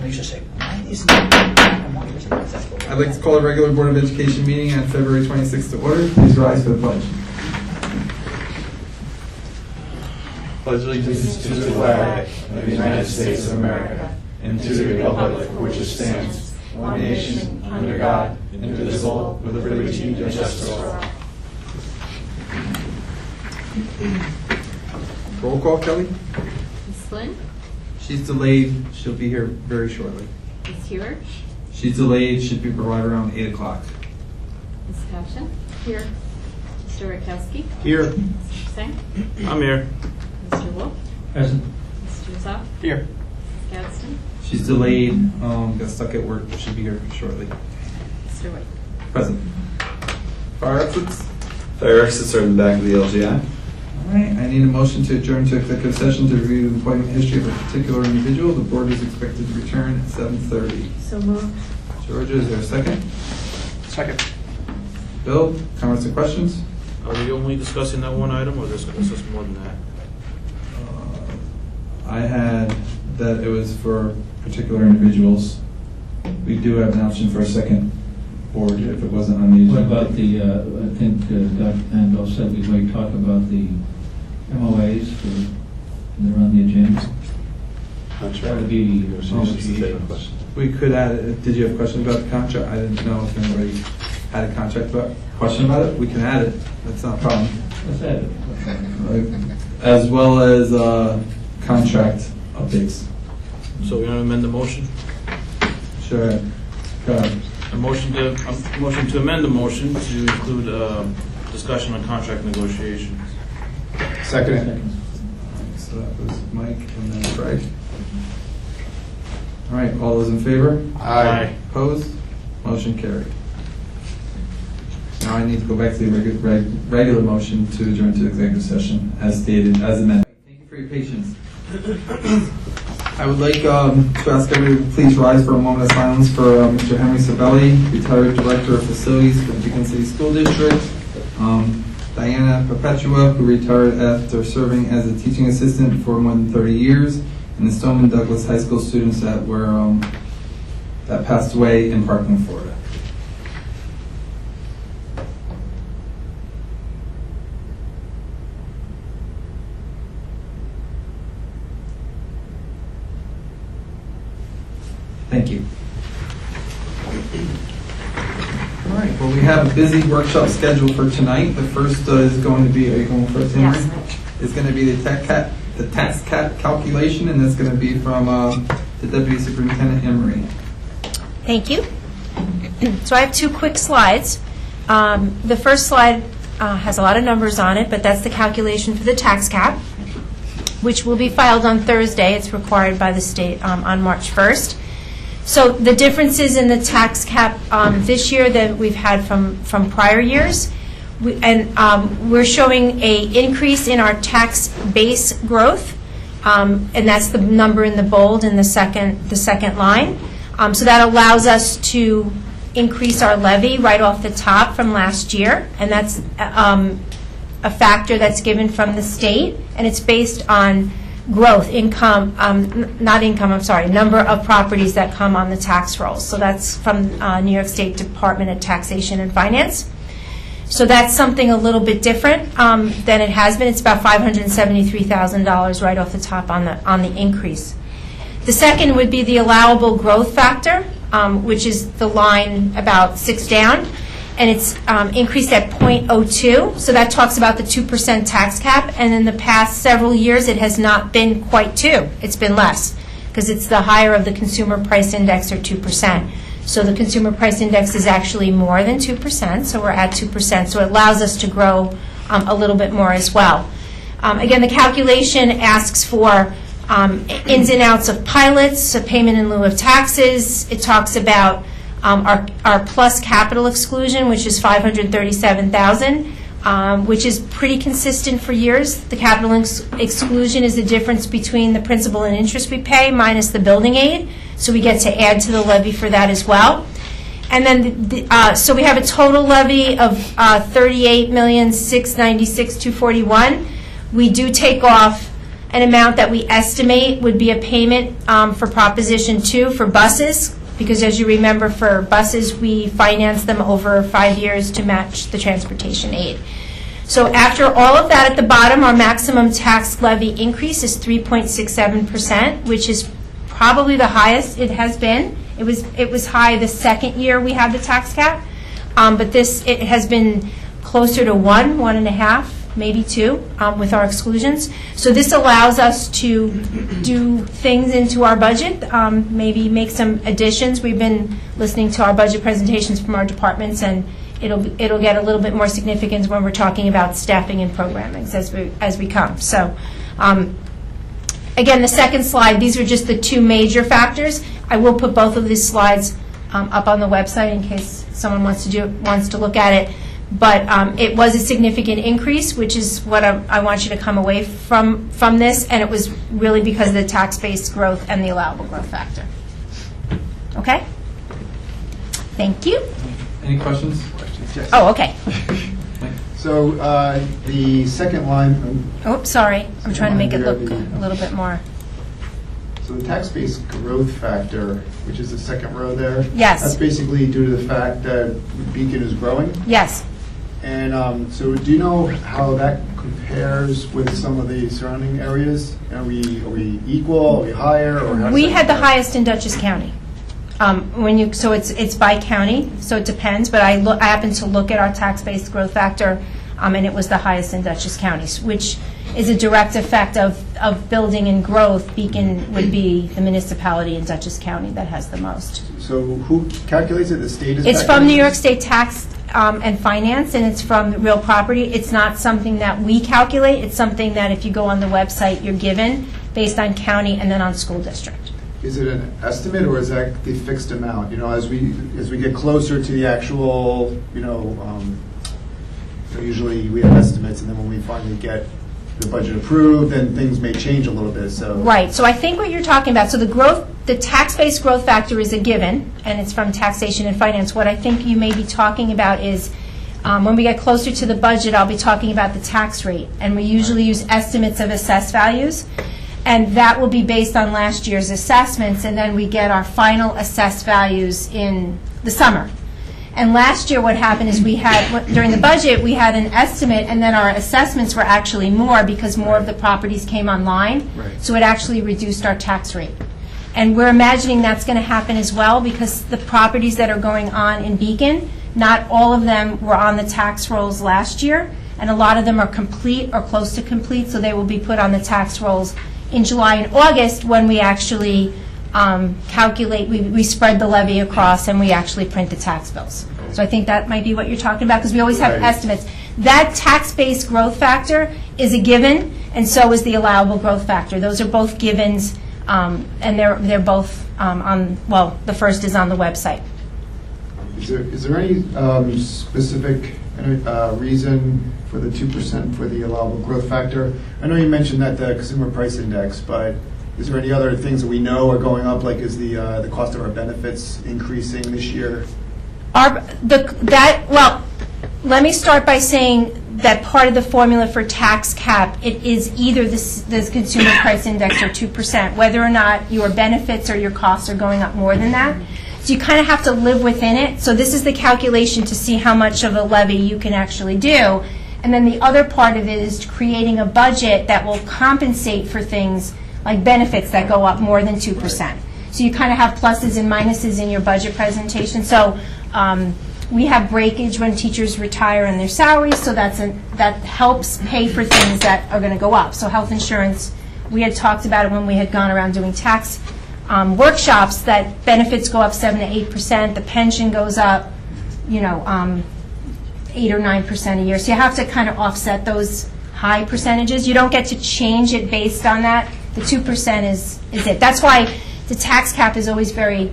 I used to say, why isn't it successful? I'd like to call a regular Board of Education meeting on February 26th to order. Please rise for the pledge. Pledge allegiance to the flag of the United States of America and to the republic for which it stands, one nation, under God, indivisible, with liberty and justice for all. Roll call, Kelly. Ms. Flynn? She's delayed. She'll be here very shortly. Ms. Hewitt? She's delayed. Should be arrived around 8 o'clock. Ms. Cashin? Here. Mr. Rakowski? Here. Mr. Singh? I'm here. Mr. Wolf? Present. Mr. Zopp? Here. Ms. Gadsden? She's delayed. Got stuck at work. Should be here shortly. Mr. White? Present. Fire exits. Fire exits are in the back of the LGI. All right. I need a motion to adjourn to executive session to review the employment history of a particular individual. The board is expected to return at 7:30. So moved. Georgia, is there a second? Second. Bill, comments or questions? Are we only discussing that one item, or is this more than that? I had that it was for particular individuals. We do have an option for a second board if it wasn't on the What agenda. about the, I think Dr. Andel said we might talk about the MOAs they're on the agenda. That would be negotiations. We could add it. Did you have questions about the contract? I didn't know if anybody had a question about it. We can add it. That's not a problem. Let's add it. As well as contract updates. So we're going to amend the motion? Sure. Go ahead. A motion to amend the motion to include discussion on contract negotiations. Second. So that was Mike and then Craig. All right, all those in favor? Aye. Opposed? Motion carried. Now I need to go back to the regular motion to adjourn to executive session as stated, as amended. Thank you for your patience. I would like to ask everybody to please rise for a moment of silence for Mr. Henry Savelli, retired Director of Facilities for the Beacon City School District. Diana Perpetua, who retired after serving as a teaching assistant for more than 30 years, and the Stoneman Douglas High School students that were that passed away in Parkland, Florida. Thank you. All right, well, we have a busy workshop scheduled for tonight. The first is going to be, are you going first, Henry? Yes. It's going to be the tax cap calculation, and it's going to be from the Deputy Superintendent Emery. Thank you. So I have two quick slides. The first slide has a lot of numbers on it, but that's the calculation for the tax cap, which will be filed on Thursday. It's required by the state on March 1st. So the differences in the tax cap this year that we've had from prior years, we're showing a increase in our tax base growth, and that's the number in the bold in the second line. So that allows us to increase our levy right off the top from last year, and that's a factor that's given from the state, and it's based on growth, number of properties that come on the tax rolls. So that's from New York State Department of Taxation and Finance. So that's something a little bit different than it has been. It's about $573,000 right off the top on the increase. The second would be the allowable growth factor, which is the line about 6 down, and it's increased at 0.02. So that talks about the 2% tax cap, and in the past several years it has not been quite 2. It's been less because it's the higher of the consumer price index, or 2%. So the consumer price index is actually more than 2%, so we're at 2%. So it allows us to grow a little bit more as well. Again, the calculation asks for ins and outs of pilots, a payment in lieu of taxes. It talks about our plus capital exclusion, which is $537,000, which is pretty consistent for years. The capital exclusion is the difference between the principal and interest we pay minus the building aid, so we get to add to the levy for that as well. And then, so we have a total levy of $38,696,241. We do take off an amount that we estimate would be a payment for Proposition 2 for buses, because as you remember, for buses, we finance them over 5 years to match the transportation aid. So after all of that, at the bottom, our maximum tax levy increase is 3.67%, which is probably the highest it has been. It was high the second year we had the tax cap, but it has been closer to 1.5, maybe 2, with our exclusions. So this allows us to do things into our budget, maybe make some additions. We've been listening to our budget presentations from our departments, and it'll get a little bit more significance when we're talking about staffing and programming as we come. So, again, the second slide, these are just the two major factors. I will put both of these slides up on the website in case someone wants to look at it. But it was a significant increase, which is what I want you to come away from this, and it was really because of the tax-based growth and the allowable growth factor. Okay? Thank you. Any questions? Yes. Oh, okay. So the second line. Oh, sorry. I'm trying to make it look a little bit more. So the tax-based growth factor, which is the second row there. Yes. That's basically due to the fact that Beacon is growing. Yes. And so do you know how that compares with some of the surrounding areas? Are we equal? Are we higher? Or how does We that had the compare? highest in Dutchess County. So it's by county, so it depends, but I happened to look at our tax-based growth factor, and it was the highest in Dutchess County, which is a direct effect of building and growth. Beacon would be the municipality in Dutchess County that has the most. So who calculates it? The state is It's from calculating New York it? State Tax and Finance, and it's from real property. It's not something that we calculate. It's something that if you go on the website, you're given based on county and then on school district. Is it an estimate or is that the fixed amount? You know, as we get closer to the actual, usually we have estimates, and then when we finally get the budget approved, then things may change a little bit. So Right. So I think what you're talking about, so the tax-based growth factor is a given, and it's from Taxation and Finance. What I think you may be talking about is, when we get closer to the budget, I'll be talking about the tax rate, and we usually use estimates of assessed values, and that will be based on last year's assessments, and then we get our final assessed values in the summer. And last year, what happened is during the budget, we had an estimate, and then our assessments were actually more because more of the properties came online. Right. So it actually reduced our tax rate. And we're imagining that's going to happen as well because the properties that are going on in Beacon, not all of them were on the tax rolls last year, and a lot of them are complete or close to complete, so they will be put on the tax rolls in July and August when we actually calculate, we spread the levy across and we actually print the tax bills. So I think that might be what you're talking about because we always have Right. estimates. That tax-based growth factor is a given, and so is the allowable growth factor. Those are both givens, and they're both the first is on the website. Is there any specific reason for the 2% for the allowable growth factor? I know you mentioned that the consumer price index, but is there any other things that we know are going up? Like is the cost of our benefits increasing this year? Let me start by saying that part of the formula for tax cap, it is either the consumer price index or 2%, whether or not your benefits or your costs are going up more than that. So you kind of have to live within it. So this is the calculation to see how much of a levy you can actually do. And then the other part of it is creating a budget that will compensate for things like benefits that go up more than 2%. So you kind of have pluses and minuses in your budget presentation. So we have breakage when teachers retire in their salaries, so that helps pay for things that are going to go up. So health insurance, we had talked about it when we had gone around doing tax workshops, that benefits go up 7 to 8%, the pension goes up, 8 or 9% a year. So you have to kind of offset those high percentages. You don't get to change it based on that. The 2% is it. That's why the tax cap is always very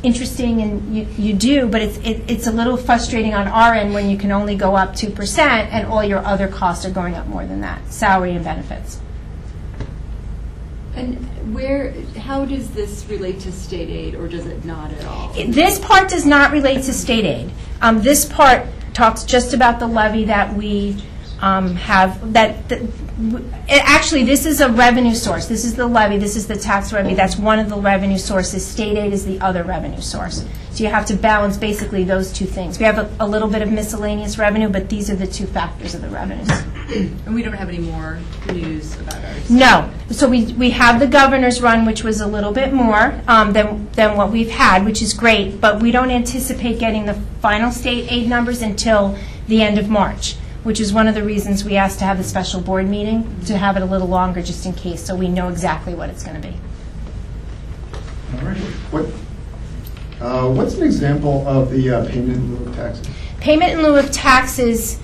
interesting, and you do, but it's a little frustrating on our end when you can only go up 2% and all your other costs are going up more than that, salary and benefits. And how does this relate to state aid, or does it not at all? This part does not relate to state aid. This part talks just about the levy that we have, that Actually, this is a revenue source. This is the levy, this is the tax levy. That's one of the revenue sources. State aid is the other revenue source. So you have to balance basically those two things. We have a little bit of miscellaneous revenue, but these are the two factors of the revenues. And we don't have any more news about ours? No. So we have the governor's run, which was a little bit more than what we've had, which is great, but we don't anticipate getting the final state aid numbers until the end of March, which is one of the reasons we asked to have the special board meeting, to have it a little longer just in case, so we know exactly what it's going to be. What's an example of the payment in lieu of taxes? Payment in lieu of taxes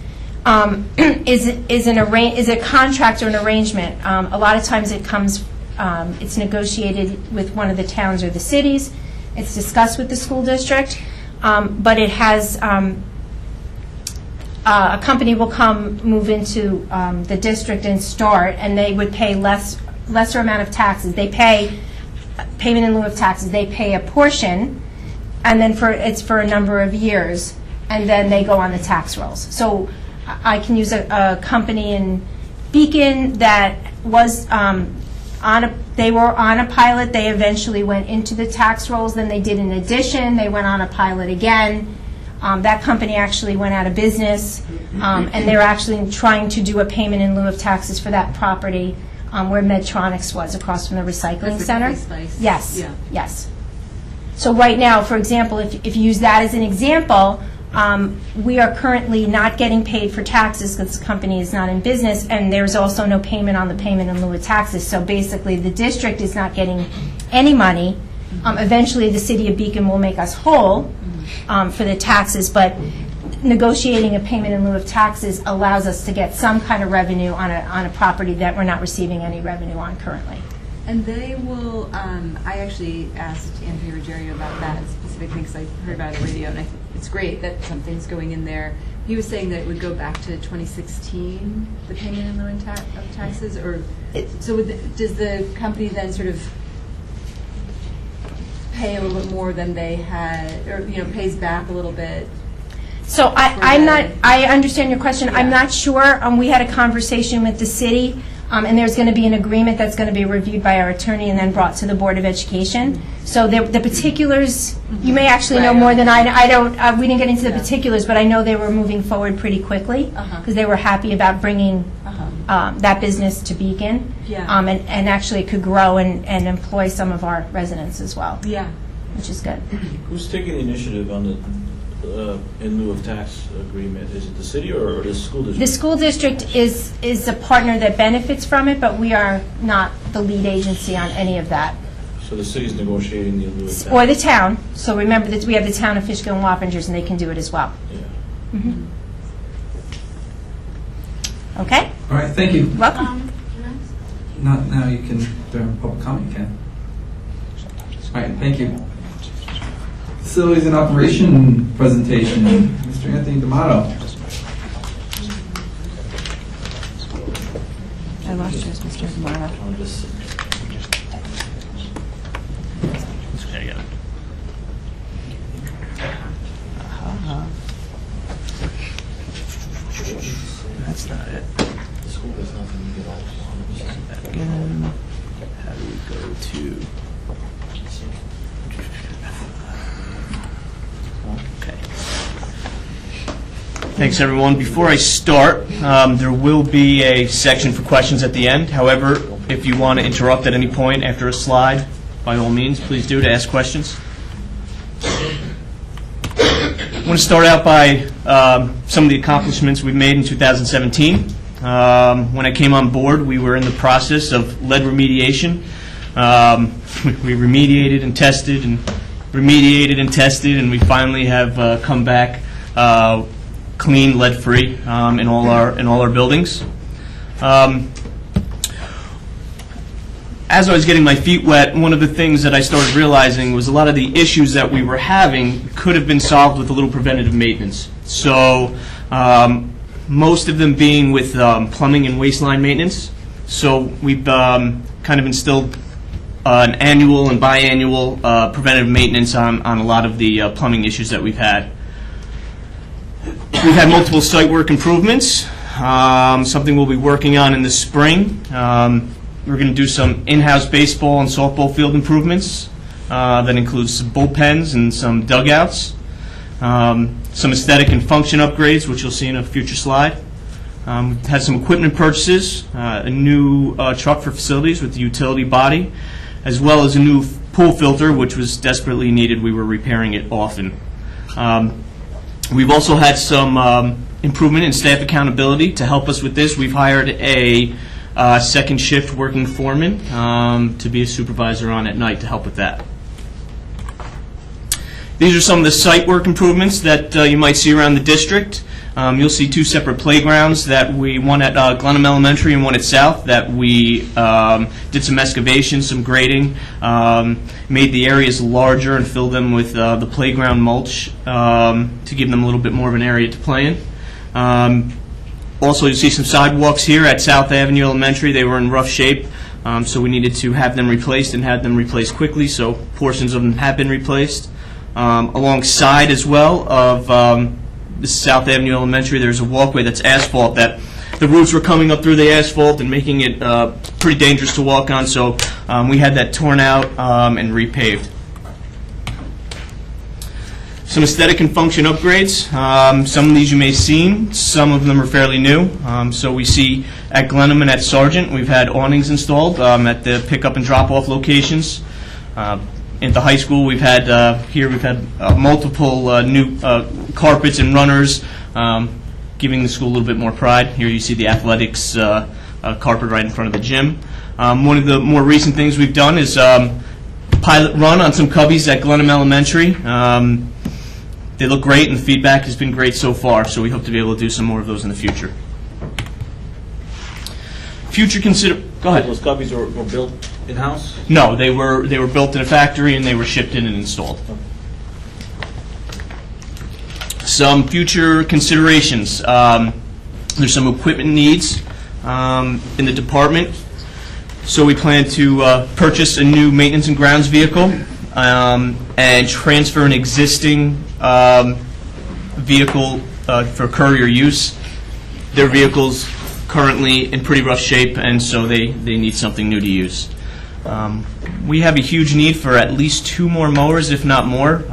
is a contract or an arrangement. A lot of times it comes, it's negotiated with one of the towns or the cities. It's discussed with the school district, but it has a company will move into the district and start, and they would pay lesser amount of taxes. They pay payment in lieu of taxes. They pay a portion, and then it's for a number of years, and then they go on the tax rolls. So I can use a company in Beacon that was they were on a pilot. They eventually went into the tax rolls. Then they did an addition. They went on a pilot again. That company actually went out of business, and they're actually trying to do a payment in lieu of taxes for that property where Medtronics was, across from the recycling center. Yes, Yeah. yes. So right now, for example, if you use that as an example, we are currently not getting paid for taxes because the company is not in business, and there's also no payment on the payment in lieu of taxes. So basically, the district is not getting any money. Eventually, the city of Beacon will make us whole for the taxes, but negotiating a payment in lieu of taxes allows us to get some kind of revenue on a property that we're not receiving any revenue on currently. And they will, I actually asked Anthony Ruggiero about that specifically because I heard about it on the radio, and I think it's great that something's going in there. He was saying that it would go back to 2016, the payment in lieu of taxes, or so does the company then sort of pay a little bit more than they had, or pays back a little bit? So I understand your question. I'm not sure. We had a conversation with the city, and there's going to be an agreement that's going to be reviewed by our attorney and then brought to the Board of Education. So the particulars, you may actually know more than I don't. We didn't get into the particulars, but I know they were moving forward pretty quickly because they were happy about bringing that business to Beacon. And actually could grow and employ some of our residents as well. Yeah. Which is good. Who's taking the initiative on the in lieu of tax agreement? Is it the city or the school district? The school district is a partner that benefits from it, but we are not the lead agency on any of that. So the city's negotiating the in lieu of tax? Or the town. So remember that we have the town of Fishkill and Wappingers, and they can do it as well. Yeah. Okay? All right, thank you. Welcome. Not now, you can, during public comment, you can. All right, thank you. Facilities and operation presentation, Mr. Anthony D'Amato. I lost yours, Mr. D'Amato. That's not it. The school does nothing to get all Again, how do we go to? Okay. Thanks, everyone. Before I start, there will be a section for questions at the end. However, if you want to interrupt at any point after a slide, by all means, please do to ask questions. I want to start out by some of the accomplishments we've made in 2017. When I came on board, we were in the process of lead remediation. We remediated and tested and remediated and tested, and we finally have come back clean, lead-free in all our buildings. As I was getting my feet wet, one of the things that I started realizing was a lot of the issues that we were having could have been solved with a little preventative maintenance. So most of them being with plumbing and waistline maintenance. So we've kind of instilled an annual and biannual preventative maintenance on a lot of the plumbing issues that we've had. We've had multiple site work improvements. something we'll be working on in the spring. We're going to do some in-house baseball and softball field improvements. That includes some bullpens and some dugouts. Some aesthetic and function upgrades, which you'll see in a future slide. We've had some equipment purchases, a new truck for facilities with the utility body, as well as a new pool filter, which was desperately needed. We were repairing it often. We've also had some improvement in staff accountability. To help us with this, we've hired a second shift working foreman to be a supervisor on at night to help with that. These are some of the site work improvements that you might see around the district. You'll see two separate playgrounds, one at Glenham Elementary and one at South, that we did some excavation, some grading, made the areas larger and filled them with the playground mulch to give them a little bit more of an area to play in. Also, you'll see some sidewalks here at South Avenue Elementary. They were in rough shape, so we needed to have them replaced and have them replaced quickly, so portions of them have been replaced. Alongside as well of this South Avenue Elementary, there's a walkway that's asphalt that the roots were coming up through the asphalt and making it pretty dangerous to walk on, so we had that torn out and repaved. Some aesthetic and function upgrades. Some of these you may have seen. Some of them are fairly new. So we see at Glenham and at Sargent, we've had awnings installed at the pickup and drop-off locations. At the high school, we've had multiple new carpets and runners, giving the school a little bit more pride. Here you see the athletics carpet right in front of the gym. One of the more recent things we've done is pilot run on some cubbies at Glenham Elementary. They look great, and the feedback has been great so far, so we hope to be able to do some more of those in the future. Go ahead. Those cubbies were built in-house? No, they were built in a factory and they were shipped in and installed. Some future considerations. There's some equipment needs in the department. So we plan to purchase a new maintenance and grounds vehicle and transfer an existing vehicle for courier use. Their vehicle's currently in pretty rough shape, and so they need something new to use. We have a huge need for at least 2 more mowers, if not more.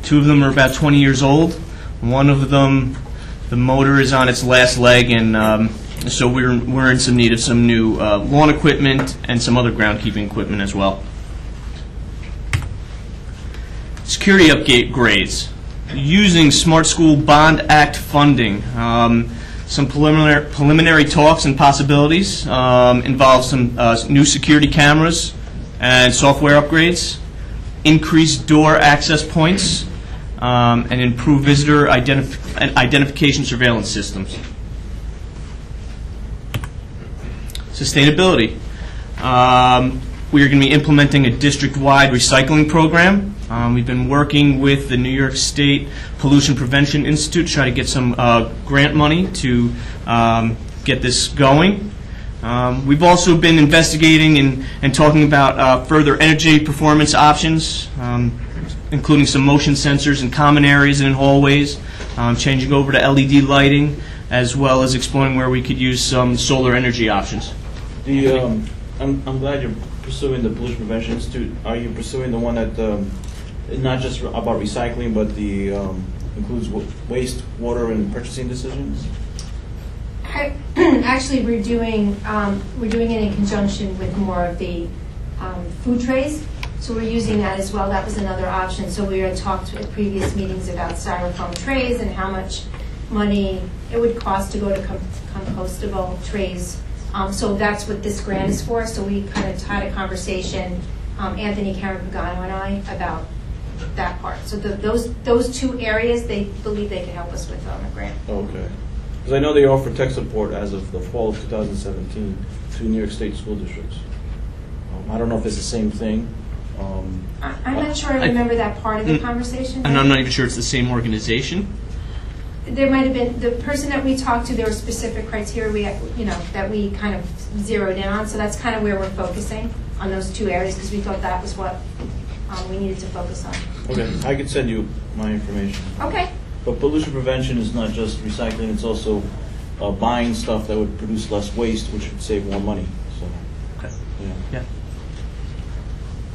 2 of them are about 20 years old. One of them, the motor is on its last leg, and so we're in some need of some new lawn equipment and some other groundkeeping equipment as well. Security upgrades. Using Smart School Bond Act funding. Some preliminary talks and possibilities involve some new security cameras and software upgrades, increased door access points, and improved visitor identification surveillance systems. Sustainability. We are going to be implementing a district-wide recycling program. We've been working with the New York State Pollution Prevention Institute to try to get some grant money to get this going. We've also been investigating and talking about further energy performance options, including some motion sensors in common areas and in hallways, changing over to LED lighting, as well as exploring where we could use some solar energy options. I'm glad you're pursuing the Pollution Prevention Institute. Are you pursuing the one that not just about recycling, but the includes waste, water, and purchasing decisions? Actually, we're doing it in conjunction with more of the food trays. So we're using that as well. That was another option. So we had talked at previous meetings about styrofoam trays and how much money it would cost to go to compostable trays. So that's what this grant is for. So we kind of had a conversation, Anthony, Karen Pagano, and I, about that part. So those 2 areas, they believe they can help us with on the grant. Okay. Because I know they offer tech support as of the fall of 2017 to New York State school districts. I don't know if it's the same thing. I'm not sure I remember that part of the conversation. And I'm not even sure it's the same organization. There might have been, the person that we talked to, there were specific criteria that we kind of zeroed in on. So that's kind of where we're focusing on those 2 areas because we thought that was what we needed to focus on. Okay, I could send you my information. Okay. But pollution prevention is not just recycling, it's also buying stuff that would produce less waste, which would save more money, so, Okay. yeah.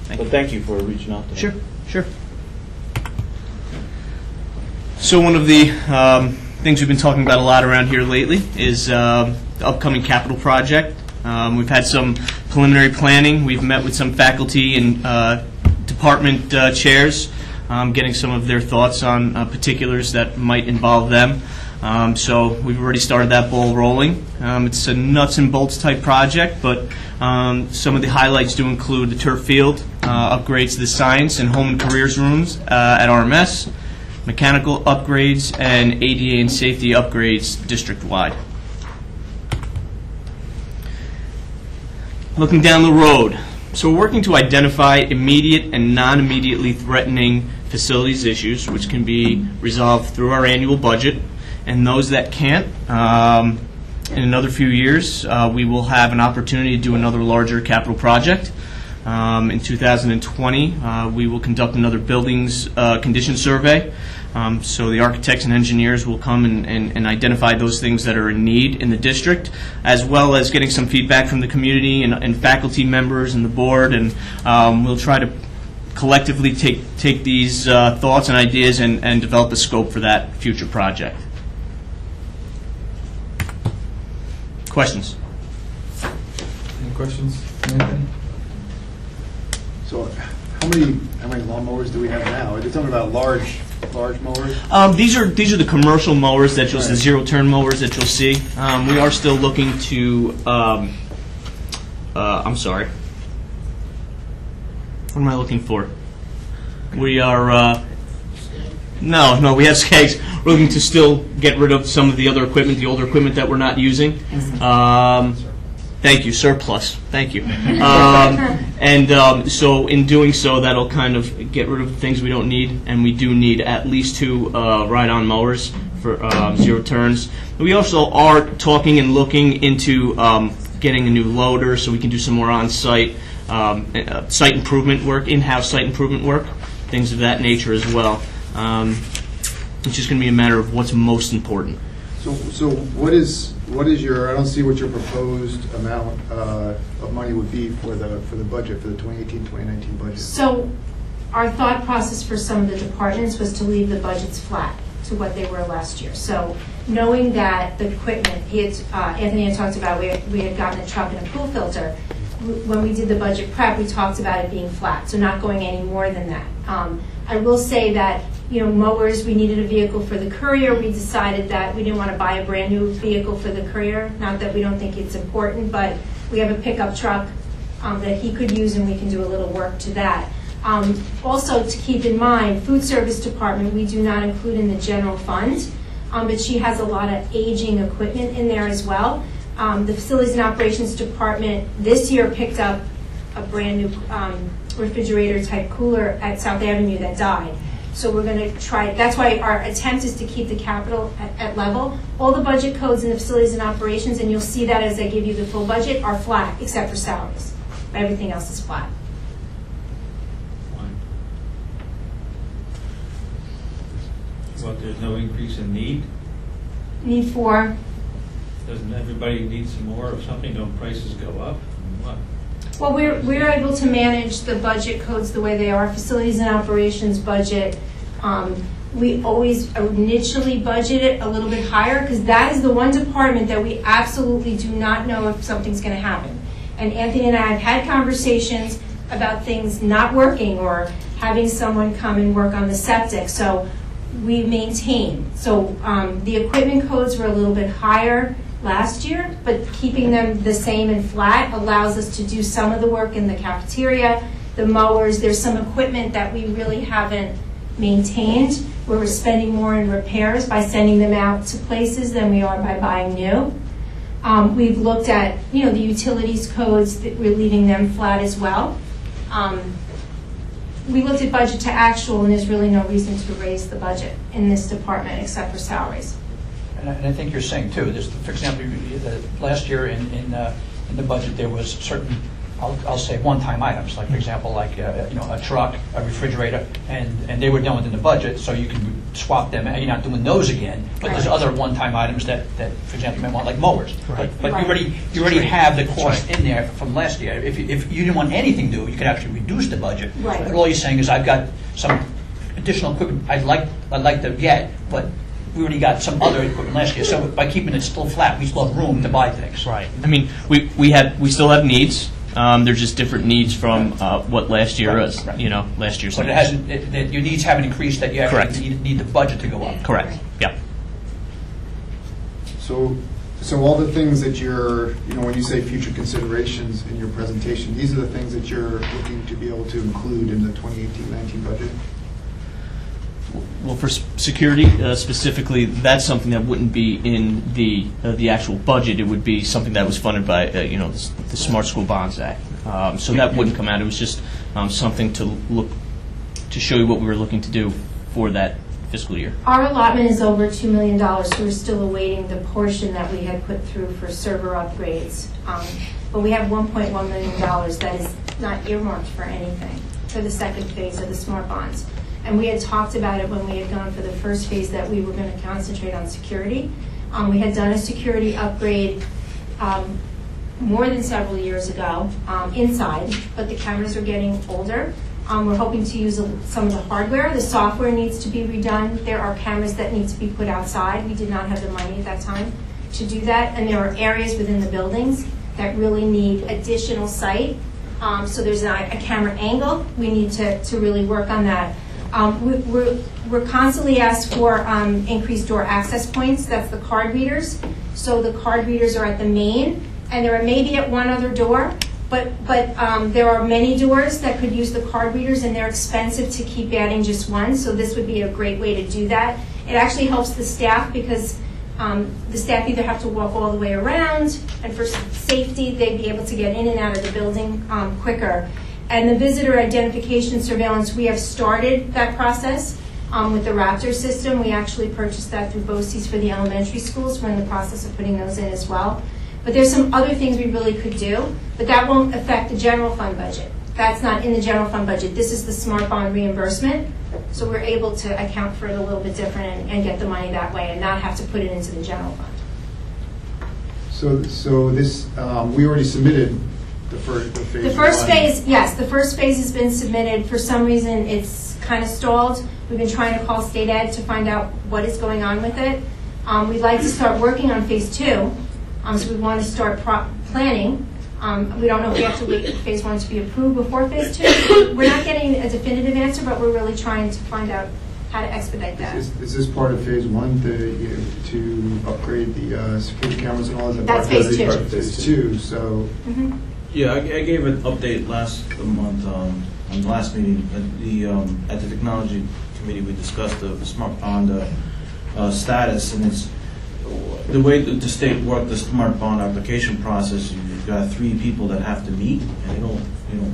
Yeah. But thank you for reaching out to me. Sure. So one of the things we've been talking about a lot around here lately is the upcoming capital project. We've had some preliminary planning. We've met with some faculty and department chairs, getting some of their thoughts on particulars that might involve them. So we've already started that ball rolling. It's a nuts and bolts type project, but some of the highlights do include the turf field, upgrades to the science and home and careers rooms at RMS, mechanical upgrades, and ADA and safety upgrades district-wide. Looking down the road, so we're working to identify immediate and non-immediately threatening facilities issues, which can be resolved through our annual budget, and those that can't, in another few years, we will have an opportunity to do another larger capital project. In 2020, we will conduct another buildings condition survey. So the architects and engineers will come and identify those things that are in need in the district, as well as getting some feedback from the community and faculty members and the board, and we'll try to collectively take these thoughts and ideas and develop a scope for that future project. Questions? Any questions, Anthony? So how many lawnmowers do we have now? Are they talking about large mowers? These are the commercial mowers that you'll see, the Right. zero-turn mowers that you'll see. We are still looking to. I'm sorry. What am I looking for? We are. No, we have Skags. We're looking to still get rid of some of the other equipment, the older equipment that we're not using. Thank you, surplus. Thank you. So in doing so, that'll kind of get rid of the things we don't need, and we do need at least 2 ride-on mowers for zero turns. We also are talking and looking into getting a new loader so we can do some more on-site site improvement work, in-house site improvement work, things of that nature as well. It's just going to be a matter of what's most important. So what is your, I don't see what your proposed amount of money would be for the budget, for the 2018-2019 budget. So our thought process for some of the departments was to leave the budgets flat to what they were last year. So knowing that the equipment, Anthony had talked about, we had gotten a truck and a pool filter. When we did the budget prep, we talked about it being flat, so not going any more than that. I will say that, mowers, we needed a vehicle for the courier. We decided that we didn't want to buy a brand new vehicle for the courier. Not that we don't think it's important, but we have a pickup truck that he could use, and we can do a little work to that. Also, to keep in mind, food service department, we do not include in the general fund, but she has a lot of aging equipment in there as well. The facilities and operations department this year picked up a brand new refrigerator type cooler at South Avenue that died. So we're going to try, that's why our attempt is to keep the capital at level. All the budget codes in the facilities and operations, and you'll see that as I give you the full budget, are flat except for salaries. Everything else is flat. Well, there's no increase in need? Need for? Doesn't everybody need some more of something? Don't prices go up? What? Well, we're able to manage the budget codes the way they are. Facilities and operations budget, we always initially budget it a little bit higher because that is the one department that we absolutely do not know if something's going to happen. And Anthony and I have had conversations about things not working or having someone come and work on the septic. So we maintain. So the equipment codes were a little bit higher last year, but keeping them the same and flat allows us to do some of the work in the cafeteria, the mowers. There's some equipment that we really haven't maintained, where we're spending more in repairs by sending them out to places than we are by buying new. We've looked at, the utilities codes, that we're leaving them flat as well. We looked at budget to actual, and there's really no reason to raise the budget in this department except for salaries. And I think you're saying too, this, for example, last year in the budget there was certain, I'll say one-time items, like for example, like a truck, a refrigerator, and they were done within the budget, so you can swap them, you're not doing those again, but there's other one-time items that, for example, you might want, like mowers. But you already have the cost in there from last year. If you didn't want anything new, you could actually reduce the budget. Right. But all you're saying is, I've got some additional equipment I'd like to get, but we already got some other equipment last year. So by keeping it still flat, we still have room to buy things. Right. I mean, we still have needs. They're just different needs from what last year was. Right. You know, last year's. But your needs haven't increased, that you actually need the budget to go up. Correct. Yeah. So all the things that you're, when you say future considerations in your presentation, these are the things that you're looking to be able to include in the 2018-19 budget? Well, for security specifically, that's something that wouldn't be in the actual budget. It would be something that was funded by the Smart School Bonds Act. So that wouldn't come out. It was just something to show you what we were looking to do for that fiscal year. Our allotment is over $2 million, so we're still awaiting the portion that we had put through for server upgrades. But we have $1.1 million that is not earmarked for anything for the second phase of the Smart Bonds. And we had talked about it when we had gone for the first phase that we were going to concentrate on security. We had done a security upgrade more than several years ago inside, but the cameras are getting older. We're hoping to use some of the hardware. The software needs to be redone. There are cameras that need to be put outside. We did not have the money at that time to do that. And there are areas within the buildings that really need additional sight. So there's a camera angle. We need to really work on that. We're constantly asked for increased door access points. That's the card readers. So the card readers are at the main, and there are maybe at one other door, but there are many doors that could use the card readers, and they're expensive to keep adding just one. So this would be a great way to do that. It actually helps the staff because the staff either have to walk all the way around, and for safety, they'd be able to get in and out of the building quicker. And the visitor identification surveillance, we have started that process with the Raptor system. We actually purchased that through BOCES for the elementary schools. We're in the process of putting those in as well. But there's some other things we really could do, but that won't affect the general fund budget. That's not in the general fund budget. This is the Smart Bond reimbursement. So we're able to account for it a little bit different and get the money that way and not have to put it into the general fund. So this, we already submitted the phase. The first one. phase, yes, the first phase has been submitted. For some reason, it's kind of stalled. We've been trying to call state ed to find out what is going on with it. We'd like to start working on phase 2, so we want to start planning. We don't know if we have to wait for phase 1 to be approved before phase 2. We're not getting a definitive answer, but we're really trying to find out how to expedite that. Is this part of phase 1 to upgrade the security cameras and all that? That's phase 2. Part of phase 2, so. Mm-hmm. Yeah, I gave an update last month on the last meeting. At the technology committee, we discussed the Smart Bond status, and it's the way that the state worked the Smart Bond application process. You've got 3 people that have to meet, and they don't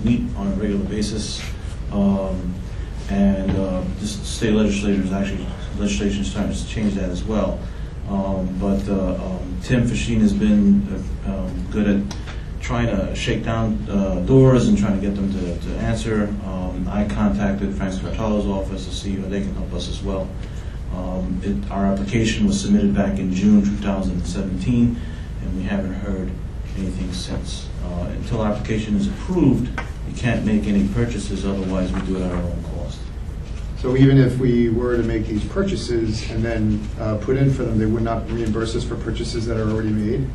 meet on a regular basis. The state legislation is starting to change that as well. But Tim Fasheen has been good at trying to shake down doors and trying to get them to answer. I contacted Frank Scartallo's office to see if they can help us as well. Our application was submitted back in June 2017, and we haven't heard anything since. Until our application is approved, we can't make any purchases, otherwise we do it at our own cost. So even if we were to make these purchases and then put in for them, they would not reimburse us for purchases that are already made?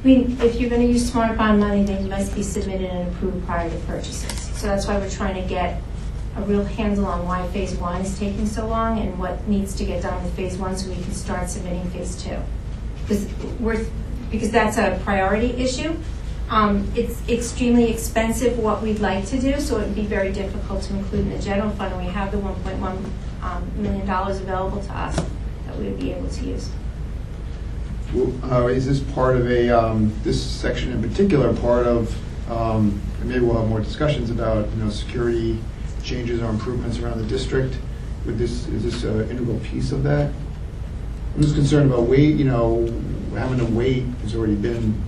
I mean, if you're going to use Smart Bond money, they must be submitted and approved prior to purchases. So that's why we're trying to get a real handle on why phase 1 is taking so long and what needs to get done with phase 1 so we can start submitting phase 2. Because that's a priority issue. It's extremely expensive what we'd like to do, so it would be very difficult to include in the general fund, and we have the $1.1 million available to us that we would be able to use. Is this part of this section in particular, part of, and maybe we'll have more discussions about, security changes or improvements around the district? Is this an integral piece of that? I'm just concerned about having to wait. It's already been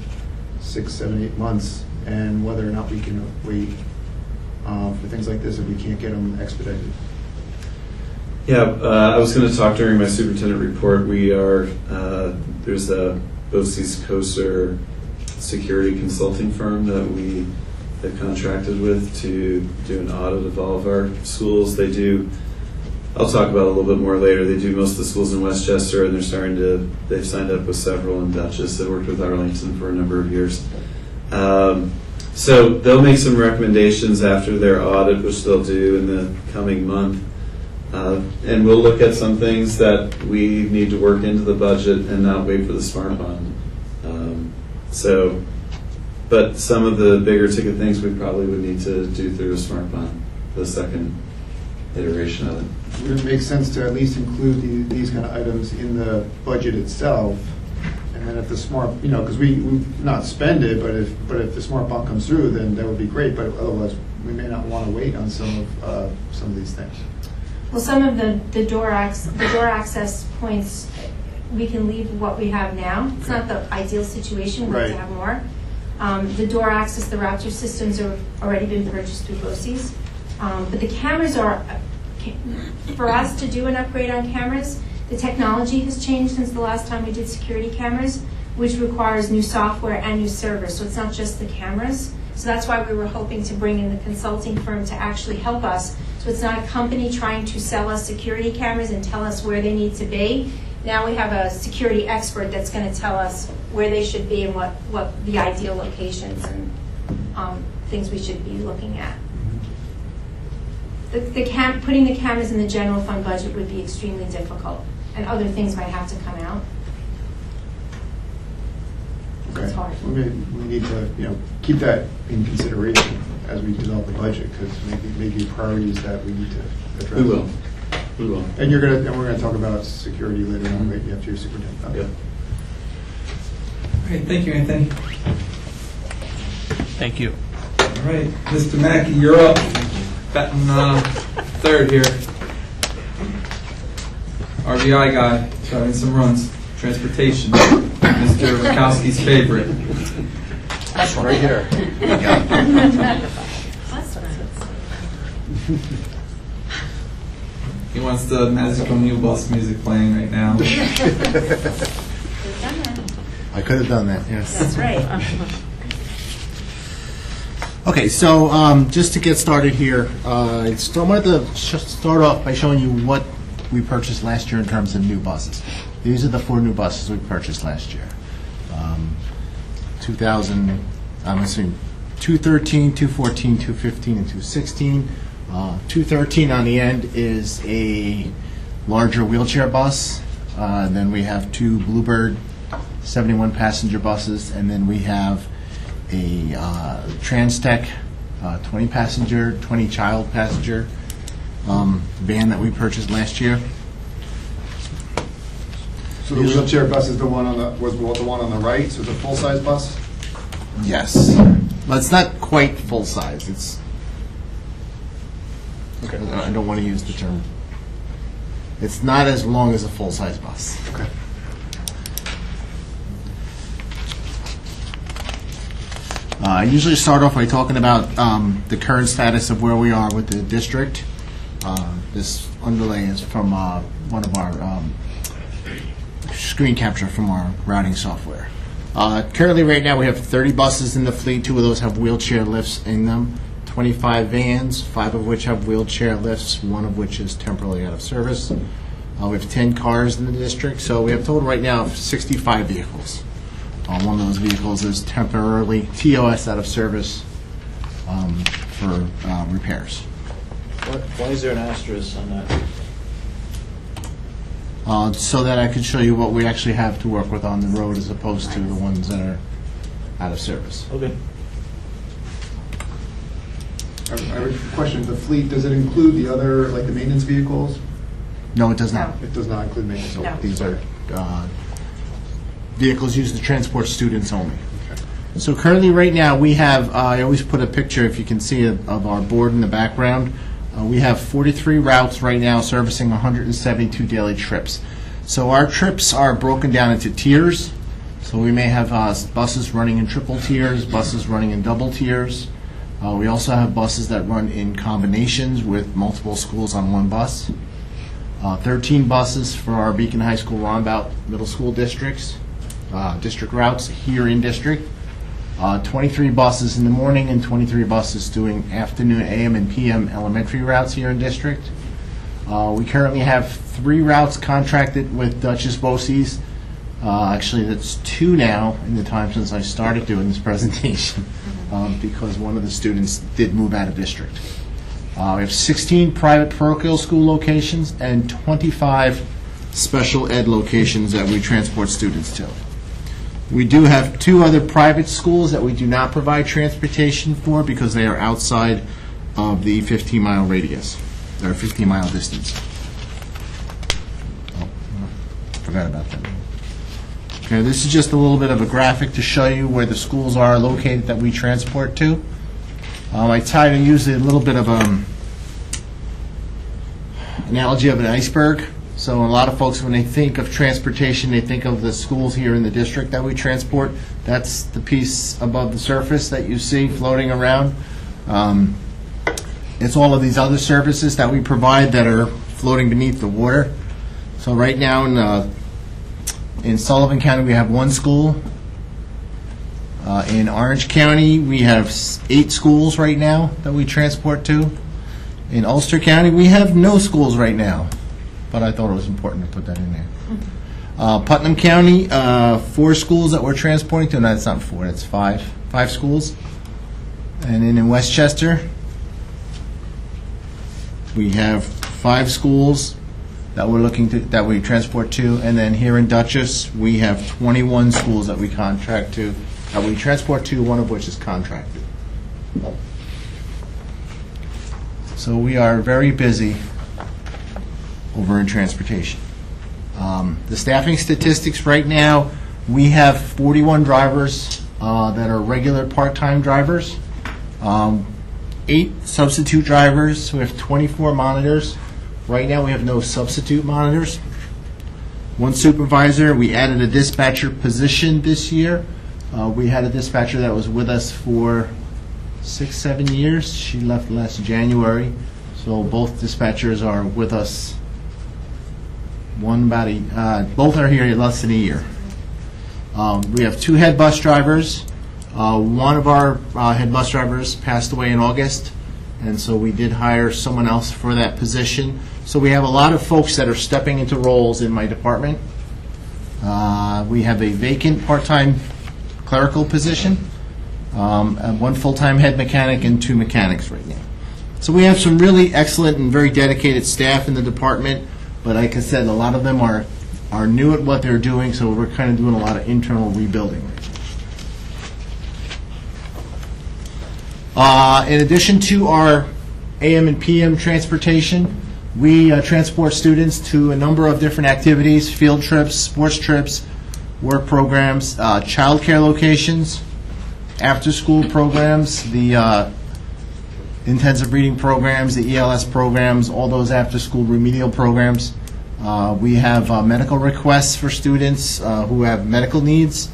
6, 7, 8 months, and whether or not we can wait for things like this if we can't get them expedited. Yeah, I was going to talk during my superintendent report. We are, there's a BOCES COSER security consulting firm that we have contracted with to do an audit of all of our schools. They do, I'll talk about it a little bit more later, they do most of the schools in Westchester, and they've signed up with several in Dutchess. They worked with Arlington for a number of years. So they'll make some recommendations after their audit, which they'll do in the coming month. And we'll look at some things that we need to work into the budget and not wait for the smart bond. But some of the bigger ticket things we probably would need to do through a smart bond, the second iteration of it. Would it make sense to at least include these kind of items in the budget itself? And then if the smart, because we not spend it, but if the smart bond comes through, then that would be great. But otherwise, we may not want to wait on some of these things. Well, some of the door access points, we can leave what we have now. It's not the ideal situation, we'd like to have more. The door access, the Raptor systems have already been purchased through BOCES. But the cameras are, for us to do an upgrade on cameras, the technology has changed since the last time we did security cameras, which requires new software and new servers. So it's not just the cameras. So that's why we were hoping to bring in the consulting firm to actually help us. So it's not a company trying to sell us security cameras and tell us where they need to be. Now we have a security expert that's going to tell us where they should be and what the ideal locations and things we should be looking at. Putting the cameras in the general fund budget would be extremely difficult, and other things might have to come out. Okay. It's hard. We need to keep that in consideration as we develop the budget, because maybe priorities that we need to address. We will. And we're gonna talk about security later on, right after your superintendent. Yep. All right, thank you, Anthony. Thank you. All right, Mr. Mackey, you're up. Batting third here. RBI guy, driving some runs. Transportation, Mr. Rakowski's favorite. Right here. He wants the magical new bus music playing right now. I could have done that, yes. That's right. Okay, so just to get started here, I wanted to start off by showing you what we purchased last year in terms of new buses. These are the 4 new buses we purchased last year. 213, 214, 215, and 216. 213 on the end is a larger wheelchair bus. Then we have 2 Bluebird 71 passenger buses, and then we have a Transtech 20 passenger, 20 child passenger van that we purchased last year. So the wheelchair bus is the one on the right. So it's a full size bus. Yes, but it's not quite full size. It's. Okay. I don't want to use the term. It's not as long as a full size bus. Okay. I usually start off by talking about the current status of where we are with the district. This underlay is from one of our screen capture from our routing software. Currently, right now, we have 30 buses in the fleet. 2 of those have wheelchair lifts in them. 25 vans, 5 of which have wheelchair lifts, 1 of which is temporarily out of service. We have 10 cars in the district, so we have a total right now of 65 vehicles. One of those vehicles is temporarily TOS out of service for repairs. Why is there an asterisk on that? So that I could show you what we actually have to work with on the road as opposed to the ones that are out of service. Okay. I have a question. The fleet, does it include the other, like the maintenance vehicles? No, it does not. It does not include maintenance. No. These are vehicles used to transport students only. So currently, right now, we have, I always put a picture, if you can see, of our board in the background. We have 43 routes right now servicing 172 daily trips. So our trips are broken down into tiers. So we may have buses running in triple tiers, buses running in double tiers. We also have buses that run in combinations with multiple schools on one bus. 13 buses for our Beacon High School, Ronbout Middle School districts, district routes here in district. 23 buses in the morning and 23 buses doing afternoon AM and PM elementary routes here in district. We currently have 3 routes contracted with Dutchess BOCES. Actually, that's 2 now in the time since I started doing this presentation, because one of the students did move out of district. We have 16 private parochial school locations and 25 special ed locations that we transport students to. We do have 2 other private schools that we do not provide transportation for because they are outside of the 15-mile radius, or 15-mile distance. Oh, forgot about that. Okay, this is just a little bit of a graphic to show you where the schools are located that we transport to. I try to use a little bit of analogy of an iceberg. So a lot of folks, when they think of transportation, they think of the schools here in the district that we transport. That's the piece above the surface that you see floating around. It's all of these other services that we provide that are floating beneath the water. So right now in Sullivan County, we have 1 school. In Orange County, we have 8 schools right now that we transport to. In Ulster County, we have no schools right now, but I thought it was important to put that in there. Putnam County, 4 schools that we're transporting to. No, it's not 4, it's 5 schools. And then in Westchester, we have 5 schools that we're looking to, that we transport to. And then here in Dutchess, we have 21 schools that we contract to, that we transport to, one of which is contracted. So we are very busy over in transportation. The staffing statistics right now, we have 41 drivers that are regular part-time drivers, 8 substitute drivers. We have 24 monitors. Right now we have no substitute monitors. 1 supervisor. We added a dispatcher position this year. We had a dispatcher that was with us for 6-7 years. She left last January. So both dispatchers are with us. Both are here less than a year. We have 2 head bus drivers. One of our head bus drivers passed away in August, and so we did hire someone else for that position. So we have a lot of folks that are stepping into roles in my department. We have a vacant part-time clerical position, and 1 full-time head mechanic and 2 mechanics right now. So we have some really excellent and very dedicated staff in the department, but like I said, a lot of them are new at what they're doing, so we're kind of doing a lot of internal rebuilding right now. In addition to our AM and PM transportation, we transport students to a number of different activities: field trips, sports trips, work programs, child care locations, after-school programs, the intensive reading programs, the ELS programs, all those after-school remedial programs. We have medical requests for students who have medical needs,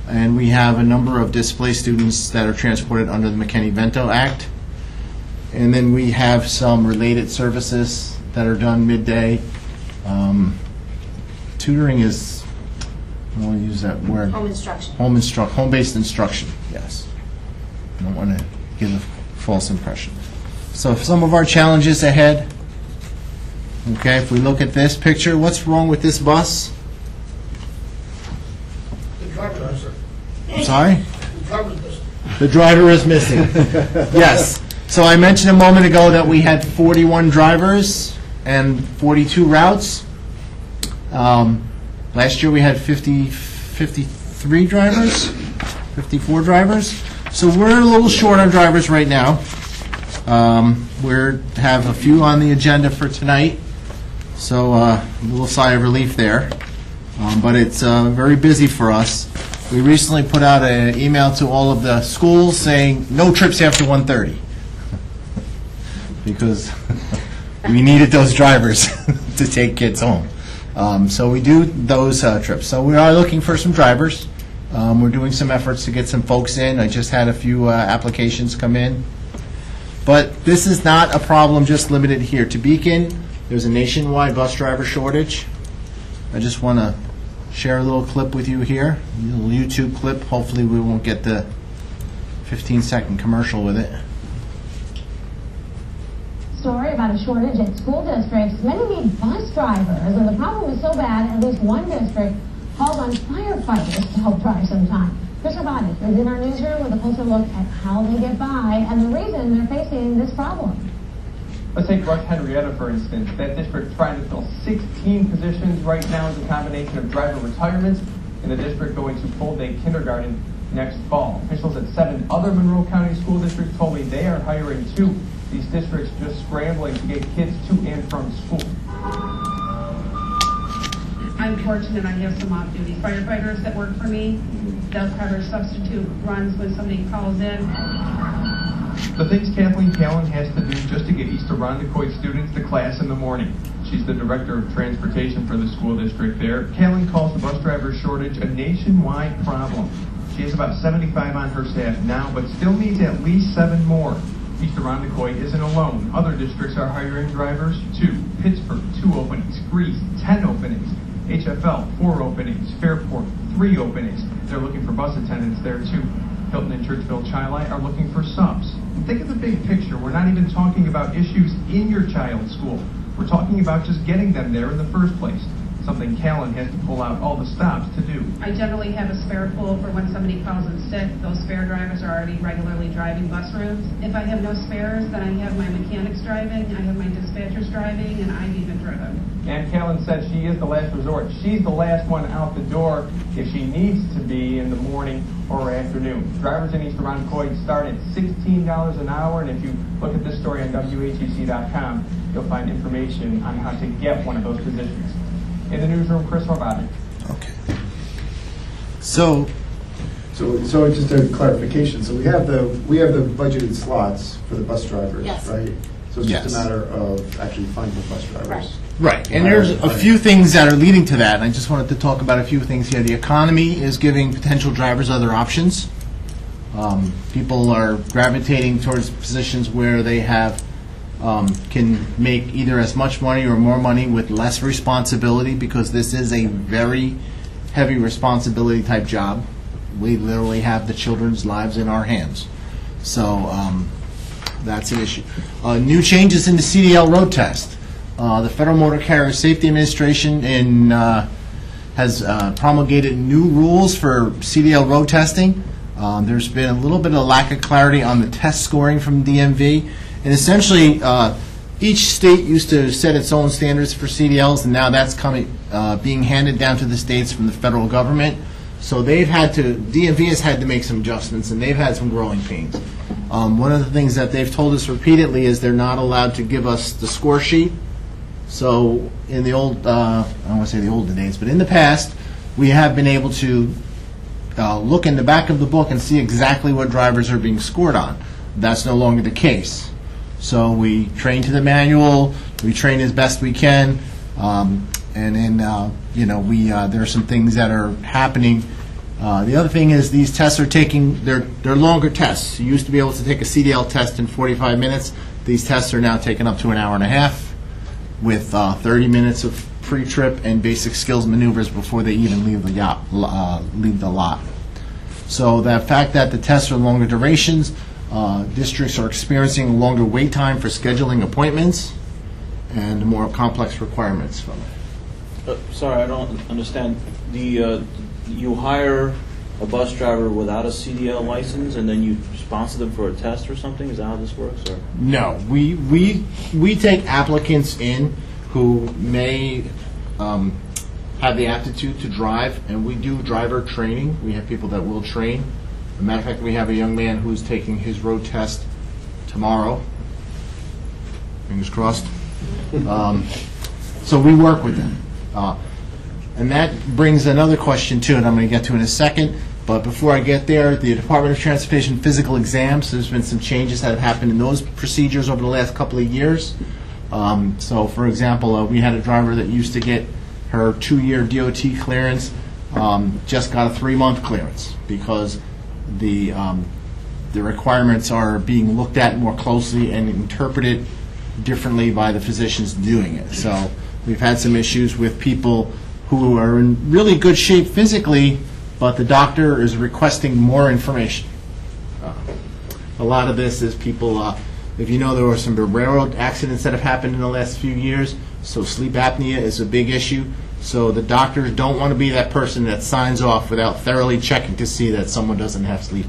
and we have a number of displaced students that are transported under the McKinney-Vento Act. And then we have some related services that are done midday. Tutoring is, I don't want to use that word. Home instruction. Home-based instruction, yes. I don't want to give a false impression. So some of our challenges ahead. Okay, if we look at this picture, what's wrong with this bus? I'm sorry? The driver is missing. Yes. So I mentioned a moment ago that we had 41 drivers and 42 routes. Last year we had 53 drivers, 54 drivers. So we're a little short on drivers right now. We have a few on the agenda for tonight. So a little sigh of relief there. But it's very busy for us. We recently put out an email to all of the schools saying no trips after 1:30 because we needed those drivers to take kids home. So we do those trips. So we are looking for some drivers. We're doing some efforts to get some folks in. I just had a few applications come in. But this is not a problem just limited here to Beacon. there's a nationwide bus driver shortage. I just want to share a little clip with you here, a little YouTube clip. Hopefully we won't get the 15-second commercial with it. Story about a shortage at school districts. Many need bus drivers, and the problem is so bad, at least one district called on firefighters to help drive sometime. Chris Rabati is in our newsroom with a closer look at how they get by and the reason they're facing this problem. Let's take Rush Henrietta, for instance. That district trying to fill 16 positions right now as a combination of driver retirements and the district going to full-day kindergarten next fall. Officials at 7 other Monroe County school districts told me they are hiring too. These districts just scrambling to get kids to and from school. I'm fortunate I have some off-duty firefighters that work for me. They'll cover substitute runs when somebody calls in. The things Kathleen Callan has to do just to get East Arundecoid students to class in the morning. She's the director of transportation for the school district there. Callan calls the bus driver shortage a nationwide problem. She has about 75 on her staff now, but still needs at least 7 more. East Arundecoid isn't alone. Other districts are hiring drivers too. Pittsburgh, 2 openings. Greece, 10 openings. HFL, 4 openings. Fairport, 3 openings. They're looking for bus attendants there too. Hilton and Churchville Chili are looking for subs. And think of the big picture. We're not even talking about issues in your child's school. We're talking about just getting them there in the first place. Something Callan has to pull out all the stops to do. I generally have a spare pool for when somebody calls in sick. Those spare drivers are already regularly driving bus routes. If I have no spares, then I have my mechanics driving, I have my dispatchers driving, and I've even driven. And Callan said she is the last resort. She's the last one out the door if she needs to be in the morning or afternoon. Drivers in East Arundecoid start at $16 an hour, and if you look at this story on WHEC.com, you'll find information on how to get one of those positions. In the newsroom, Chris Horvath. Okay. So So just a clarification, so we have the budgeted slots for the bus drivers, Yes. right? So it's Yes. just a matter of actually finding the bus drivers. Right, and there's a few things that are leading to that, and I just wanted to talk about a few things here. The economy is giving potential drivers other options. People are gravitating towards positions where they have, can make either as much money or more money with less responsibility, because this is a very heavy responsibility type job. We literally have the children's lives in our hands. So that's an issue. New changes in the CDL road test. The Federal Motor Carrier Safety Administration has promulgated new rules for CDL road testing. There's been a little bit of lack of clarity on the test scoring from DMV. And essentially, each state used to set its own standards for CDLs, and now that's being handed down to the states from the federal government. So DMV has had to make some adjustments, and they've had some growing pains. One of the things that they've told us repeatedly is they're not allowed to give us the score sheet. So in the old, I don't want to say the olden days, but in the past, we have been able to look in the back of the book and see exactly what drivers are being scored on. That's no longer the case. So we train to the manual, we train as best we can, and then, there are some things that are happening. The other thing is these tests are they're longer tests. You used to be able to take a CDL test in 45 minutes. These tests are now taken up to an hour and a half with 30 minutes of pre-trip and basic skills maneuvers before they even leave the lot. So the fact that the tests are longer durations, districts are experiencing longer wait time for scheduling appointments and more complex requirements from it. Sorry, I don't understand. You hire a bus driver without a CDL license, and then you sponsor them for a test or something? Is that how this works? Or? No, we take applicants in who may have the aptitude to drive, and we do driver training. We have people that will train. As a matter of fact, we have a young man who's taking his road test tomorrow. Fingers crossed. So we work with them. And that brings another question too, and I'm going to get to in a second. But before I get there, the Department of Transportation physical exams, there's been some changes that have happened in those procedures over the last couple of years. So, for example, we had a driver that used to get her 2-year DOT clearance, just got a 3-month clearance because the requirements are being looked at more closely and interpreted differently by the physicians doing it. So we've had some issues with people who are in really good shape physically, but the doctor is requesting more information. A lot of this is people, if you know, there were some railroad accidents that have happened in the last few years, so sleep apnea is a big issue. So the doctors don't want to be that person that signs off without thoroughly checking to see that someone doesn't have sleep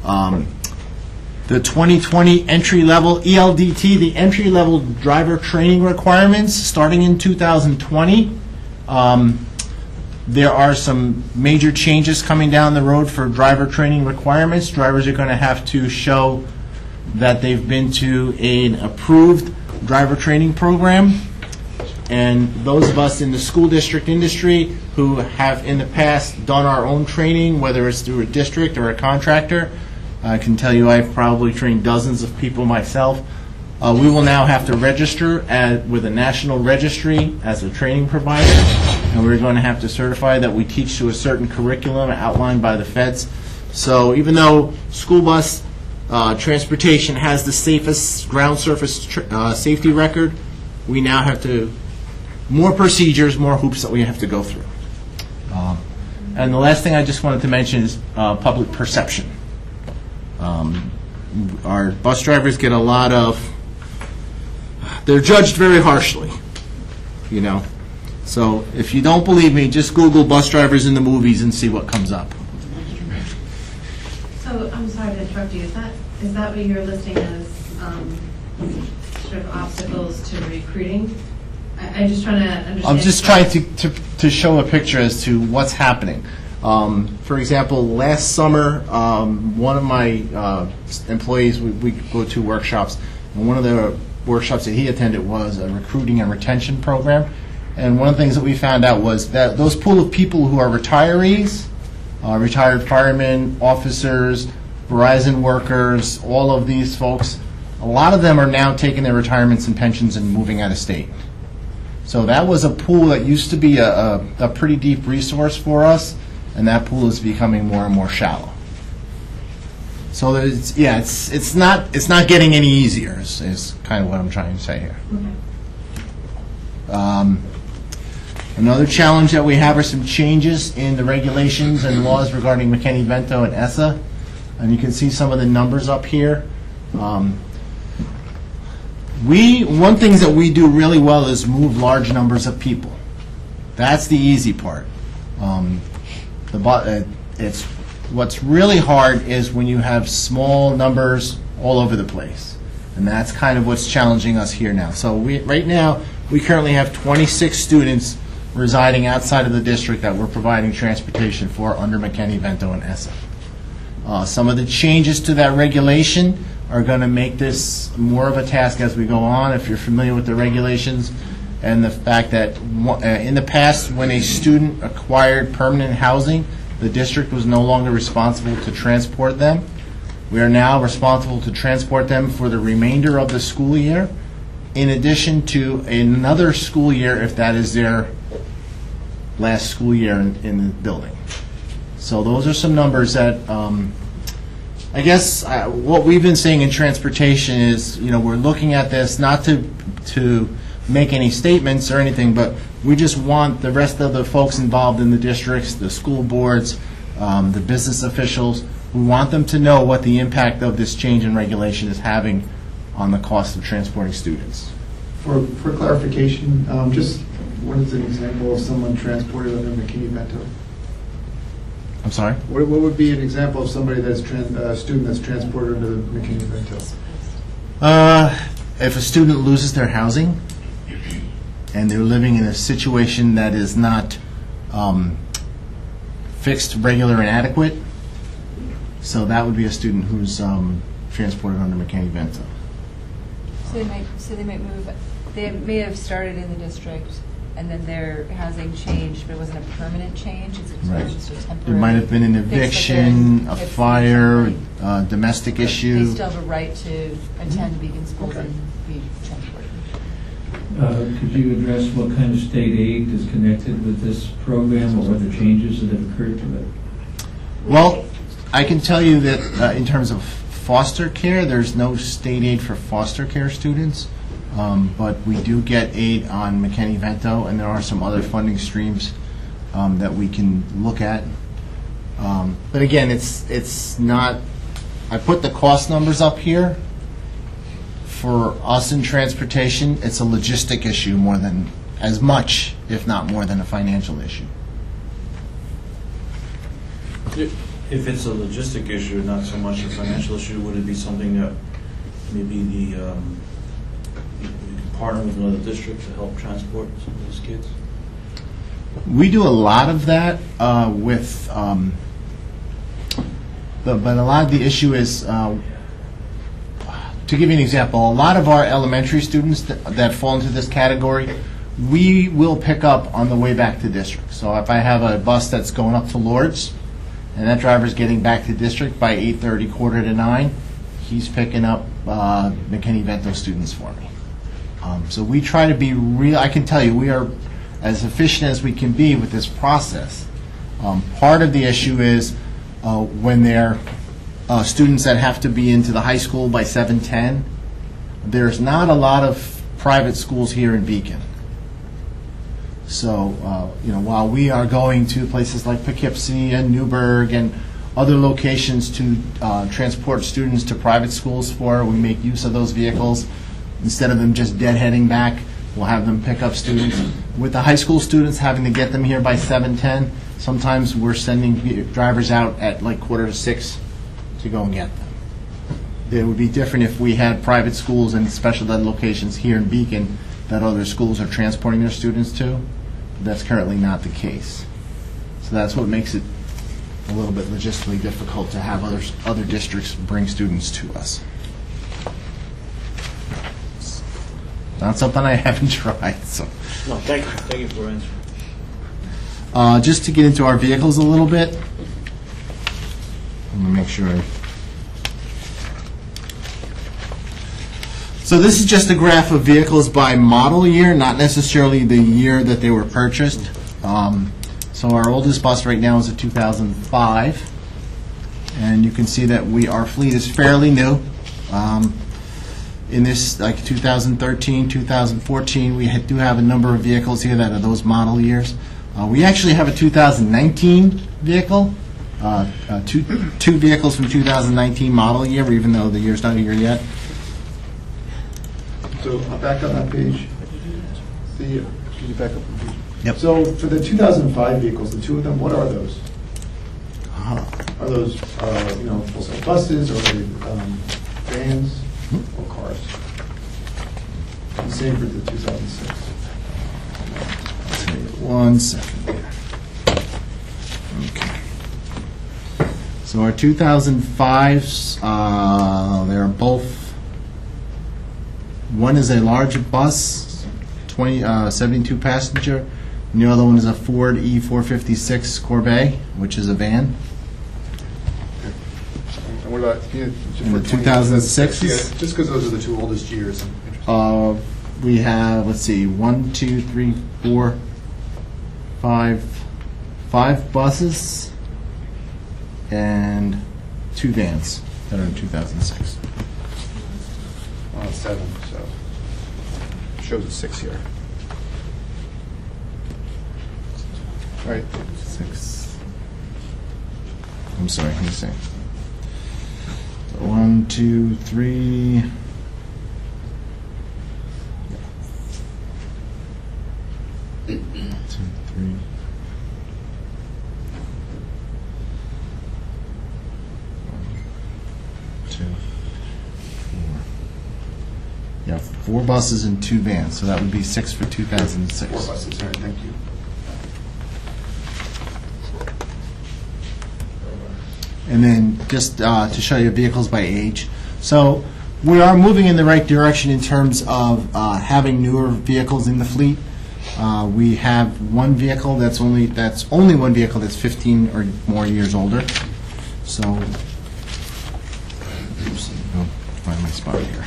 apnea. The 2020 entry-level ELDT, the entry-level driver training requirements, starting in 2020. There are some major changes coming down the road for driver training requirements. Drivers are going to have to show that they've been to an approved driver training program. And those of us in the school district industry who have in the past done our own training, whether it's through a district or a contractor, I can tell you I've probably trained dozens of people myself. We will now have to register with a national registry as a training provider, and we're going to have to certify that we teach to a certain curriculum outlined by the feds. So even though school bus transportation has the safest ground surface safety record, we now have to, more procedures, more hoops that we have to go through. And the last thing I just wanted to mention is public perception. Our bus drivers get a lot of, they're judged very harshly, you know. So if you don't believe me, just Google bus drivers in the movies and see what comes up. So I'm sorry to interrupt you. Is that what you're listing as sort of obstacles to recruiting? I'm just trying to understand. I'm just trying to show a picture as to what's happening. For example, last summer, one of my employees, we go to workshops, and one of the workshops that he attended was a recruiting and retention program. And one of the things that we found out was that those pool of people who are retirees, retired firemen, officers, Verizon workers, all of these folks, a lot of them are now taking their retirements and pensions and moving out of state. So that was a pool that used to be a pretty deep resource for us, and that pool is becoming more and more shallow. So it's not getting any easier. Is kind of what I'm trying to say here. Okay. Another challenge that we have are some changes in the regulations and laws regarding McKinney-Vento and ESSA, and you can see some of the numbers up here. One thing that we do really well is move large numbers of people. That's the easy part. It's what's really hard is when you have small numbers all over the place, and that's kind of what's challenging us here now. So right now we currently have 26 students residing outside of the district that we're providing transportation for under McKinney-Vento and ESSA. Some of the changes to that regulation are going to make this more of a task as we go on. If you're familiar with the regulations and the fact that in the past when a student acquired permanent housing, the district was no longer responsible to transport them. We are now responsible to transport them for the remainder of the school year, in addition to another school year if that is their last school year in the building. So those are some numbers that I guess what we've been saying in transportation is, you know, we're looking at this not to make any statements or anything, but we just want the rest of the folks involved in the districts, the school boards, the business officials, we want them to know what the impact of this change in regulation is having on the cost of transporting students. For clarification, just what is an example of someone transported under McKinney-Vento? I'm sorry? What would be an example of somebody that's a student that's transported under the McKinney-Vento? If a student loses their housing and they're living in a situation that is not fixed, regular, and adequate, so that would be a student who's transported under McKinney-Vento. So they might move. They may have started in the district, and then their housing changed, but it wasn't a permanent change. It's just a temporary. There might have been an eviction, a fire, domestic issue. They still have a right to attend Beacon Schools and be transported. Could you address what kind of state aid is connected with this program, or what the changes that have occurred to it? Well, I can tell you that in terms of foster care, there's no state aid for foster care students, but we do get aid on McKinney-Vento, and there are some other funding streams that we can look at. But again, it's not, I put the cost numbers up here. For us in transportation, it's a logistic issue more than, as much, if not more than a financial issue. If it's a logistic issue, not so much a financial issue, would it be something that maybe you can partner with another district to help transport some of those kids? We do a lot of that but a lot of the issue is, to give you an example, a lot of our elementary students that fall into this category, we will pick up on the way back to district. So if I have a bus that's going up to Lourdes, and that driver's getting back to district by 8:30, 8:45, he's picking up McKinney-Vento students for me. So we try to be real. I can tell you, we are as efficient as we can be with this process. Part of the issue is when they're students that have to be into the high school by 7:10, there's not a lot of private schools here in Beacon. So, while we are going to places like Poughkeepsie and Newburgh and other locations to transport students to private schools we make use of those vehicles. Instead of them just deadheading back, we'll have them pick up students. With the high school students having to get them here by 7:10, sometimes we're sending drivers out at like 5:45 to go and get them. It would be different if we had private schools and special ed locations here in Beacon that other schools are transporting their students to. That's currently not the case. So that's what makes it a little bit logistically difficult to have other districts bring students to us. It's not something I haven't tried. So. No, thank you. Thank you for answering. Just to get into our vehicles a little bit. Let me make sure So this is just a graph of vehicles by model year, not necessarily the year that they were purchased. So our oldest bus right now is a 2005, and you can see that our fleet is fairly new. In this, like 2013, 2014, we do have a number of vehicles here that are those model years. We actually have a 2019 vehicle, two vehicles from 2019 model year, even though the year's not here yet. So I'll back up that page. Can you back up the page? Yep. So for the 2005 vehicles, the two of them, what are those? Are those, full-size buses, or are they vans, or cars? And same for the 2006. I'll tell you 1 second here. Okay. So our 2005s, they're both. One is a large bus, 72 passenger, and the other one is a Ford E456 Corvette, which is a van. And what about the 2006s? Yeah, just because those are the two oldest years. We have, let's see, 1, 2, 3, 4, 5 buses and 2 vans that are in 2006. 7, so shows a 6 here. All right. 6. I'm sorry, let me see. 1, 2, 3. 2, 3. 2, 4. Yeah, 4 buses and 2 vans, so that would be 6 for 2006. 4 buses, all right, thank you. And then just to show you vehicles by age. So we are moving in the right direction in terms of having newer vehicles in the fleet. We have one vehicle that's only one vehicle that's 15 or more years older. So, oops, I'll find my spot here.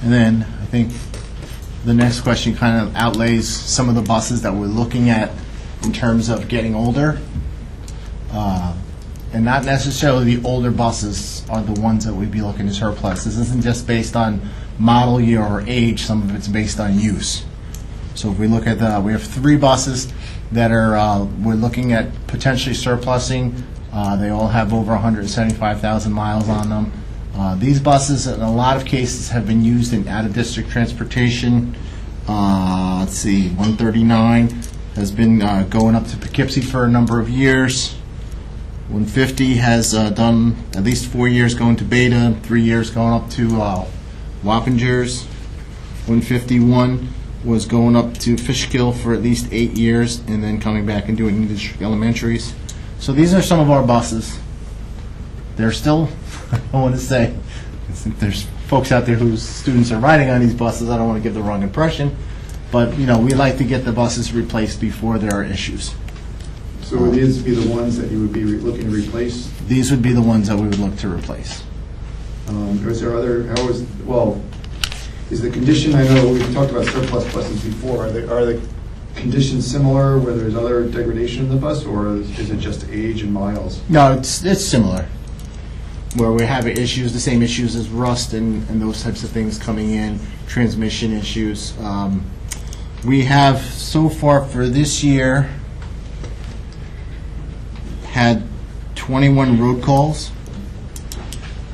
And then I think the next question kind of outlays some of the buses that we're looking at in terms of getting older. And not necessarily the older buses are the ones that we'd be looking to surplus. This isn't just based on model year or age, some of it's based on use. So if we look at we have 3 buses that are, we're looking at potentially surplusing. They all have over 175,000 miles on them. These buses, in a lot of cases, have been used in out-of-district transportation. Let's see, 139 has been going up to Poughkeepsie for a number of years. 150 has done at least 4 years going to Beta, 3 years going up to Wappingers. 151 was going up to Fishkill for at least 8 years and then coming back and doing district elementaries. So these are some of our buses. They're still, I want to say, if there's folks out there whose students are riding on these buses, I don't want to give the wrong impression, but we like to get the buses replaced before there are issues. So would these be the ones that you would be looking to replace? These would be the ones that we would look to replace. Is there other, is the condition, I know we've talked about surplus buses before, are the conditions similar where there's other degradation in the bus, or is it just age and miles? No, it's similar. Where we have issues, the same issues as rust and those types of things coming in, transmission issues. We have so far for this year had 21 road calls,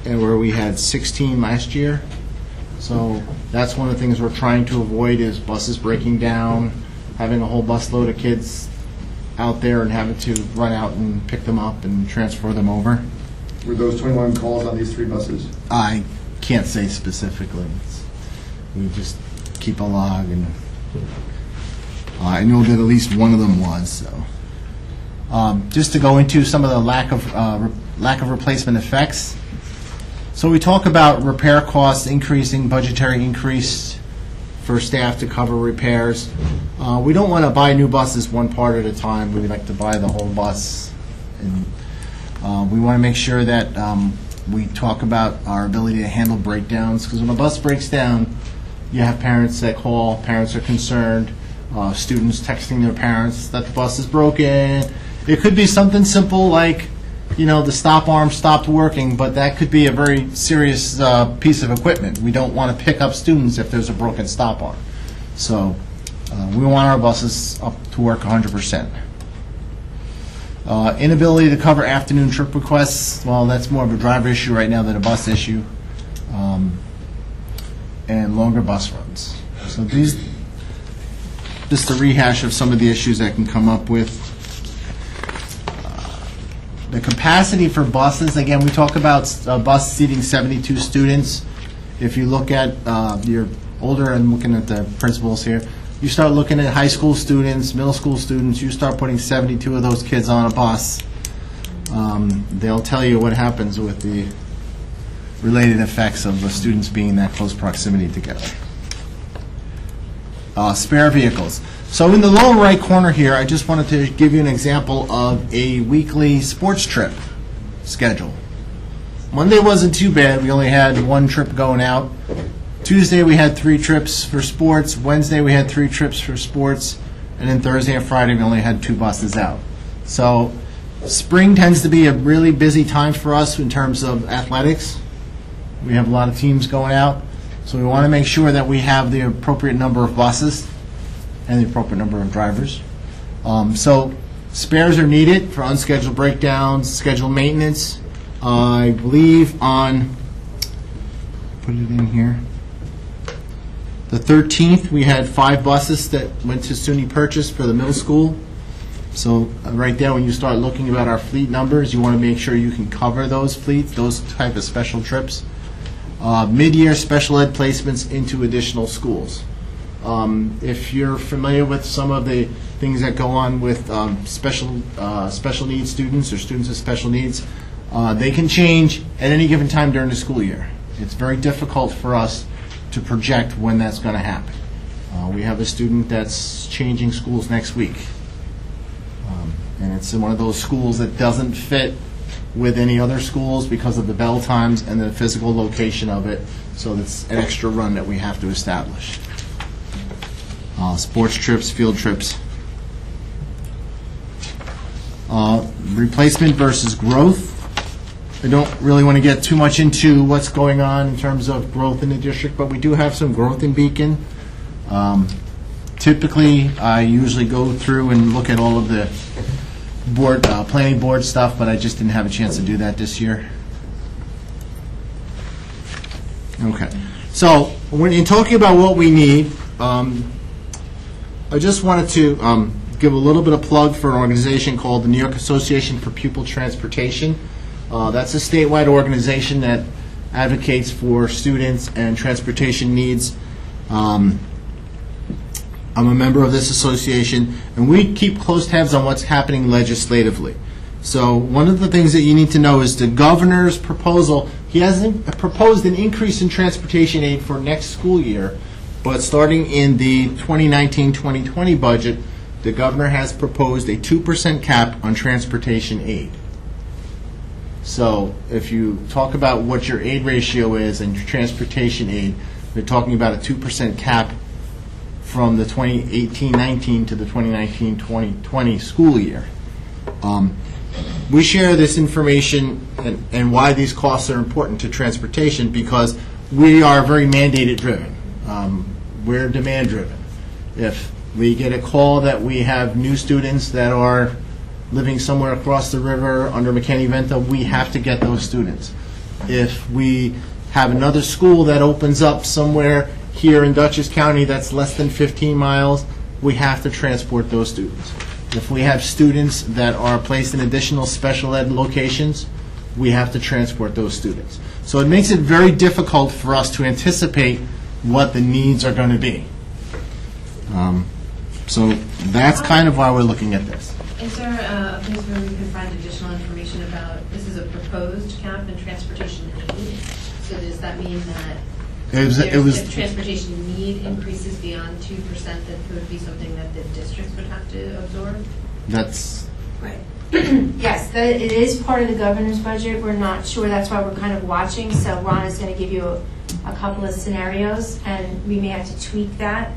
and where we had 16 last year. So that's one of the things we're trying to avoid is buses breaking down, having a whole busload of kids out there and having to run out and pick them up and transfer them over. Were those 21 calls on these 3 buses? I can't say specifically. We just keep a log, and I know that at least one of them was. So, just to go into some of the lack of replacement effects. So we talk about repair costs increasing, budgetary increase for staff to cover repairs. We don't want to buy new buses one part at a time. We like to buy the whole bus. And we want to make sure that we talk about our ability to handle breakdowns, because when a bus breaks down, you have parents that call, parents are concerned, students texting their parents that the bus is broken. It could be something simple like, the stop arm stopped working, but that could be a very serious piece of equipment. We don't want to pick up students if there's a broken stop arm. So we want our buses up to work 100%. Inability to cover afternoon trip requests, well, that's more of a driver issue right now than a bus issue. And longer bus runs. So these, just a rehash of some of the issues that can come up with. The capacity for buses, again, we talk about a bus seating 72 students. If you look at, you're older and looking at the principals here, you start looking at high school students, middle school students, you start putting 72 of those kids on a bus. They'll tell you what happens with the related effects of the students being in that close proximity together. Spare vehicles. So in the lower right corner here, I just wanted to give you an example of a weekly sports trip schedule. Monday wasn't too bad. We only had 1 trip going out. Tuesday we had 3 trips for sports. Wednesday we had 3 trips for sports. And then Thursday and Friday we only had 2 buses out. So spring tends to be a really busy time for us in terms of athletics. We have a lot of teams going out. So we want to make sure that we have the appropriate number of buses and the appropriate number of drivers. So spares are needed for unscheduled breakdowns, scheduled maintenance. I believe on, put it in here, the 13th we had 5 buses that went to SUNY Purchase for the middle school. So right there, when you start looking at our fleet numbers, you want to make sure you can cover those fleets, those type of special trips. Mid-year special ed placements into additional schools. If you're familiar with some of the things that go on with special needs students or students with special needs, they can change at any given time during the school year. It's very difficult for us to project when that's going to happen. We have a student that's changing schools next week. And it's in one of those schools that doesn't fit with any other schools because of the bell times and the physical location of it. So that's an extra run that we have to establish. Sports trips, field trips. Replacement versus growth. I don't really want to get too much into what's going on in terms of growth in the district, but we do have some growth in Beacon. Typically, I usually go through and look at all of the board, planning board stuff, but I just didn't have a chance to do that this year. Okay. So when you're talking about what we need, I just wanted to give a little bit of plug for an organization called the New York Association for Pupil Transportation. That's a statewide organization that advocates for students and transportation needs. I'm a member of this association, and we keep close tabs on what's happening legislatively. So one of the things that you need to know is the governor's proposal. He hasn't proposed an increase in transportation aid for next school year, but starting in the 2019-2020 budget, the governor has proposed a 2% cap on transportation aid. So if you talk about what your aid ratio is and your transportation aid, they're talking about a 2% cap from the 2018-19 to the 2019-2020 school year. We share this information and why these costs are important to transportation because we are very mandated driven. We're demand driven. If we get a call that we have new students that are living somewhere across the river under McKinney-Vento, we have to get those students. If we have another school that opens up somewhere here in Dutchess County that's less than 15 miles, we have to transport those students. If we have students that are placed in additional special ed locations, we have to transport those students. So it makes it very difficult for us to anticipate what the needs are going to be. So that's kind of why we're looking at this. Is there a place where we can find additional information about, this is a proposed cap in transportation aid? So does that mean that if transportation need increases beyond 2%, that would be something that the districts would have to absorb? That's Right. Yes, it is part of the governor's budget. We're not sure. That's why we're kind of watching. So Ron is going to give you a couple of scenarios, and we may have to tweak that.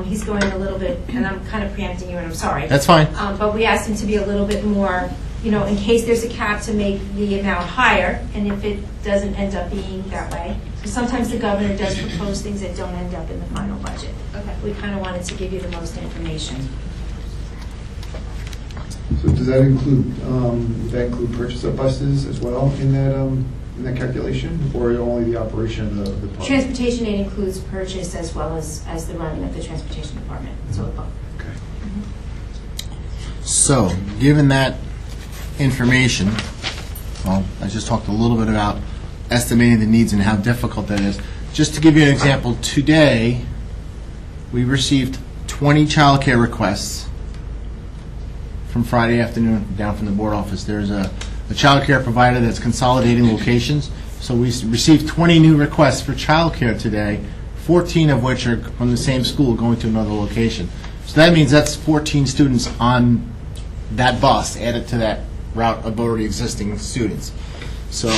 He's going a little bit, and I'm kind of preempting you, and I'm sorry. That's fine. But we asked him to be a little bit more, in case there's a cap, to make the amount higher, and if it doesn't end up being that way. So sometimes the governor does propose things that don't end up in the final budget. Okay. We kind of wanted to give you the most information. So does that include purchase of buses as well in that calculation, or only the operation of the park? Transportation aid includes purchase as well as the running of the transportation department. So both. Okay. So, given that information, well, I just talked a little bit about estimating the needs and how difficult that is. Just to give you an example, today we received 20 child care requests from Friday afternoon down from the board office. There's a child care provider that's consolidating locations. So we received 20 new requests for child care today, 14 of which are from the same school going to another location. So that means that's 14 students on that bus added to that route of already existing students. So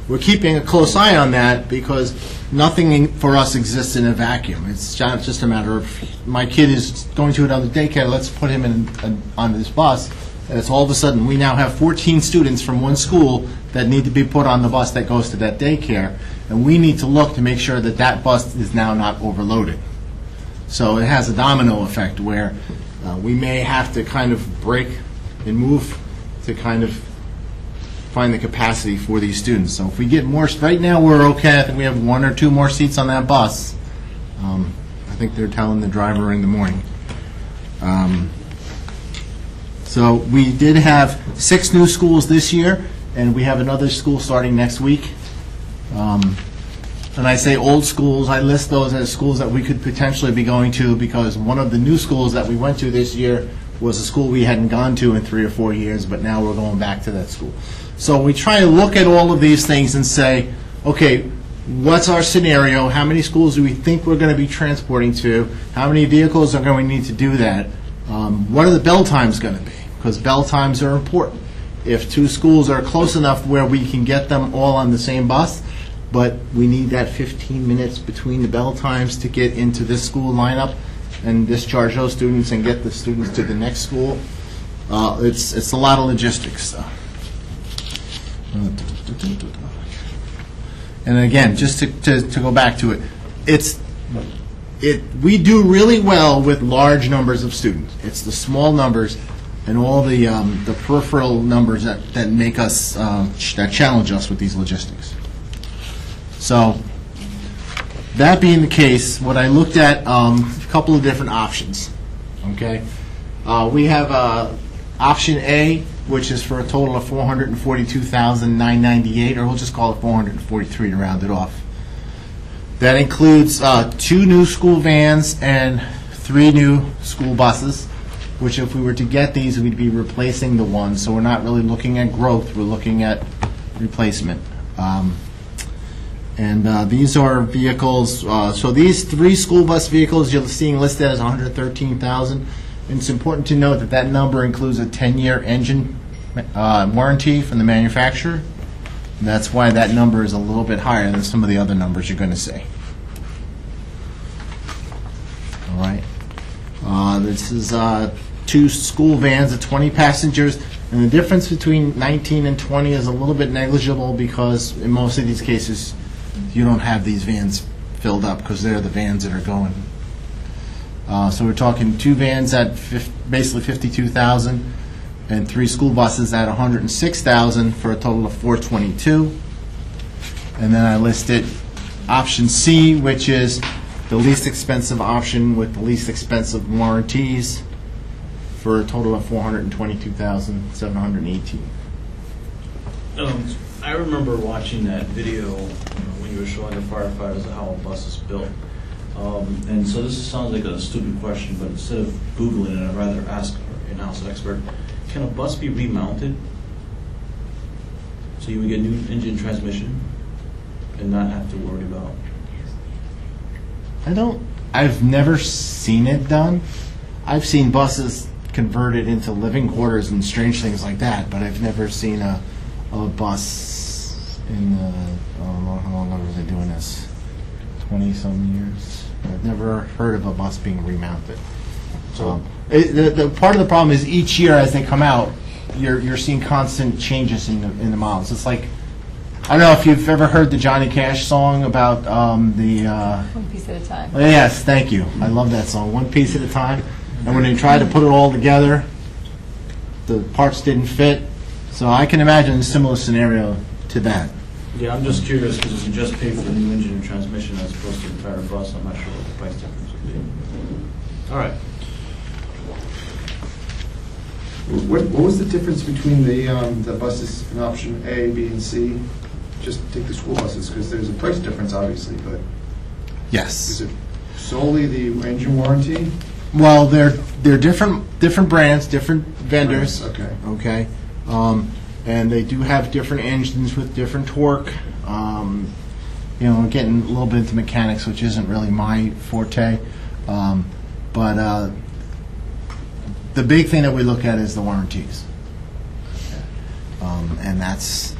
we're keeping a close eye on that because nothing for us exists in a vacuum. It's just a matter of my kid is going to another daycare, let's put him on this bus. And it's all of a sudden, we now have 14 students from one school that need to be put on the bus that goes to that daycare. And we need to look to make sure that that bus is now not overloaded. So it has a domino effect where we may have to kind of break and move to kind of find the capacity for these students. So if we get more, right now we're okay. I think we have 1 or 2 more seats on that bus. I think they're telling the driver in the morning. So we did have 6 new schools this year, and we have another school starting next week. And I say old schools, I list those as schools that we could potentially be going to because one of the new schools that we went to this year was a school we hadn't gone to in 3 or 4 years, but now we're going back to that school. So we try to look at all of these things and say, okay, what's our scenario? How many schools do we think we're going to be transporting to? How many vehicles are going to need to do that? What are the bell times going to be? Because bell times are important. If 2 schools are close enough where we can get them all on the same bus, but we need that 15 minutes between the bell times to get into this school lineup and discharge those students and get the students to the next school, It's a lot of logistics. And again, just to go back to it, we do really well with large numbers of students. It's the small numbers and all the peripheral numbers that make us, that challenge us with these logistics. So, that being the case, what I looked at, a couple of different options, okay? We have option A, which is for a total of $442,998, or we'll just call it $443 to round it off. That includes 2 new school vans and 3 new school buses, which if we were to get these, we'd be replacing the ones. So we're not really looking at growth, we're looking at replacement. These are vehicles, so these 3 school bus vehicles you're seeing listed as $113,000. And it's important to note that that number includes a 10-year engine warranty from the manufacturer. And that's why that number is a little bit higher than some of the other numbers you're going to see. All right. This is 2 school vans of 20 passengers. And the difference between 19 and 20 is a little bit negligible because in most of these cases, you don't have these vans filled up because they're the vans that are going. So we're talking 2 vans at basically $52,000 and 3 school buses at $106,000 for a total of $422,000. And then I listed option C, which is the least expensive option with the least expensive warranties for a total of $422,718. I remember watching that video when you were showing the firefighters how a bus is built. And so this sounds like a stupid question, but instead of Googling it, I'd rather ask our in-house expert, can a bus be remounted? So you would get new engine transmission and not have to worry about... I've never seen it done. I've seen buses converted into living quarters and strange things like that, but I've never seen a bus in the, I don't know how long have they doing this, 20-some years. I've never heard of a bus being remounted. So the part of the problem is each year as they come out, you're seeing constant changes in the models. It's like, I don't know if you've ever heard the Johnny Cash song about the... One piece at a time. Yes, thank you. I love that song, One Piece at a Time. And when they tried to put it all together, the parts didn't fit. So I can imagine a similar scenario to that. Yeah, I'm just curious because if you just pay for the new engine and transmission as opposed to the entire bus, I'm not sure what the price difference would be. All right. What was the difference between the buses in option A, B, and C? Just take the school buses, because there's a price difference, obviously, but Yes. is it solely the engine warranty? Well, they're different brands, different vendors. Okay. Okay. And they do have different engines with different torque. We're getting a little bit into mechanics, which isn't really my forte. But the big thing that we look at is the warranties. And that's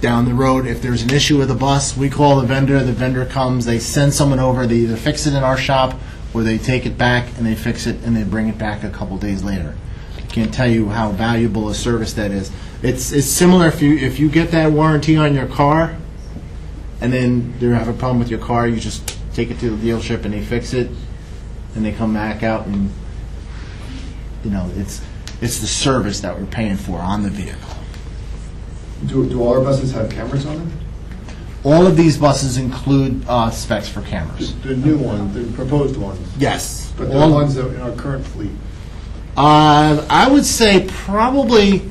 down the road. If there's an issue with the bus, we call the vendor comes, they send someone over, they either fix it in our shop or they take it back and they fix it and they bring it back a couple days later. I can't tell you how valuable a service that is. It's similar if you get that warranty on your car and then you have a problem with your car, you just take it to the dealership and they fix it and they come back out and it's the service that we're paying for on the vehicle. Do all our buses have cameras on them? All of these buses include specs for cameras. The new one, the proposed ones? Yes. But the ones that in our current fleet? I would say probably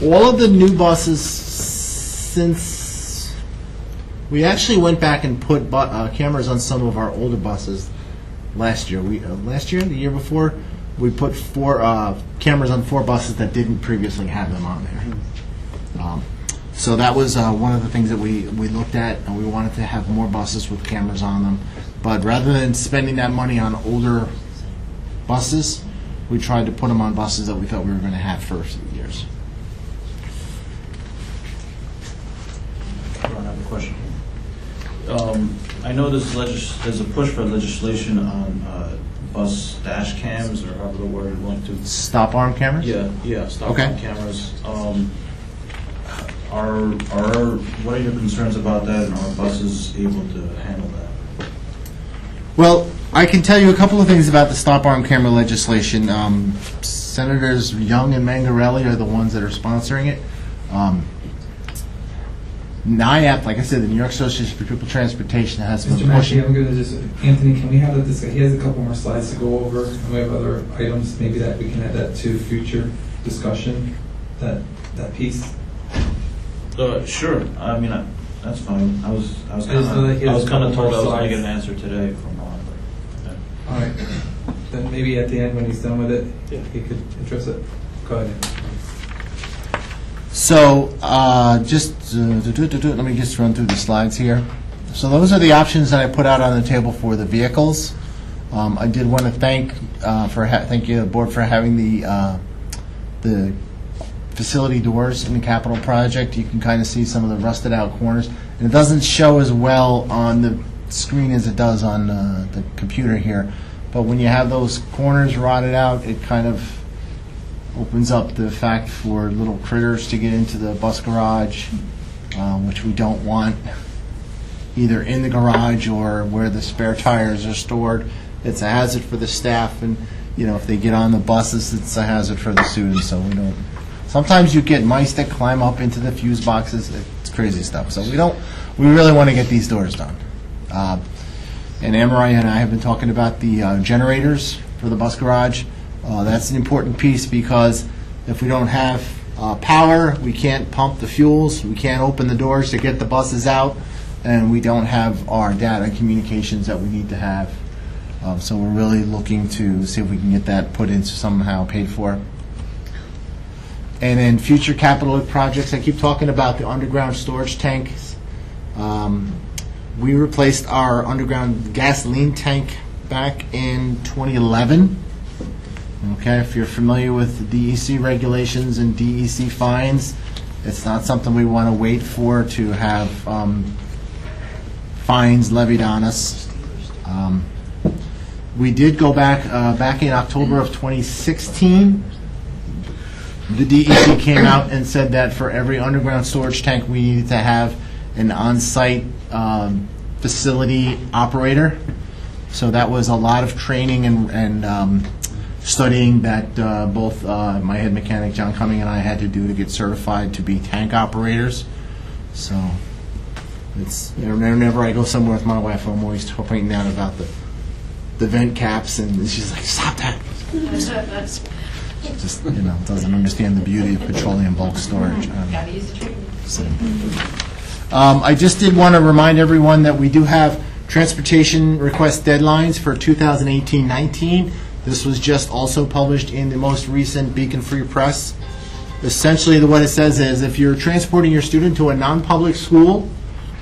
all of the new buses since we actually went back and put cameras on some of our older buses last year. The year before, we put 4 cameras on 4 buses that didn't previously have them on there. So that was one of the things that we looked at, and we wanted to have more buses with cameras on them. But rather than spending that money on older buses, we tried to put them on buses that we thought we were going to have for a few years. I have a question. I know there's a push for legislation on bus dash cams, or however the word you want to. Stop arm cameras? Yeah, stop Okay. arm cameras. What are your concerns about that, and are buses able to handle that? Well, I can tell you a couple of things about the stop arm camera legislation. Senators Young and Mangarelli are the ones that are sponsoring it. NIAP, like I said, the New York Association for Pupil Transportation has Mr. been Mackey, pushing. I'm going to just, Anthony, can we have that discussion? He has a couple more slides to go over, and we have other items, maybe that we can add that to future discussion, that piece. Sure. I mean, that's fine. I was I just know that he has a kind couple of told I more was going to slides. get an answer today from Ron. But, All right. Then maybe at the end, when he's done with it, he could address it. Go ahead. So, let me just run through the slides here. So those are the options that I put out on the table for the vehicles. I did want to thank you, the board, for having the facility doors in the Capitol project. You can kind of see some of the rusted out corners. And it doesn't show as well on the screen as it does on the computer here. But when you have those corners rotted out, it kind of opens up the fact for little critters to get into the bus garage, which we don't want either in the garage or where the spare tires are stored. It's a hazard for the staff, and if they get on the buses, it's a hazard for the students. So we don't. Sometimes you get mice that climb up into the fuse boxes. It's crazy stuff. So we really want to get these doors done. And Anne-Marie and I have been talking about the generators for the bus garage. That's an important piece, because if we don't have power, we can't pump the fuels, we can't open the doors to get the buses out, and we don't have our data and communications that we need to have. So we're really looking to see if we can get that put into somehow paid for. And then future capital projects, I keep talking about the underground storage tanks. We replaced our underground gasoline tank back in 2011. Okay, if you're familiar with the DEC regulations and DEC fines, it's not something we want to wait for to have fines levied on us. We did go back in October of 2016. The DEC came out and said that for every underground storage tank, we needed to have an on-site facility operator. So that was a lot of training and studying that both my head mechanic, John Cumming, and I had to do to get certified to be tank operators. So it's whenever I go somewhere with my wife, I'm always pointing out about the vent caps, and she's like, "Stop that!" Just doesn't understand the beauty of petroleum bulk storage. Gotta use the training. So, I just did want to remind everyone that we do have transportation request deadlines for 2018-19. This was just also published in the most recent Beacon Free Press. Essentially, what it says is if you're transporting your student to a non-public school,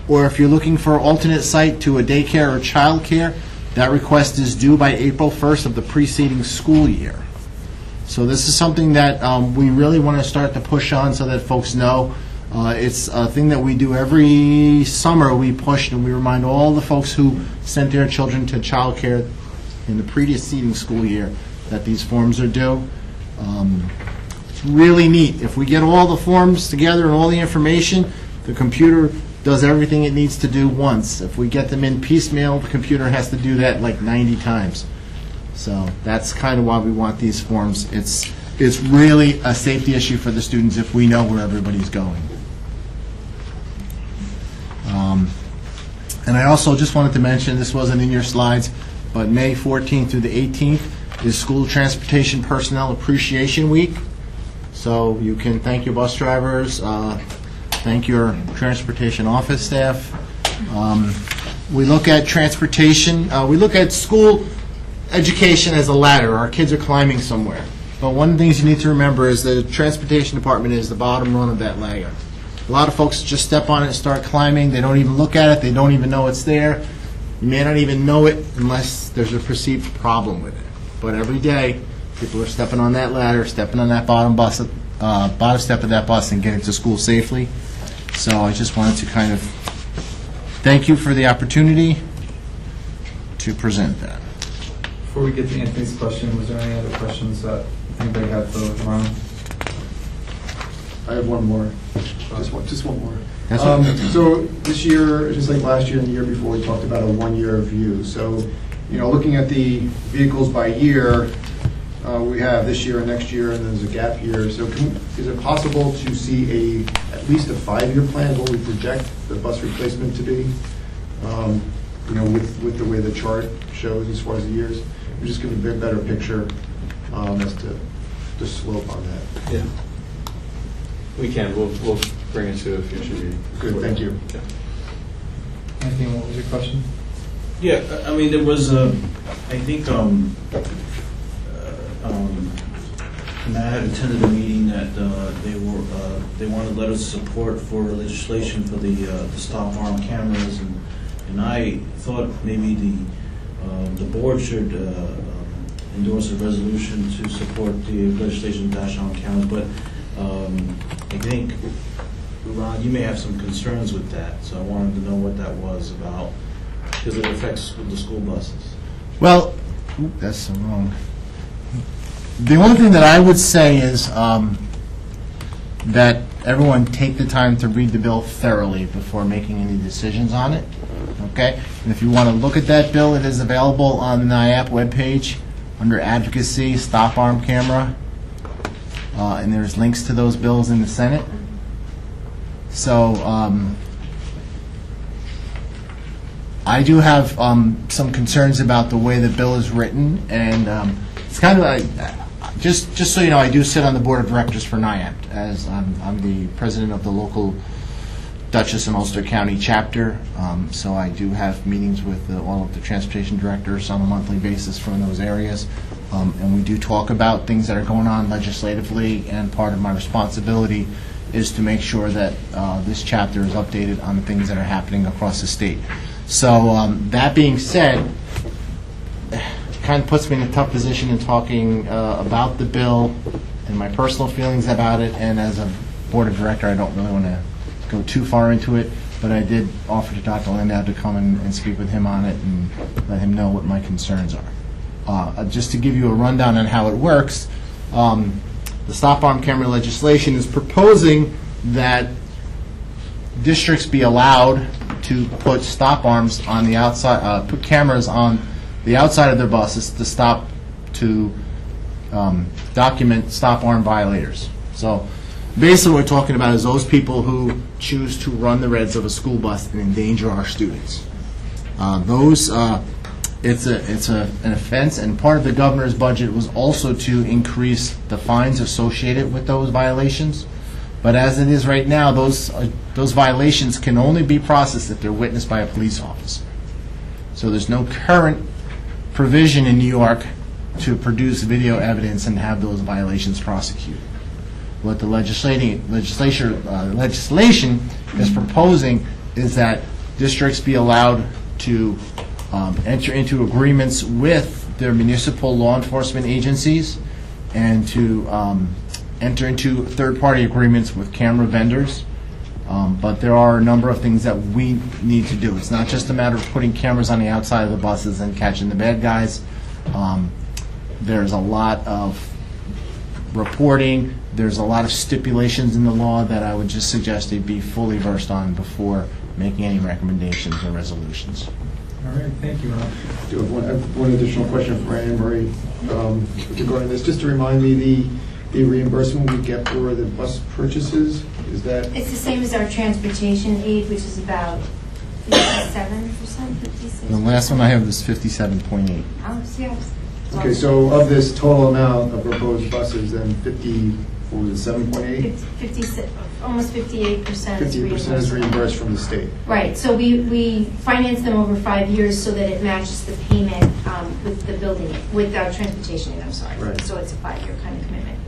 or if you're looking for an alternate site to a daycare or child care, that request is due by April 1st of the preceding school year. So this is something that we really want to start to push on so that folks know. It's a thing that we do every summer. We push and we remind all the folks who sent their children to child care in the preceding school year that these forms are due. It's really neat. If we get all the forms together and all the information, the computer does everything it needs to do once. If we get them in piecemeal, the computer has to do that like 90 times. So that's kind of why we want these forms. It's really a safety issue for the students if we know where everybody's going. And I also just wanted to mention, this wasn't in your slides, but May 14th through the 18th is School Transportation Personnel Appreciation Week. So you can thank your bus drivers, thank your transportation office staff. We look at transportation, we look at school education as a ladder. Our kids are climbing somewhere. But one of the things you need to remember is the transportation department is the bottom rung of that ladder. A lot of folks just step on it and start climbing. They don't even look at it. They don't even know it's there. You may not even know it unless there's a perceived problem with it. But every day, people are stepping on that ladder, stepping on that bottom step of that bus and getting to school safely. So I just wanted to kind of thank you for the opportunity to present that. Before we get to Anthony's question, was there any other questions that anybody had for Ron? I have one more. Just one more. That's okay. So this year, just like last year and the year before, we talked about a one-year view. So, looking at the vehicles by year, we have this year and next year, and there's a gap year. So is it possible to see at least a 5-year plan, what we project the bus replacement to be? With the way the chart shows as far as the years, we just give a bit better picture as to the slope on that. Yeah. We can. We'll bring it to a future meeting. Good, thank you. Yeah. Anthony, what was your question? Yeah, I mean, there was, I think, Matt had attended a meeting that they wanted letters of support for legislation for the stop arm cameras, and I thought maybe the board should endorse a resolution to support the legislation of dash arm cameras, but I think, Ron, you may have some concerns with that, so I wanted to know what that was about, because it affects the school buses. Well, that's wrong. The only thing that I would say is that everyone take the time to read the bill thoroughly before making any decisions on it. Okay? And if you want to look at that bill, it is available on the NIAP webpage under Advocacy, Stop Arm Camera. And there's links to those bills in the Senate. So I do have some concerns about the way the bill is written, and it's kind of like, just so you know, I do sit on the board of directors for NIAP, as I'm the president of the local Dutchess and Ulster County chapter. So I do have meetings with all of the transportation directors on a monthly basis from those areas. And we do talk about things that are going on legislatively, and part of my responsibility is to make sure that this chapter is updated on the things that are happening across the state. So that being said, it kind of puts me in a tough position in talking about the bill and my personal feelings about it, and as a board of director, I don't really want to go too far into it, but I did offer to Dr. Landau to come and speak with him on it and let him know what my concerns are. Just to give you a rundown on how it works, the stop arm camera legislation is proposing that districts be allowed to put stop arms on the outside, put cameras on the outside of their buses to document stop arm violators. So basically what we're talking about is those people who choose to run the reds of a school bus and endanger our students. It's an offense, and part of the governor's budget was also to increase the fines associated with those violations. But as it is right now, those violations can only be processed if they're witnessed by a police officer. So there's no current provision in New York to produce video evidence and have those violations prosecuted. What the legislation is proposing is that districts be allowed to enter into agreements with their municipal law enforcement agencies and to enter into third-party agreements with camera vendors. But there are a number of things that we need to do. It's not just a matter of putting cameras on the outside of the buses and catching the bad guys. There's a lot of reporting. There's a lot of stipulations in the law that I would just suggest they be fully versed on before making any recommendations or resolutions. All right, thank you, Ron. I do have one additional question for Anne Marie regarding this. Just to remind me, the reimbursement we get for the bus purchases, is that? It's the same as our transportation aid, which is about 57%, 56%. The last one I have is 57.8. Oh, yes. Okay, so of this total amount of proposed buses, then 7.8? 56, almost 58% is 50% is reimbursed from the state. Right, so we finance them over 5 years so that it matches the payment with the building, with our transportation aid, I'm sorry. Right. So it's a 5-year kind of commitment.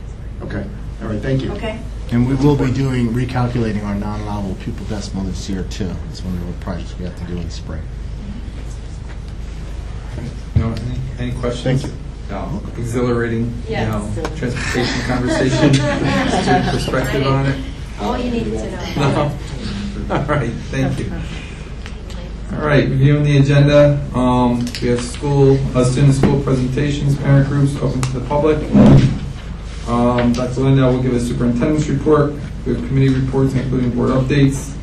Okay, all right, thank you. Okay? And we will be recalculating our non-allowable pupil decimal this year too. It's one of the projects we have to do in the spring. No, any questions? Thank you. No, exhilarating, Yes. transportation conversation, student perspective on it. All you needed to know. No. All right, thank you. All right, reviewing the agenda, we have student school presentations, parent groups, open to the public. Dr. Lindell will give a superintendent's report. We have committee reports, including board updates.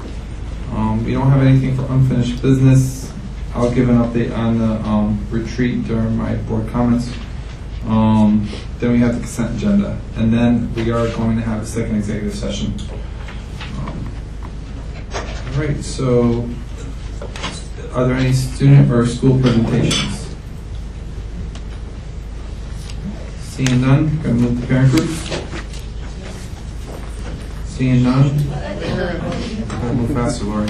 We don't have anything for unfinished business. I'll give an update on the retreat during my board comments. Then we have the consent agenda, and then we are going to have a second executive session. All right, so are there any student or school presentations? Seeing none, going to move to parent groups. Seeing none, gotta move faster, Lori.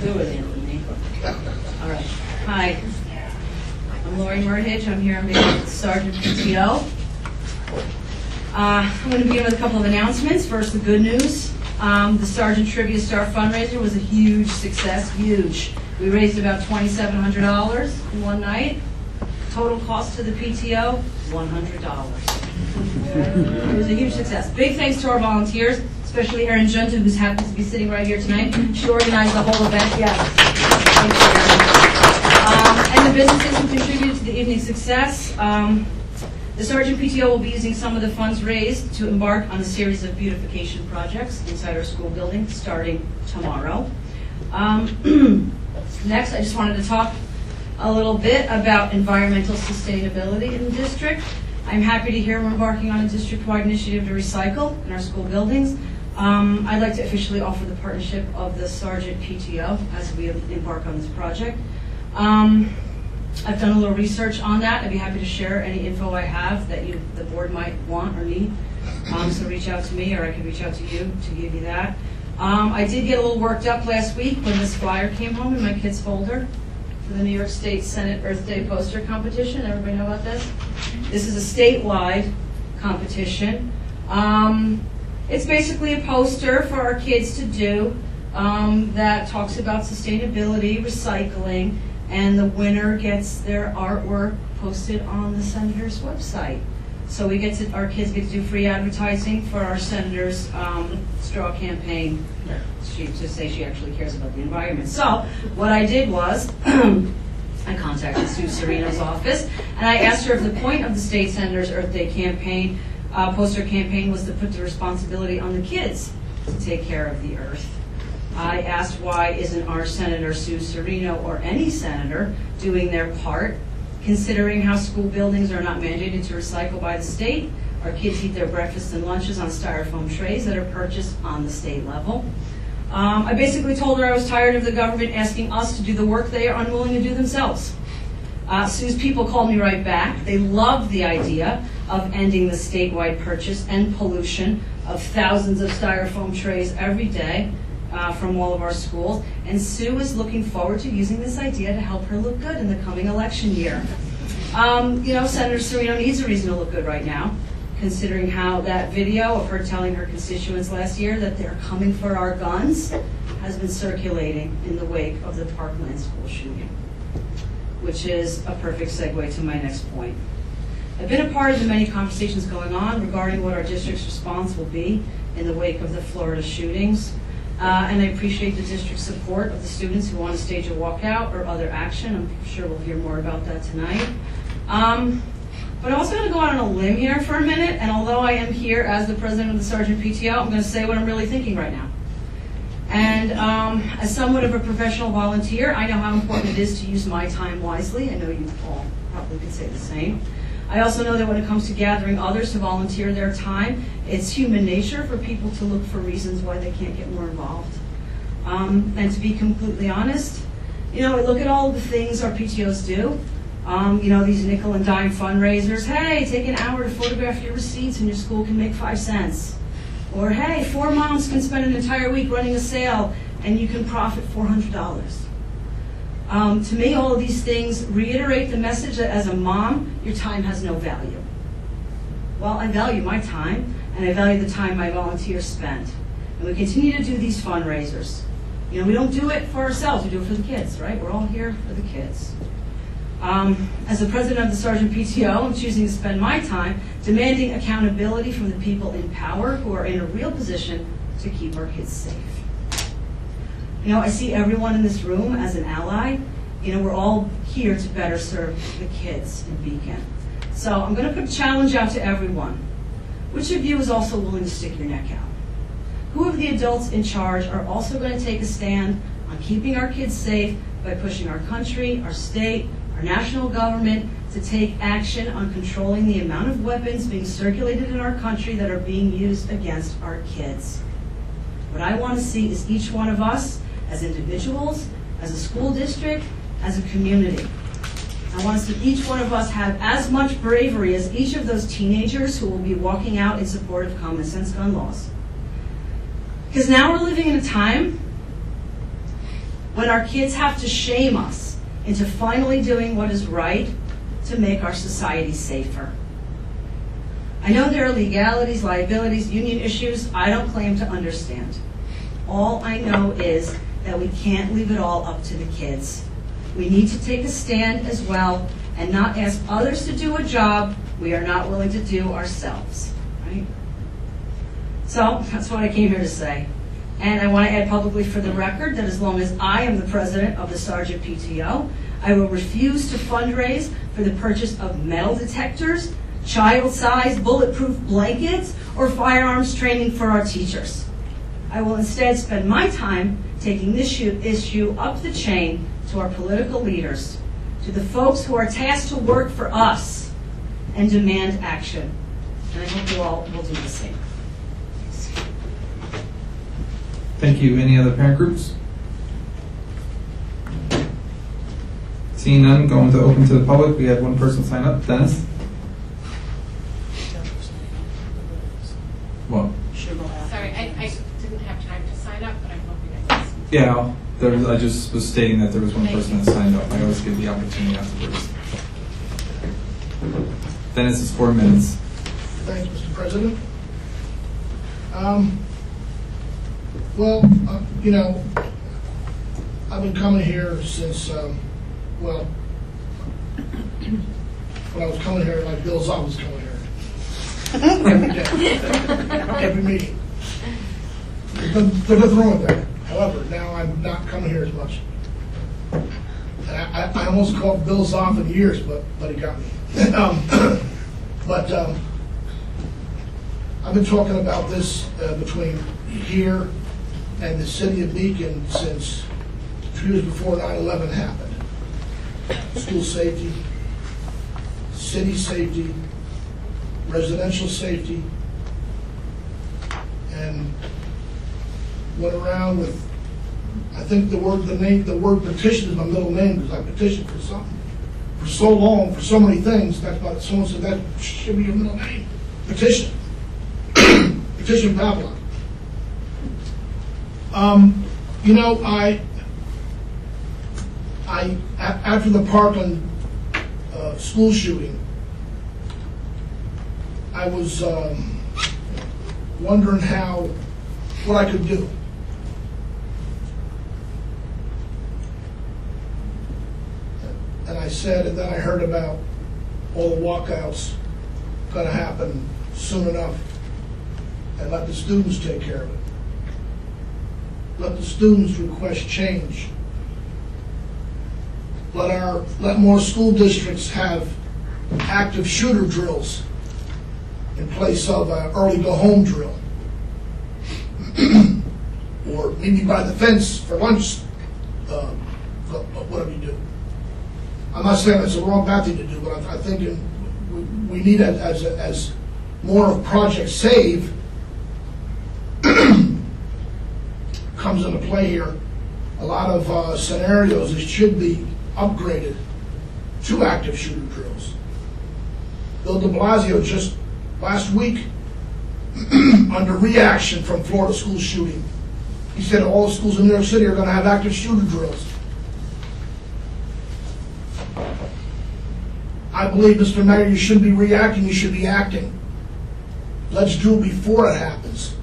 Do it, Anthony. All right. Hi. I'm Lori Murhage. I'm here on behalf of the Sergeant PTO. I'm going to begin with a couple of announcements. First, the good news. The Sergeant Trivia Star fundraiser was a huge success. Huge. We raised about $2,700 in one night. Total cost to the PTO, $100. It was a huge success. Big thanks to our volunteers, especially Erin Junta, who's happens to be sitting right here tonight. She organized the whole event. Yes. And the businesses who contributed to the evening's success. The Sergeant PTO will be using some of the funds raised to embark on a series of beautification projects inside our school building starting tomorrow. Next, I just wanted to talk a little bit about environmental sustainability in the district. I'm happy to hear we're embarking on a district-wide initiative to recycle in our school buildings. I'd like to officially offer the partnership of the Sergeant PTO as we embark on this project. I've done a little research on that. I'd be happy to share any info I have that the board might want or need. So reach out to me, or I can reach out to you to give you that. I did get a little worked up last week when this flyer came home in my kid's folder for the New York State Senate Earth Day poster competition. Everybody know about this? This is a statewide competition. It's basically a poster for our kids to do that talks about sustainability, recycling, and the winner gets their artwork posted on the senator's website. So our kids get to do free advertising for our senator's straw campaign. She actually cares about the environment. So what I did was I contacted Sue Serino's office, and I asked her if the point of the state senator's Earth Day campaign, poster campaign, was to put the responsibility on the kids to take care of the earth. I asked why isn't our Senator Sue Serino or any senator doing their part, considering how school buildings are not mandated to recycle by the state. Our kids eat their breakfast and lunches on styrofoam trays that are purchased on the state level. I basically told her I was tired of the government asking us to do the work they are unwilling to do themselves. Sue's people called me right back. They loved the idea of ending the statewide purchase and pollution of thousands of styrofoam trays every day from all of our schools. And Sue is looking forward to using this idea to help her look good in the coming election year. Senator Serino needs a reason to look good right now, considering how that video of her telling her constituents last year that they're coming for our guns has been circulating in the wake of the Parkland school shooting, which is a perfect segue to my next point. I've been a part of the many conversations going on regarding what our district's response will be in the wake of the Florida shootings, and I appreciate the district's support of the students who want to stage a walkout or other action. I'm sure we'll hear more about that tonight. But I'm also going to go out on a limb here for a minute, and although I am here as the president of the Sergeant PTO, I'm going to say what I'm really thinking right now. And as somewhat of a professional volunteer, I know how important it is to use my time wisely. I know you all probably could say the same. I also know that when it comes to gathering others to volunteer their time, it's human nature for people to look for reasons why they can't get more involved. And to be completely honest, look at all the things our PTOs do. These nickel and dime fundraisers. Hey, take an hour to photograph your receipts and your school can make 5 cents. Or hey, 4 moms can spend an entire week running a sale and you can profit $400. To me, all of these things reiterate the message that as a mom, your time has no value. Well, I value my time, and I value the time my volunteers spend. And we continue to do these fundraisers. We don't do it for ourselves, we do it for the kids, right? We're all here for the kids. As the president of the Sergeant PTO, I'm choosing to spend my time demanding accountability from the people in power who are in a real position to keep our kids safe. You know, I see everyone in this room as an ally. You know, we're all here to better serve the kids in Beacon. So I'm going to put a challenge out to everyone. Which of you is also willing to stick your neck out? Who of the adults in charge are also going to take a stand on keeping our kids safe by pushing our country, our state, our national government to take action on controlling the amount of weapons being circulated in our country that are being used against our kids? What I want to see is each one of us, as individuals, as a school district, as a community. I want to see each one of us have as much bravery as each of those teenagers who will be walking out in support of common sense gun laws. Because now we're living in a time when our kids have to shame us into finally doing what is right to make our society safer. I know there are legalities, liabilities, union issues I don't claim to understand. All I know is that we can't leave it all up to the kids. We need to take a stand as well and not ask others to do a job we are not willing to do ourselves, right? So that's what I came here to say. And I want to add publicly for the record that as long as I am the president of the Sergeant PTO, I will refuse to fundraise for the purchase of metal detectors, child-sized bulletproof blankets, or firearms training for our teachers. I will instead spend my time taking this issue up the chain to our political leaders, to the folks who are tasked to work for us and demand action. And I hope you all will do the same. Thank you. Any other parent groups? Seeing none, going to open to the public. We had one person sign up. Dennis? What? Sorry, I didn't have time to sign up, but I'm hoping I can. Yeah, I just was stating that there was one person that signed up. I always give the opportunity afterwards. Dennis is 4 minutes. Thanks, Mr. President. You know, I've been coming here since, when I was coming here, like Bill Zoll was coming here. Every day, every meeting. There's nothing wrong with that. However, now I'm not coming here as much. And I almost called Bill Zoff in years, but he got me. I've been talking about this between here and the city of Beacon since 2 years before 9/11 happened. School safety, city safety, residential safety, and went around with, I think the word petition is my middle name because I petitioned for something for so long, for so many things. That's why someone said that should be your middle name. Petition. Petition Babylon. You know, after the Parkland school shooting, I was wondering what I could do. And I said, and then I heard about all the walkouts going to happen soon enough, and let the students take care of it. Let the students request change. Let more school districts have active shooter drills in place of an early go home drill. Or maybe by the fence for lunch, whatever you do. I'm not saying it's a wrong bad thing to do, but I think we need it as more of Project Save comes into play here. A lot of scenarios, it should be upgraded to active shooter drills. Bill de Blasio just last week, under reaction from Florida school shooting, he said all the schools in New York City are going to have active shooter drills. I believe, Mr. Mayor, you shouldn't be reacting, you should be acting. Let's do it before it happens.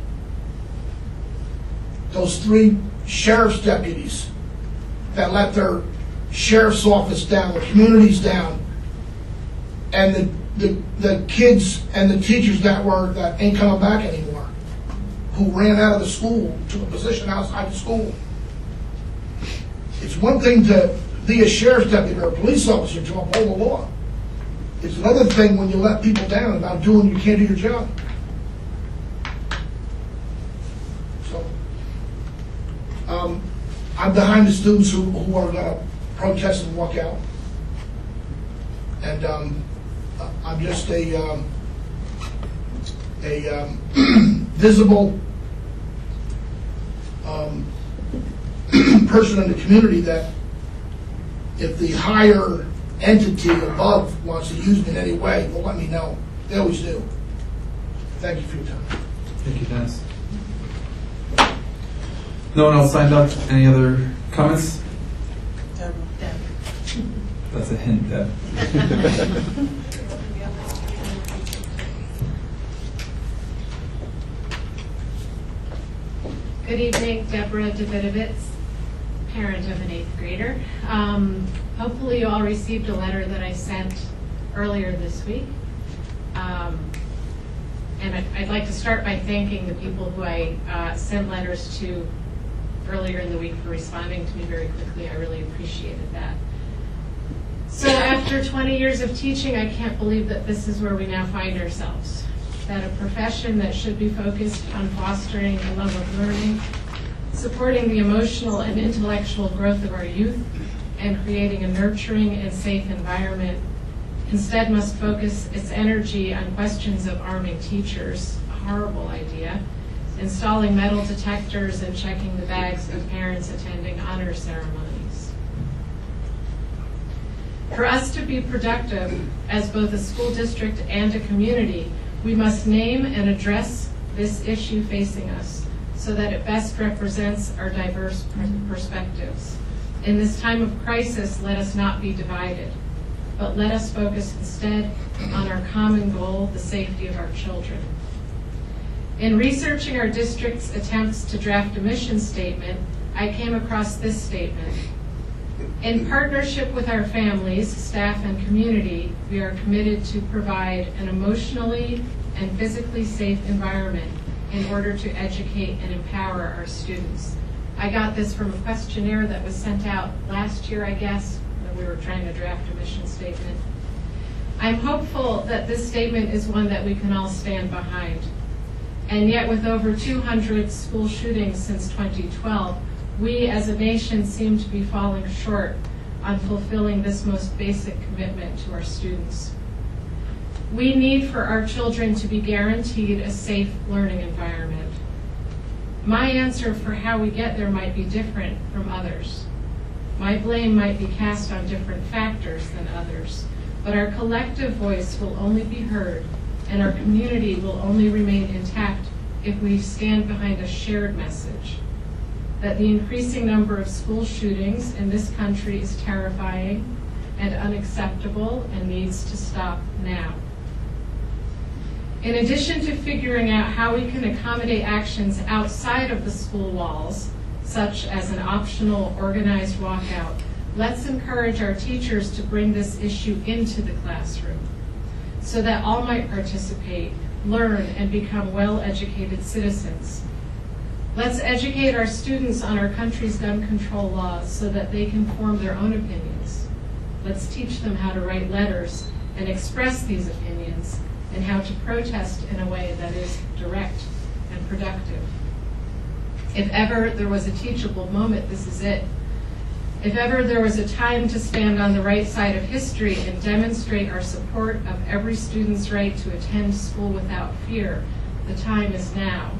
Those 3 sheriff's deputies that let their sheriff's office down, the community's down, and the kids and the teachers that ain't coming back anymore, who ran out of the school to a position outside the school. It's one thing to be a sheriff's deputy or a police officer to uphold the law. It's another thing when you let people down about you can't do your job. So, I'm behind the students who are going to protest and walk out. And I'm just a visible person in the community that if the higher entity above wants to use me in any way, will let me know. They always do. Thank you for your time. Thank you, Dennis. No one else signed up? Any other comments? That's a hint, Deb. Good evening, Deborah Davidovitz, parent of an 8th grader. Hopefully you all received a letter that I sent earlier this week. And I'd like to start by thanking the people who I sent letters to earlier in the week for responding to me very quickly. I really appreciated that. So after 20 years of teaching, I can't believe that this is where we now find ourselves. That a profession that should be focused on fostering a love of learning, supporting the emotional and intellectual growth of our youth, and creating a nurturing and safe environment, instead must focus its energy on questions of arming teachers, a horrible idea, installing metal detectors and checking the bags of parents attending honor ceremonies. For us to be productive as both a school district and a community, we must name and address this issue facing us so that it best represents our diverse perspectives. In this time of crisis, let us not be divided, but let us focus instead on our common goal, the safety of our children. In researching our district's attempts to draft a mission statement, I came across this statement. In partnership with our families, staff, and community, we are committed to provide an emotionally and physically safe environment in order to educate and empower our students. I got this from a questionnaire that was sent out last year, I guess, when we were trying to draft a mission statement. I'm hopeful that this statement is one that we can all stand behind. And yet, with over 200 school shootings since 2012, we as a nation seem to be falling short on fulfilling this most basic commitment to our students. We need for our children to be guaranteed a safe learning environment. My answer for how we get there might be different from others. My blame might be cast on different factors than others, but our collective voice will only be heard and our community will only remain intact if we stand behind a shared message that the increasing number of school shootings in this country is terrifying and unacceptable and needs to stop now. In addition to figuring out how we can accommodate actions outside of the school walls, such as an optional organized walkout, let's encourage our teachers to bring this issue into the classroom so that all might participate, learn, and become well-educated citizens. Let's educate our students on our country's gun control laws so that they can form their own opinions. Let's teach them how to write letters and express these opinions and how to protest in a way that is direct and productive. If ever there was a teachable moment, this is it. If ever there was a time to stand on the right side of history and demonstrate our support of every student's right to attend school without fear, the time is now.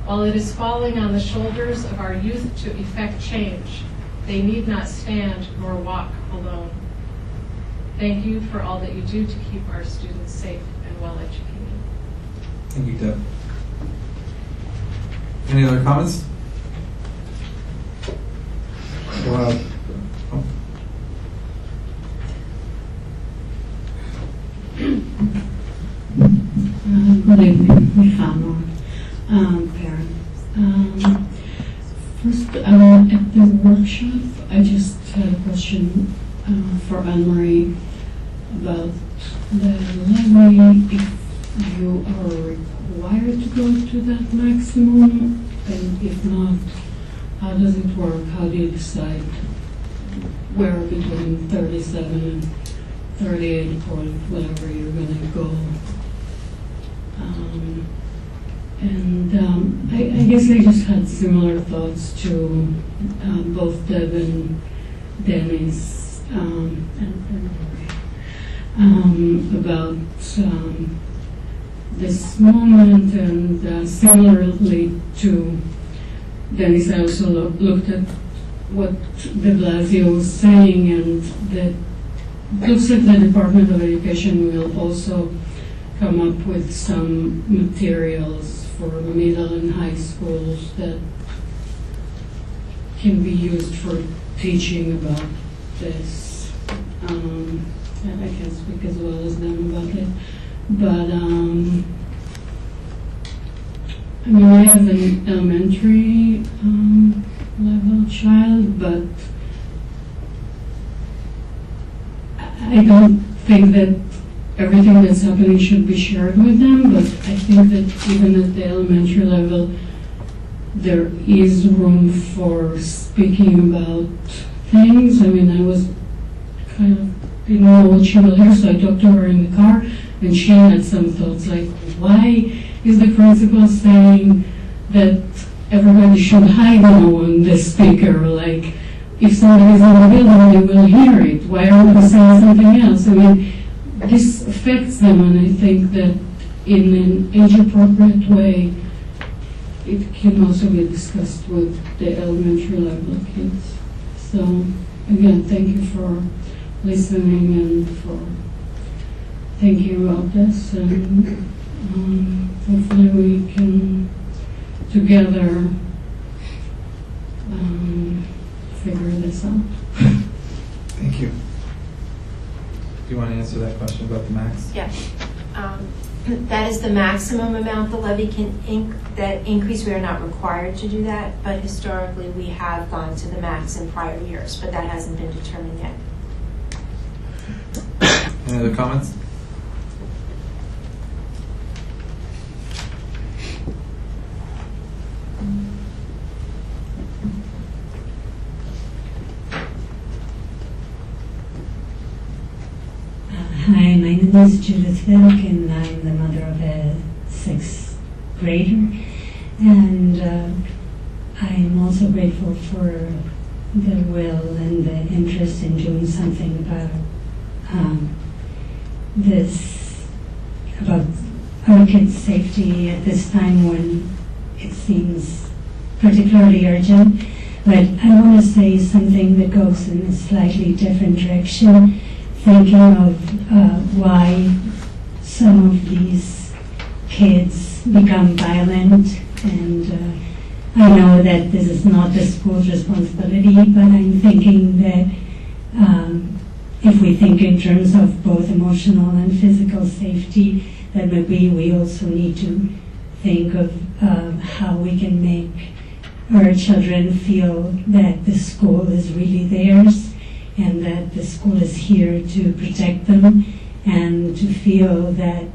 While it is falling on the shoulders of our youth to effect change, they need not stand nor walk alone. Thank you for all that you do to keep our students safe and well educated. Thank you, Deb. Any other comments? Good evening, Michelle North, parents. First, at the workshop, I just had a question for Anne-Marie about the levy. If you are required to go to that maximum, and if not, how does it work? How do you decide where between 37 and 38 or whatever you're going to go? I guess I just had similar thoughts to both Deb and Dennis and about this moment, and similarly to Dennis, I also looked at what de Blasio was saying, and that looks like the Department of Education will also come up with some materials for middle and high schools that can be used for teaching about this. And I can't speak as well as them about it, but I mean, I have an elementary level child, but I don't think that everything that's happening should be shared with them, but I think that even at the elementary level, there is room for speaking about things. I mean, I was kind of didn't know what she will hear, so I talked to her in the car, and she had some thoughts like, why is the principal saying that everybody should hide now on the speaker? Like, if somebody's in the building, they will hear it. Why are we saying something else? I mean, this affects them, and I think that in an age-appropriate way, it can also be discussed with the elementary level kids. So, again, thank you for listening and for thinking about this, and hopefully we can together figure this out. Thank you. Do you want to answer that question about the max? Yes. That is the maximum amount the levy can that increase. We are not required to do that, but historically we have gone to the max in prior years, but that hasn't been determined yet. Any other comments? Hi, my name is Judith Vilk, and I'm the mother of a 6th grader. And I'm also grateful for the will and the interest in doing something about about our kids' safety at this time when it seems particularly urgent. But I want to say something that goes in a slightly different direction, thinking of why some of these kids become violent. And I know that this is not the school's responsibility, but I'm thinking that if we think in terms of both emotional and physical safety, that maybe we also need to think of how we can make our children feel that the school is really theirs, and that the school is here to protect them, and to feel that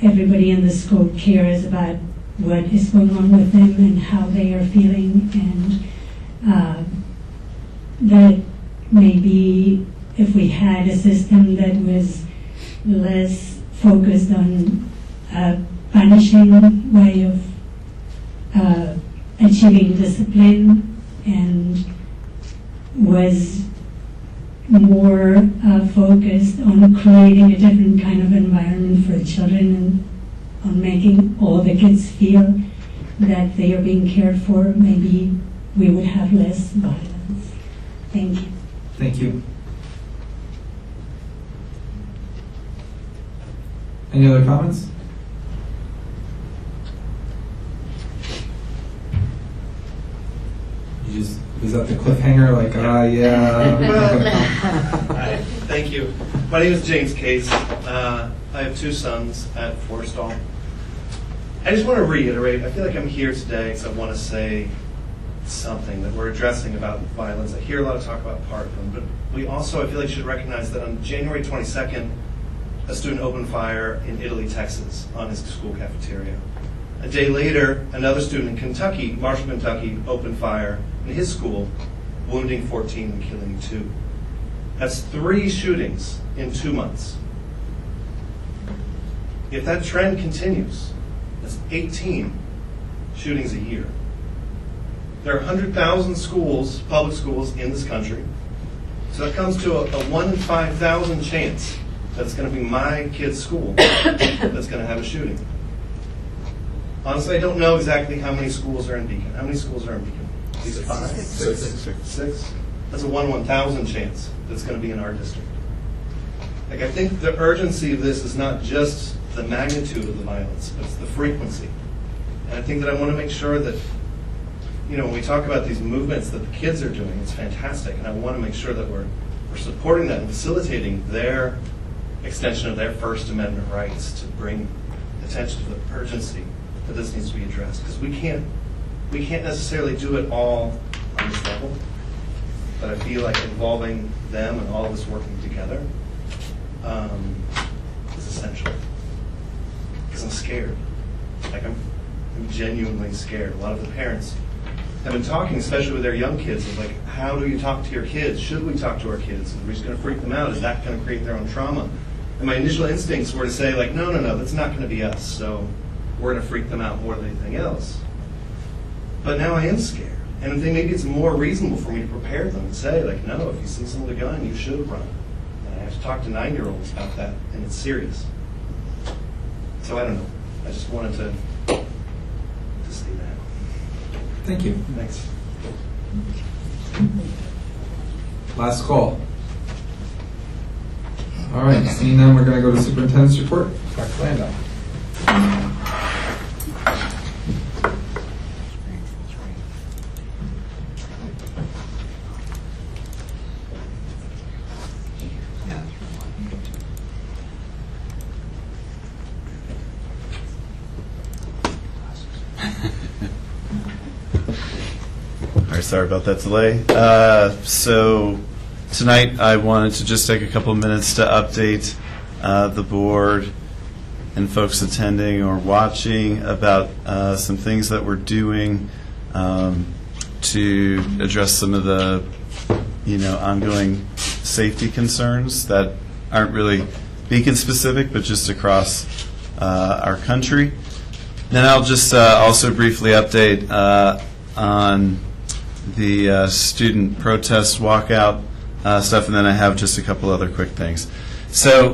everybody in the school cares about what is going on with them and how they are feeling, and that maybe if we had a system that was less focused on a punishing way of achieving discipline, and was more focused on creating a different kind of environment for children, and on making all the kids feel that they are being cared for, maybe we would have less violence. Thank you. Thank you. Any other comments? Is that the cliffhanger? Like, yeah. Hi, thank you. My name is James Case. I have 2 sons at Forstall. I I just want to reiterate, I feel like I'm here today because I want to say something that we're addressing about violence. I hear a lot of talk about Parkland, but we also, I feel like, should recognize that on January 22nd, a student opened fire in Italy, Texas, on his school cafeteria. A day later, another student in Kentucky, Marshall, Kentucky, opened fire in his school, wounding 14 and killing 2. That's 3 shootings in 2 months. If that trend continues, that's 18 shootings a year. There are 100,000 schools, public schools, in this country. So that comes to a 1 in 5,000 chance that it's going to be my kid's school that's going to have a shooting. Honestly, I don't know exactly how many schools are in Beacon. How many schools are in Beacon? 5? 6. That's a 1 in 1,000 chance that it's going to be in our district. Like, I think the urgency of this is not just the magnitude of the violence, but it's the frequency. And I think that I want to make sure that, you know, when we talk about these movements that the kids are doing, it's fantastic, and I want to make sure that we're supporting that and facilitating their extension of their First Amendment rights to bring attention to the urgency that this needs to be addressed. Because we can't necessarily do it all on this level, but I feel like involving them and all of us working together is essential. Because I'm scared. Like, I'm genuinely scared. A lot of the parents have been talking, especially with their young kids, of like, how do you talk to your kids? Should we talk to our kids? Are we just going to freak them out? Is that going to create their own trauma? And my initial instincts were to say, like, no, that's not going to be us. So we're going to freak them out more than anything else. But now I am scared. And I think maybe it's more reasonable for me to prepare them and say, like, no, if you see someone with a gun, you should run. And I have to talk to 9-year-olds about that, and it's serious. So I don't know. I just wanted to say that. Thank you. Thanks. Last call. All right, seeing none, we're going to go to Superintendent's report. Dr. Landau. Sorry about that delay. So tonight I wanted to just take a couple of minutes to update the board and folks attending or watching about some things that we're doing to address some of the ongoing safety concerns that aren't really Beacon specific but just across our country. Then I'll just also briefly update on the student protest walkout stuff, and then I have just a couple other quick things. So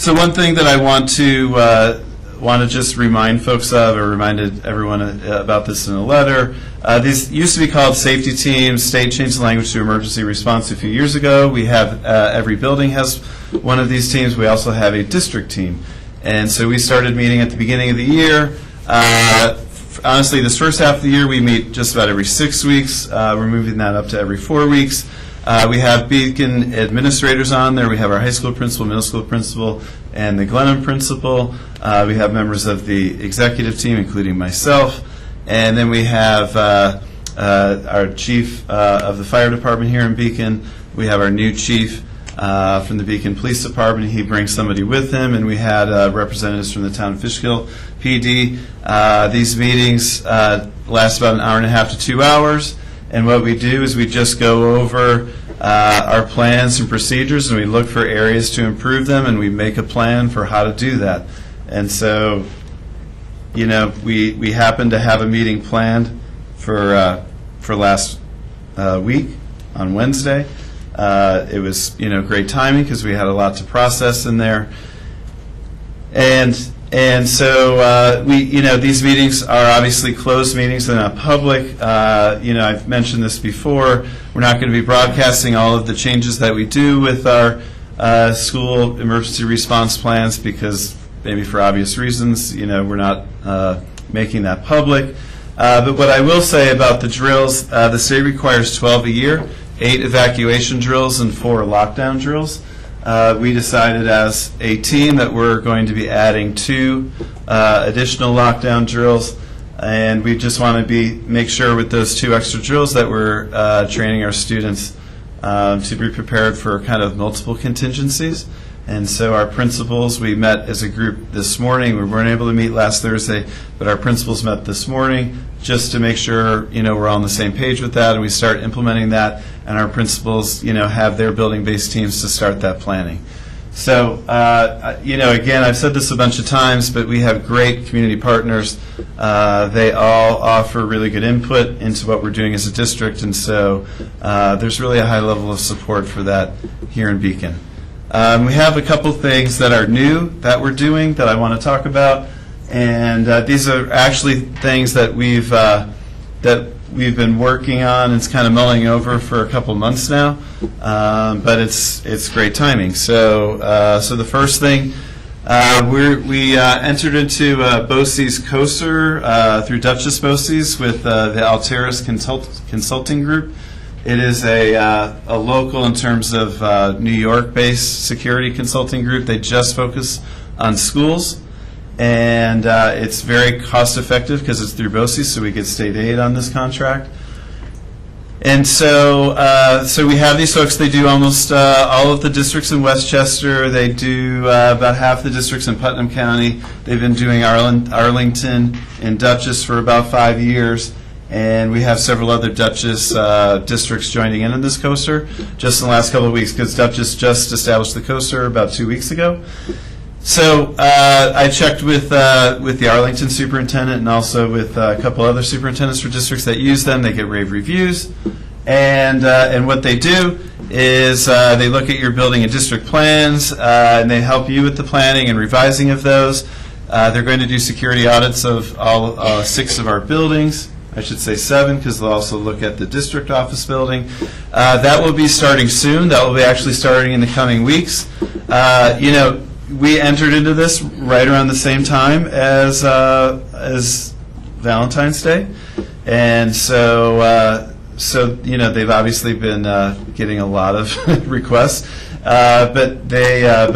one thing that I want to just remind folks of, or reminded everyone about this in a letter. These used to be called safety teams. State changed the language to emergency response a few years ago. We have every building has one of these teams. We also have a district team, and so we started meeting at the beginning of the year. Honestly, this first half of the year, we meet just about every 6 weeks. We're moving that up to every 4 weeks. We have Beacon administrators on there. We have our high school principal, middle school principal, and the Glenham principal. We have members of the executive team, including myself. And then we have our chief of the fire department here in Beacon. We have our new chief from the Beacon Police Department. He brings somebody with him, and we had representatives from the town of Fishkill PD. These meetings last about an hour and a half to 2 hours, and what we do is we just go over our plans and procedures, and we look for areas to improve them, and we make a plan for how to do that. And so, we happen to have a meeting planned for last week on Wednesday. It was, great timing because we had a lot to process in there. And so these meetings are obviously closed meetings. They're not public. I've mentioned this before. We're not going to be broadcasting all of the changes that we do with our school emergency response plans because maybe for obvious reasons, we're not making that public. But what I will say about the drills, the state requires 12 a year. 8 evacuation drills and 4 lockdown drills. We decided as a team that we're going to be adding 2 additional lockdown drills. And we just want to make sure with those 2 extra drills that we're training our students to be prepared for kind of multiple contingencies. And so our principals, we met as a group this morning. We weren't able to meet last Thursday, but our principals met this morning just to make sure, we're all on the same page with that, and we start implementing that, and our principals, have their building-based teams to start that planning. So, again, I've said this a bunch of times, but we have great community partners. They all offer really good input into what we're doing as a district, and so there's really a high level of support for that here in Beacon. We have a couple things that are new that we're doing that I want to talk about, and these are actually things that we've been working on. It's kind of mulling over for a couple months now, but it's great timing. So the first thing, we entered into BOCES COSER through Duchess BOCES with the Alteris Consulting Group. It is a local, in terms of New York-based security consulting group. They just focus on schools, and it's very cost-effective because it's through BOCES, so we get state aid on this contract. And so we have these folks. They do almost all of the districts in Westchester. They do about half the districts in Putnam County. They've been doing Arlington and Dutchess for about 5 years. And we have several other Dutchess districts joining in this COSER just in the last couple of weeks, because Dutchess just established the COSER about 2 weeks ago. So I checked with the Arlington superintendent and also with a couple other superintendents for districts that use them. They get rave reviews. And what they do is they look at your building and district plans, and they help you with the planning and revising of those. They're going to do security audits of all 6 of our buildings. I should say 7, because they'll also look at the district office building. That will be starting soon. That will be actually starting in the coming weeks. We entered into this right around the same time as Valentine's Day, and so they've obviously been getting a lot of requests, but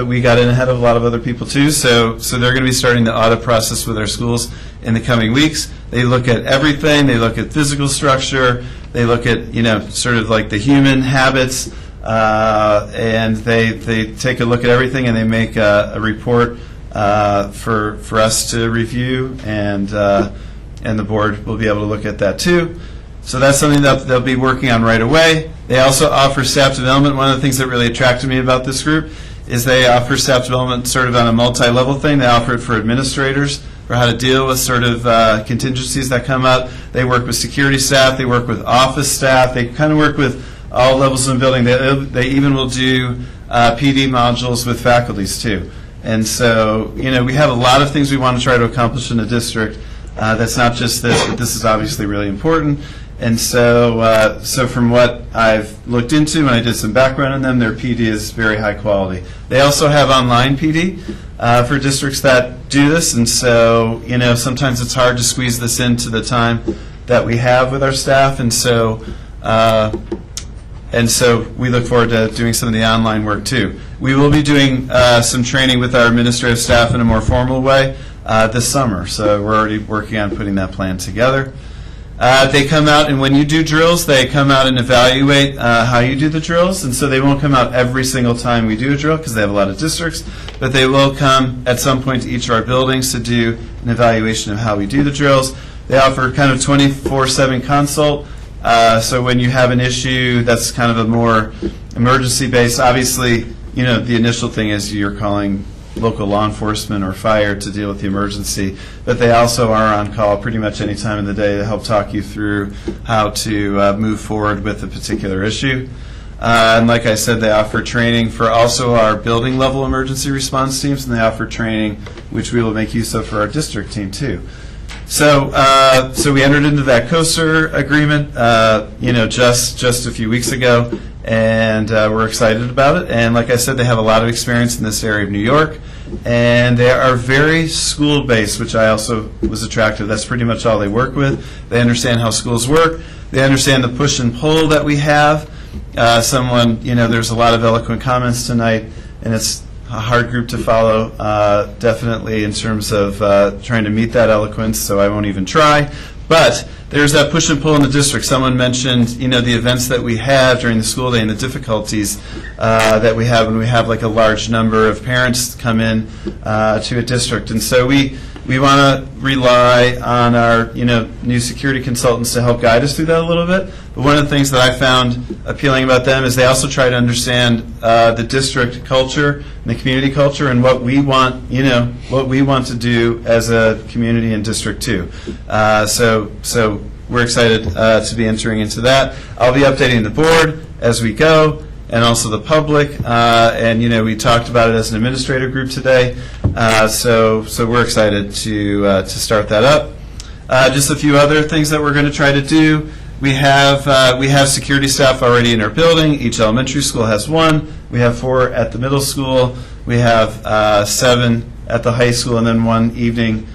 we got in ahead of a lot of other people too. So they're going to be starting the audit process with our schools in the coming weeks. They look at everything. They look at physical structure. They look at sort of like the human habits, and they take a look at everything, and they make a report for us to review, and the board will be able to look at that too. So that's something that they'll be working on right away. They also offer staff development. One of the things that really attracted me about this group is they offer staff development sort of on a multi-level thing. They offer it for administrators, for how to deal with sort of contingencies that come up. They work with security staff. They work with office staff. They kind of work with all levels of the building. They even will do PD modules with faculties too. And so, we have a lot of things we want to try to accomplish in the district. That's not just this, but this is obviously really important. And so from what I've looked into, and I did some background on them, their PD is very high quality. They also have online PD for districts that do this, and so sometimes it's hard to squeeze this into the time that we have with our staff, and so we look forward to doing some of the online work too. We will be doing some training with our administrative staff in a more formal way this summer, so we're already working on putting that plan together. They come out, and when you do drills, they come out and evaluate how you do the drills, and so they won't come out every single time we do a drill because they have a lot of districts, but they will come at some point to each of our buildings to do an evaluation of how we do the drills. They offer kind of 24/7 consult, so when you have an issue that's kind of a more emergency-based, obviously, the initial thing is you're calling local law enforcement or fire to deal with the emergency, but they also are on call pretty much any time of the day to help talk you through how to move forward with a particular issue. And like I said, they offer training for also our building level emergency response teams, and they offer training which we will make use of for our district team too. So we entered into that COSER agreement, just a few weeks ago, and we're excited about it. And like I said, they have a lot of experience in this area of New York, and they are very school-based, which I also was attracted. That's pretty much all they work with. They understand how schools work. They understand the push and pull that we have. There's a lot of eloquent comments tonight, and it's hard group to follow, definitely in terms of trying to meet that eloquence, so I won't even try. But there's that push and pull in the district. Someone mentioned, the events that we have during the school day and the difficulties that we have when we have like a large number of parents come in to a district. And so we want to rely on our, new security consultants to help guide us through that a little bit. But one of the things that I found appealing about them is they also try to understand the district culture and the community culture and what we want, what we want to do as a community and district too. So we're excited to be entering into that. I'll be updating the board as we go, and also the public. And we talked about it as an administrator group today. So we're excited to start that up. Just a few other things that we're going to try to do. We have security staff already in our building. Each elementary school has 1. We have 4 at the middle school. We have 7 at the high school, and then 1 evening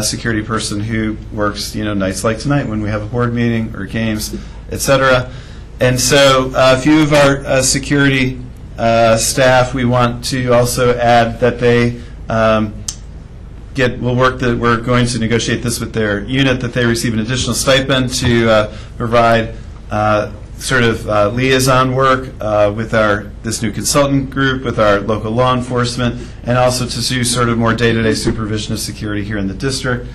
security person who works, nights like tonight when we have a board meeting or games, etc. And so a few of our security staff, we want to also add that they we're going to negotiate this with their unit, that they receive an additional stipend to provide liaison work with this new consultant group, with our local law enforcement, and also to do sort of more day-to-day supervision of security here in the district.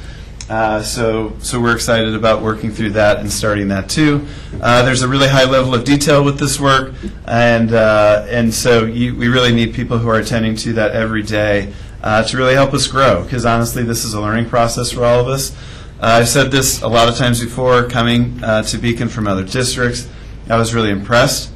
So we're excited about working through that and starting that too. There's a really high level of detail with this work, and so we really need people who are attending to that every day to really help us grow, because honestly this is a learning process for all of us. I've said this a lot of times before, coming to Beacon from other districts. I was really impressed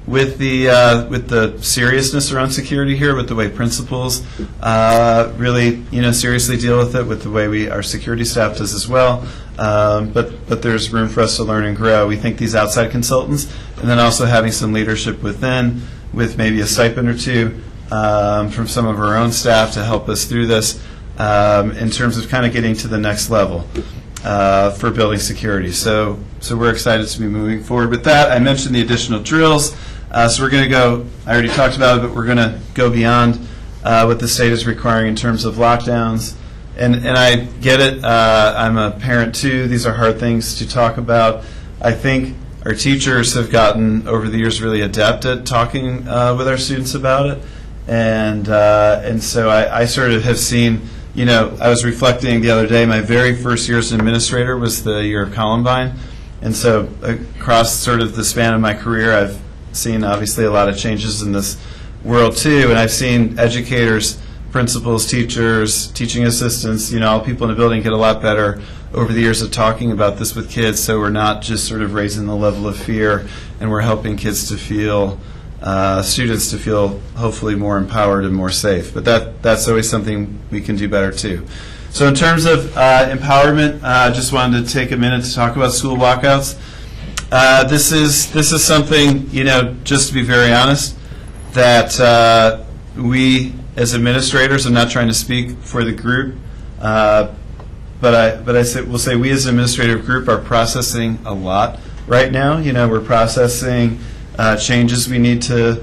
with the seriousness around security here, with the way principals really seriously deal with it, with the way our security staff does as well. But there's room for us to learn and grow. We think these outside consultants, and then also having some leadership within, with maybe a stipend or two from some of our own staff to help us through this in terms of kind of getting to the next level for building security. So we're excited to be moving forward with that. I mentioned the additional drills. So we're going to go, I already talked about it, but we're going to go beyond what the state is requiring in terms of lockdowns. And I get it. I'm a parent too. These are hard things to talk about. I think our teachers have gotten, over the years, really adept at talking with our students about it. And so I sort of have seen, I was reflecting the other day, my very first year as an administrator was the year of Columbine. And so across sort of the span of my career, I've seen obviously a lot of changes in this world too. And I've seen educators, principals, teachers, teaching assistants, all people in the building get a lot better over the years of talking about this with kids. So we're not just sort of raising the level of fear, and we're helping kids to feel, students to feel hopefully more empowered and more safe. But that's always something we can do better too. So in terms of empowerment, I just wanted to take a minute to talk about school walkouts. This is something, just to be very honest, that we as administrators, I'm not trying to speak for the group, but we'll say we as an administrative group are processing a lot right now. We're processing changes we need to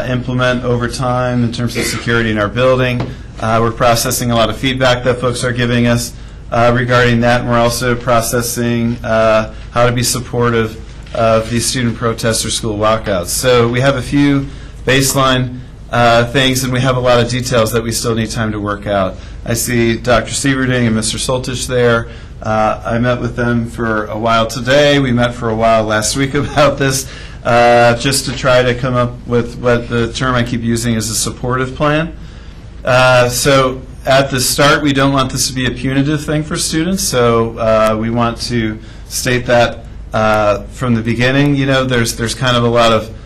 implement over time in terms of security in our building. We're processing a lot of feedback that folks are giving us regarding that, and we're also processing how to be supportive of these student protests or school walkouts. So we have a few baseline things, and we have a lot of details that we still need time to work out. I see Dr. Sieverding and Mr. Soltich there. I met with them for a while today. We met for a while last week about this, just to try to come up with what the term I keep using is a supportive plan. So at the start, we don't want this to be a punitive thing for students, so we want to state that from the beginning. There's kind of a lot of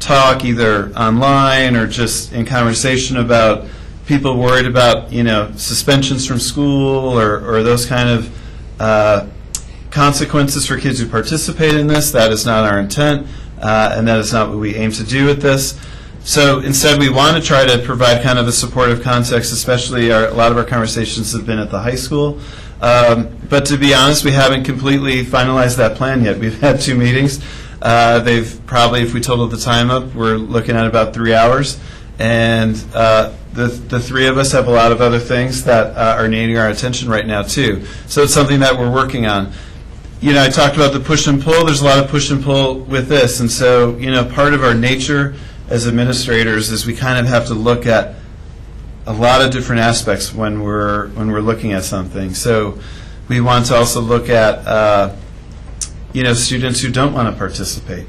talk either online or just in conversation about people worried about suspensions from school or those kind of consequences for kids who participate in this. That is not our intent, and that is not what we aim to do with this. So instead, we want to try to provide kind of a supportive context, especially a lot of our conversations have been at the high school. But to be honest, we haven't completely finalized that plan yet. We've had 2 meetings. They've probably, if we totaled the time up, we're looking at about 3 hours. And the three of us have a lot of other things that are needing our attention right now too. So it's something that we're working on. I talked about the push and pull. There's a lot of push and pull with this, and so part of our nature as administrators is we kind of have to look at a lot of different aspects when we're looking at something. So we want to also look at students who don't want to participate,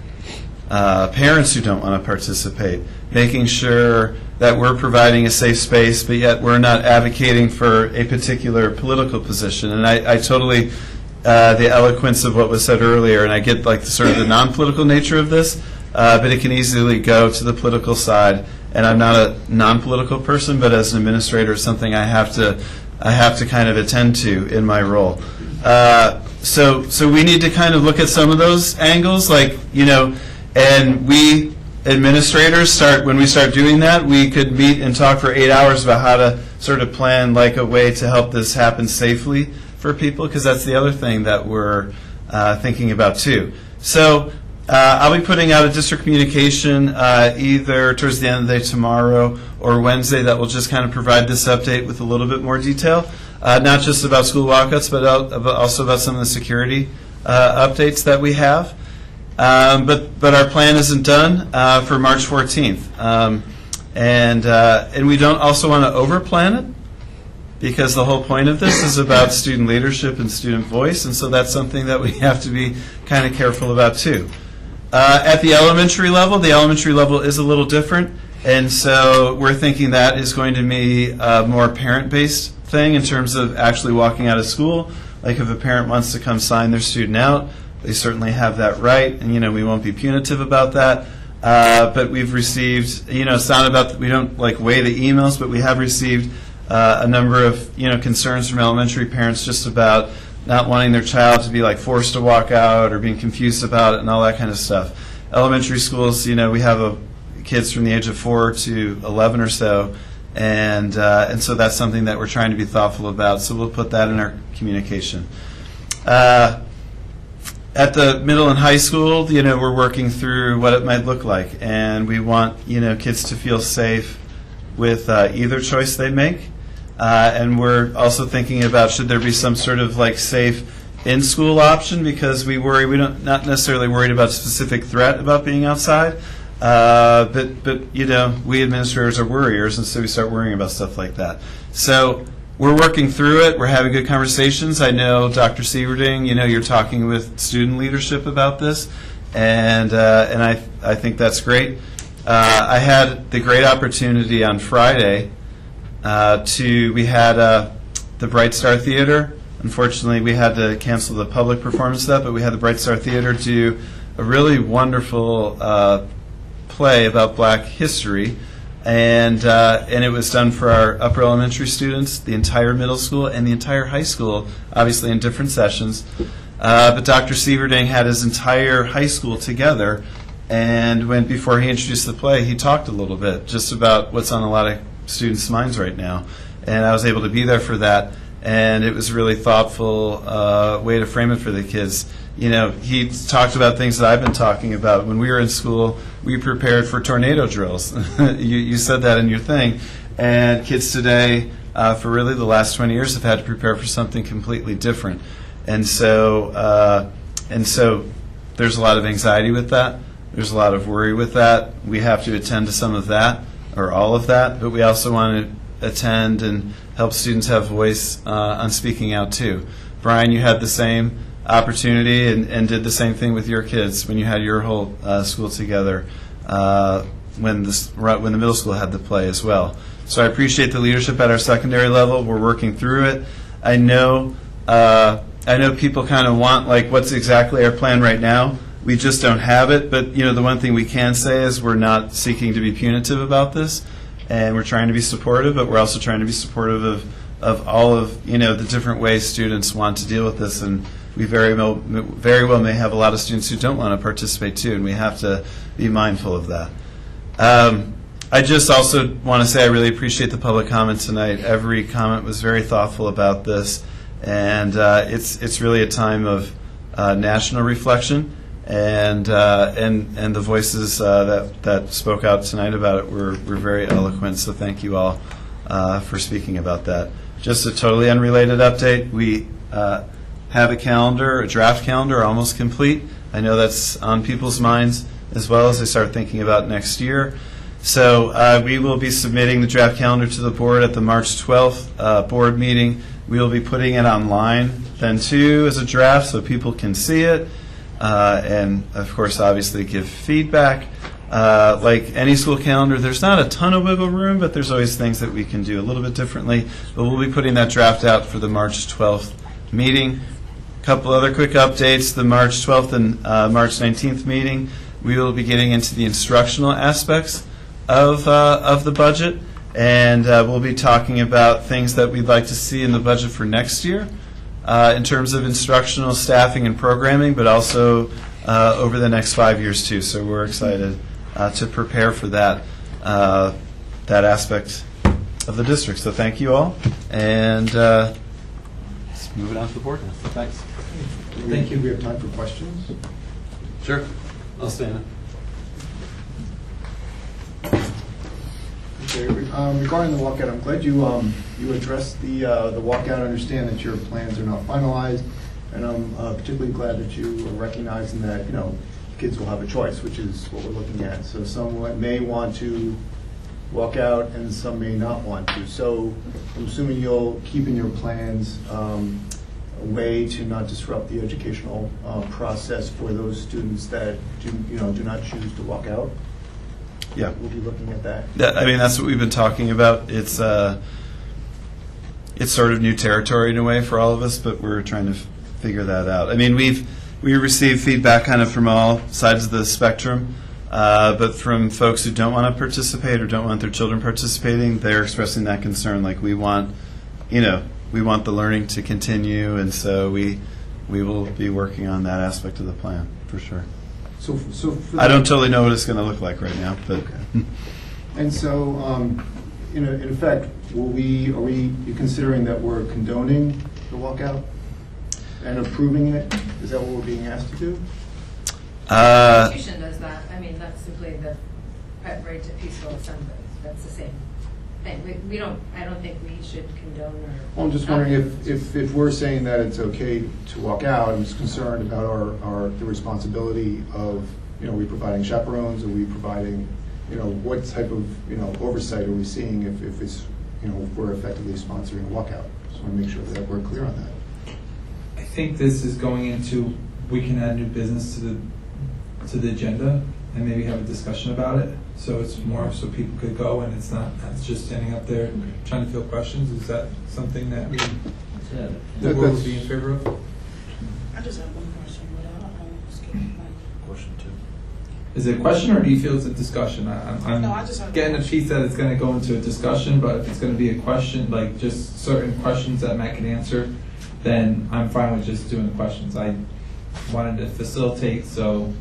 parents who don't want to participate, making sure that we're providing a safe space, but yet we're not advocating for a particular political position. And I totally, the eloquence of what was said earlier, and I get like sort of the non-political nature of this, but it can easily go to the political side. And I'm not a non-political person, but as an administrator, it's something I have to kind of attend to in my role. So we need to kind of look at some of those angles, and we administrators when we start doing that, we could meet and talk for 8 hours about how to sort of plan like a way to help this happen safely for people, because that's the other thing that we're thinking about too. So I'll be putting out a district communication either towards the end of the day tomorrow or Wednesday that will just kind of provide this update with a little bit more detail, not just about school walkouts, but also about some of the security updates that we have. But our plan isn't done for March 14th, and we don't also want to over-plan it, because the whole point of this is about student leadership and student voice, and so that's something that we have to be kind of careful about too. At the elementary level is a little different, and so we're thinking that is going to be a more parent-based thing in terms of actually walking out of school. Like if a parent wants to come sign their student out, they certainly have that right, and we won't be punitive about that. But we've received, it's not about, we don't weigh the emails, but we have received a number of concerns from elementary parents just about not wanting their child to be forced to walk out or being confused about it and all that kind of stuff. Elementary schools, we have kids from the age of 4 to 11 or so, and so that's something that we're trying to be thoughtful about. So we'll put that in our communication. At the middle and high school, we're working through what it might look like, and we want kids to feel safe with either choice they make. And we're also thinking about, should there be some sort of safe in-school option, because we worry, not necessarily worried about specific threat about being outside, but we administrators are worriers, and so we start worrying about stuff like that. So we're working through it. We're having good conversations. I know Dr. Sieverding, you're talking with student leadership about this, and I think that's great. I had the great opportunity on Friday we had the Bright Star Theater. Unfortunately, we had to cancel the public performance of that, but we had the Bright Star Theater do a really wonderful play about Black history, and it was done for our upper elementary students, the entire middle school, and the entire high school, obviously in different sessions. But Dr. Sieverding had his entire high school together, and before he introduced the play, he talked a little bit just about what's on a lot of students' minds right now, and I was able to be there for that, and it was a really thoughtful way to frame it for the kids. He talked about things that I've been talking about. When we were in school, we prepared for tornado drills. You said that in your thing, and kids today, for really the last 20 years, have had to prepare for something completely different, and so there's a lot of anxiety with that. There's a lot of worry with that. We have to attend to some of that, or all of that, but we also want to attend and help students have voice on speaking out too. Brian, you had the same opportunity and did the same thing with your kids when you had your whole school together when the middle school had the play as well. So I appreciate the leadership at our secondary level. We're working through it. I know people kind of want what's exactly our plan right now. We just don't have it, but the one thing we can say is we're not seeking to be punitive about this, and we're trying to be supportive, but we're also trying to be supportive of all of the different ways students want to deal with this, and we very well may have a lot of students who don't want to participate too, and we have to be mindful of that. I just also want to say I really appreciate the public comment tonight. Every comment was very thoughtful about this, and it's really a time of national reflection. and the voices that spoke out tonight about it were very eloquent. So thank you all for speaking about that. Just a totally unrelated update. We have a calendar, a draft calendar, almost complete. I know that's on people's minds as well as they start thinking about next year. So we will be submitting the draft calendar to the board at the March 12th board meeting. We will be putting it online then too as a draft so people can see it and of course obviously give feedback. Like any school calendar, there's not a ton of wiggle room, but there's always things that we can do a little bit differently. But we'll be putting that draft out for the March 12th meeting. A couple other quick updates. The March 12th and March 19th meeting, we will be getting into the instructional aspects of the budget, and we'll be talking about things that we'd like to see in the budget for next year in terms of instructional staffing and programming, but also over the next 5 years too. So we're excited to prepare for that aspect of the district. So thank you all, and let's move it on to the board now. Thanks. Thank you. We have time for questions. Sure. I'll stand up. Okay, regarding the walkout, I'm glad you addressed the walkout. I understand that your plans are not finalized, and I'm particularly glad that you are recognizing that kids will have a choice, which is what we're looking at. So some may want to walk out, and some may not want to. So I'm assuming you'll keep in your plans a way to not disrupt the educational process for those students that do not choose to walk out. Yeah, we'll be looking at that. I mean, that's what we've been talking about. It's sort of new territory in a way for all of us, but we're trying to figure that out. I mean, we receive feedback kind of from all sides of the spectrum, but from folks who don't want to participate or don't want their children participating, they're expressing that concern. Like we want the learning to continue, and so we will be working on that aspect of the plan for sure. So for I don't totally know what it's going to look like right now, but. Okay. And so, in effect, are we considering that we're condoning the walkout and approving it? Is that what we're being asked to do? The Constitution does that. I mean, that's simply the right to peaceful assembly. That's the same thing. We don't. I don't think we should condone or. Well, I'm just wondering if we're saying that it's okay to walk out. I'm just concerned about the responsibility of are we providing chaperones? Are we providing what type of oversight are we seeing if it's if we're effectively sponsoring a walkout? Just want to make sure that we're clear on that. I think this is going into, we can add new business to the agenda and maybe have a discussion about it. So it's more so people could go and it's just standing up there trying to field questions. Is that something that the board would be in favor of? I just have one question, but I'll skip my question too. Is it a question or do you feel it's a discussion? I'm No, I just have a getting a piece that it's going to go into a discussion, but if it's going to be a question, like just certain questions that Matt can answer, then I'm fine with just doing questions. I wanted to facilitate, so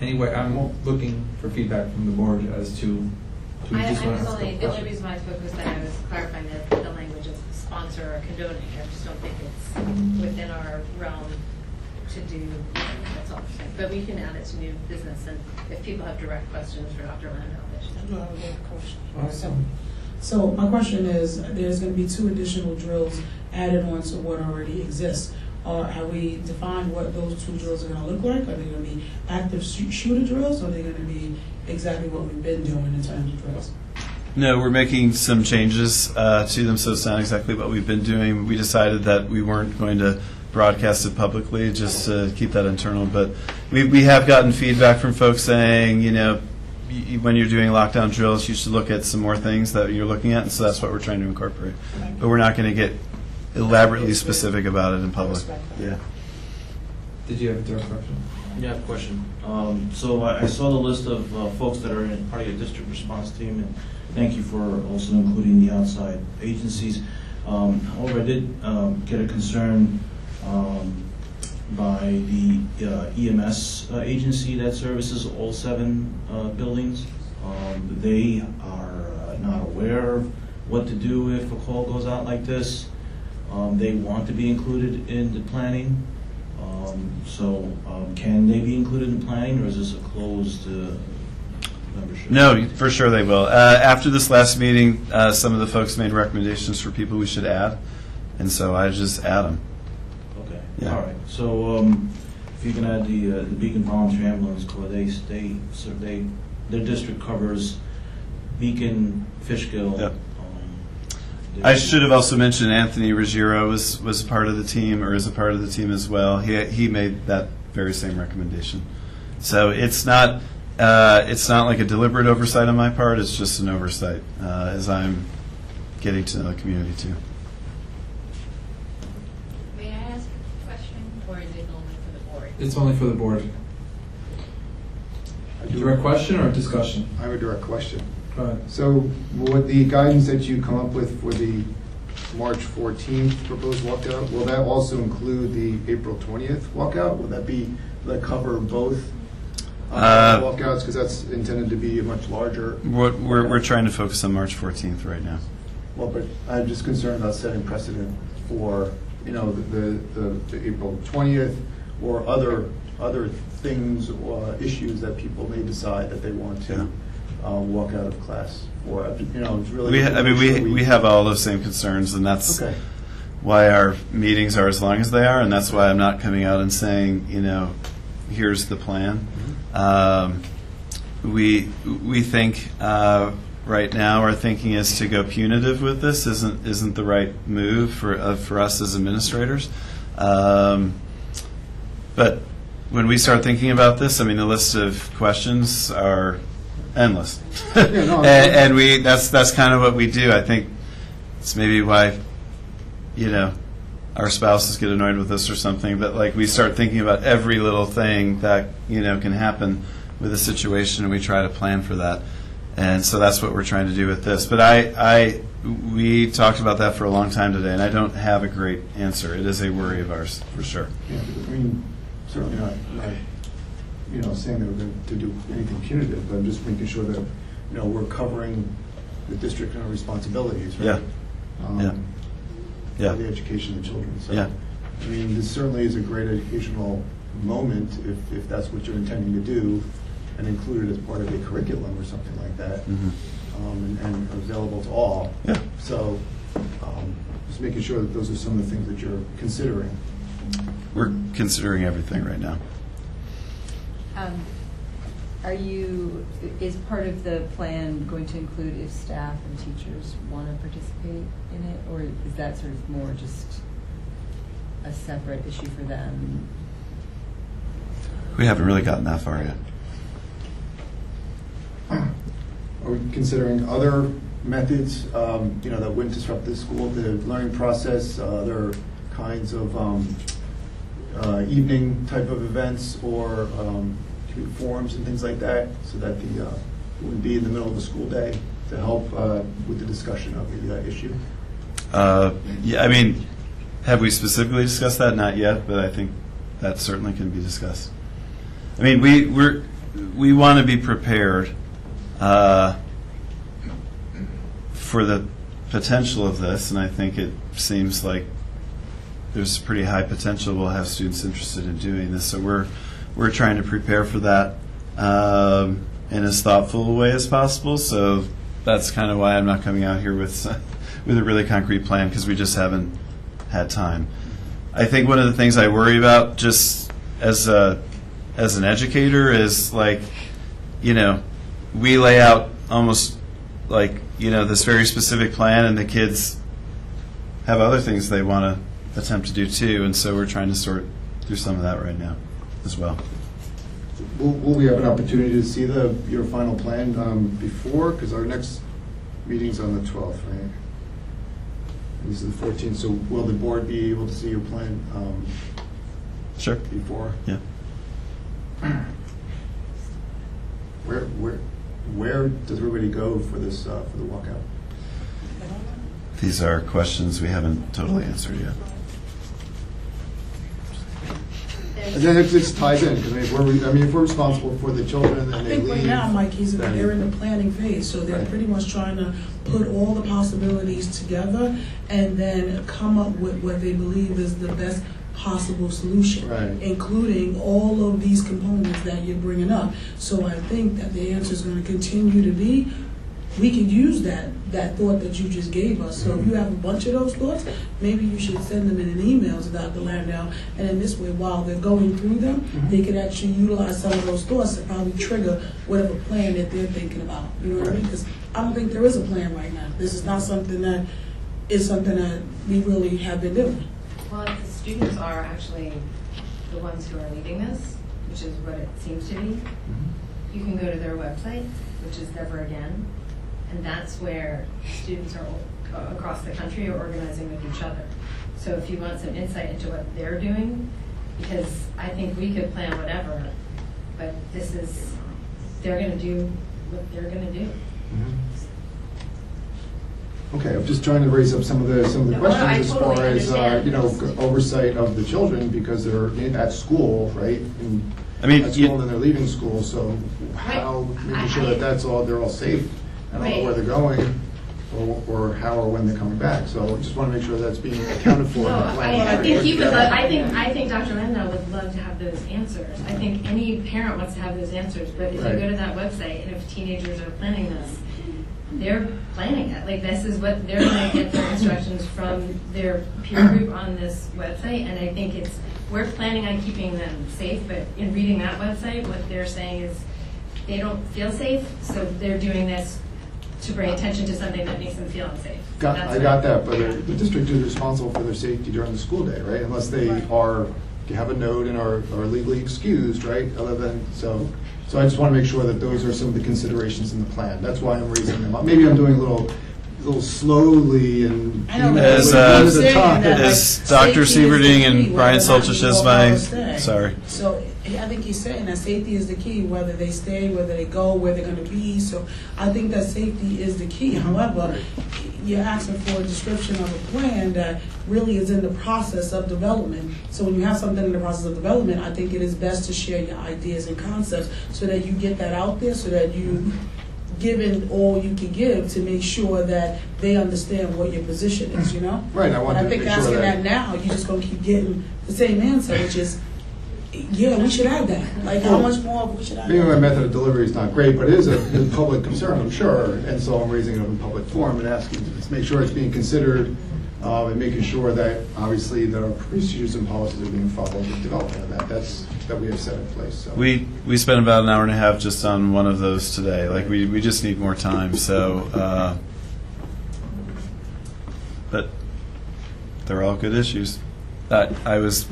anyway, I'm looking for feedback from the board as to. Do we just want to ask a The question? only reason why I spoke was that I was clarifying the language of sponsor or condoning. I just don't think it's within our realm to do. That's all I'm saying. But we can add it to new business, and if people have direct questions for Dr. Landau, they should. I do have a good question. Awesome. So my question is, there's going to be 2 additional drills added on to what already exists. Have we defined what those 2 drills are going to look like? Are they going to be active shooter drills, or are they going to be exactly what we've been doing in terms of drills? No, we're making some changes to them, so it's not exactly what we've been doing. We decided that we weren't going to broadcast it publicly, just to keep that internal. But we have gotten feedback from folks saying, when you're doing lockdown drills, you should look at some more things that you're looking at, and so that's what we're trying to incorporate. But we're not going to get elaborately specific about it in public. Yeah. Did you have a direct question? Yeah, I have a question. So I saw the list of folks that are in part of your district response team, and thank you for also including the outside agencies. However, I did get a concern by the EMS agency that services all 7 buildings. They are not aware of what to do if a call goes out like this. They want to be included in the planning. Can they be included in planning, or is this a closed membership? No, for sure they will. After this last meeting, some of the folks made recommendations for people we should add, and so I just add them. Okay. Yeah. All right. So if you can add the Beacon Volunteer Ambulance Corps, their district covers Beacon, Fishkill. Yep. I should have also mentioned Anthony Ruggiero was part of the team, or is a part of the team as well. He made that very same recommendation. So it's not like a deliberate oversight on my part. It's just an oversight as I'm getting to know the community too. May I ask a question, or is it only for the board? It's only for the board. A direct question or a discussion? I have a direct question. Go ahead. So, with the guidance that you come up with for the March 14th proposed walkout, will that also include the April 20th walkout? Will that cover both walkouts? Because that's intended to be a much larger. We're trying to focus on March 14th right now. Well, but I'm just concerned about setting precedent for, the April 20th or other things or issues that people may decide that they want to walk out of class for. It's really. We have all those same concerns, and that's why our meetings are as long as they are, and that's why I'm not coming out and saying, here's the plan. We think right now our thinking is to go punitive with this isn't the right move for us as administrators. But when we start thinking about this, the list of questions are endless. And that's kind of what we do. I think it's maybe why, our spouses get annoyed with us or something, but we start thinking about every little thing that, can happen with a situation, and we try to plan for that. And so that's what we're trying to do with this. But we talked about that for a long time today, and I don't have a great answer. It is a worry of ours, for sure. Yeah, certainly not saying that we're going to do anything punitive, but I'm just making sure that, we're covering the district and our responsibilities, right? For the education of the children. So, this certainly is a great educational moment if that's what you're intending to do, and include it as part of a curriculum or something like that, and available to all. Yeah. So, just making sure that those are some of the things that you're considering. We're considering everything right now. Is part of the plan going to include if staff and teachers want to participate in it, or is that sort of more just a separate issue for them? We haven't really gotten that far yet. Are we considering other methods, that wouldn't disrupt the school, the learning process, other kinds of evening type of events, or forums and things like that, so that it would be in the middle of the school day to help with the discussion of the issue? Have we specifically discussed that? Not yet, but I think that certainly can be discussed. We want to be prepared for the potential of this, and I think it seems like there's pretty high potential we'll have students interested in doing this. So we're trying to prepare for that in as thoughtful a way as possible. So that's kind of why I'm not coming out here with a really concrete plan, because we just haven't had time. I think one of the things I worry about, just as an educator, is we lay out almost this very specific plan, and the kids have other things they want to attempt to do too, and so we're trying to sort through some of that right now as well. Will we have an opportunity to see your final plan before? Because our next meeting's on the 12th, right? This is the 14th. So will the board be able to see your plan? Sure. Before? Yeah. Where does everybody go for this for the walkout? These are questions we haven't totally answered yet. And then it just ties in, because if we're responsible for the children and they leave. Right now, Mike, they're in the planning phase, so they're pretty much trying to put all the possibilities together and then come up with what they believe is the best possible solution, including all of these components that you're bringing up. So I think that the answer is going to continue to be, we could use that thought that you just gave us. So if you have a bunch of those thoughts, maybe you should send them in an email to Dr. Landau, and in this way, while they're going through them, they could actually utilize some of those thoughts to probably trigger whatever plan that they're thinking about. You know what I mean? Because I don't think there is a plan right now. This is not something that we really have been doing. Well, if the students are actually the ones who are leading this, which is what it seems to be, you can go to their website, which is Never Again, and that's where students are across the country are organizing with each other. So if you want some insight into what they're doing, because I think we could plan whatever, but they're going to do what they're going to do. Okay, I'm just trying to raise up some of the questions as far as oversight of the children, because they're at school, right? And at school, and they're leaving school. So how making sure that they're all safe and know where they're going, or how or when they're coming back. So I just want to make sure that's being accounted for. I think Dr. Landau would love to have those answers. I think any parent wants to have those answers. But if you go to that website, and if teenagers are planning this, they're planning it. Like, this is what they're going to get their instructions from their peer group on this website. And I think we're planning on keeping them safe, but in reading that website, what they're saying is they don't feel safe, so they're doing this to bring attention to something that makes them feel unsafe. I got that, but the district is responsible for their safety during the school day, right? Unless they have a note and are legally excused, right? So I just want to make sure that those are some of the considerations in the plan. That's why I'm raising them up. Maybe I'm doing a little slowly and as Dr. Sieberding and Brian Soltich is sorry. So I think he's saying that safety is the key, whether they stay, whether they go, where they're going to be. So I think that safety is the key. However, you're asking for a description of a plan that really is in the process of development. So when you have something in the process of development, I think it is best to share your ideas and concepts so that you get that out there, so that you given all you can give to make sure that they understand what your position is, you know? Right, I think asking that now, you're just going to keep getting the same answer, which is, yeah, we should add that. Like, how much more we should add? Maybe my method of delivery is not great, but it is a public concern, I'm sure, and so I'm raising it up in public forum and asking to make sure it's being considered and making sure that, obviously, that our procedures and policies are being followed in development of that we have set in place. So. We spent about an hour and a half just on one of those today. Like, we just need more time. So, but they're all good issues. I was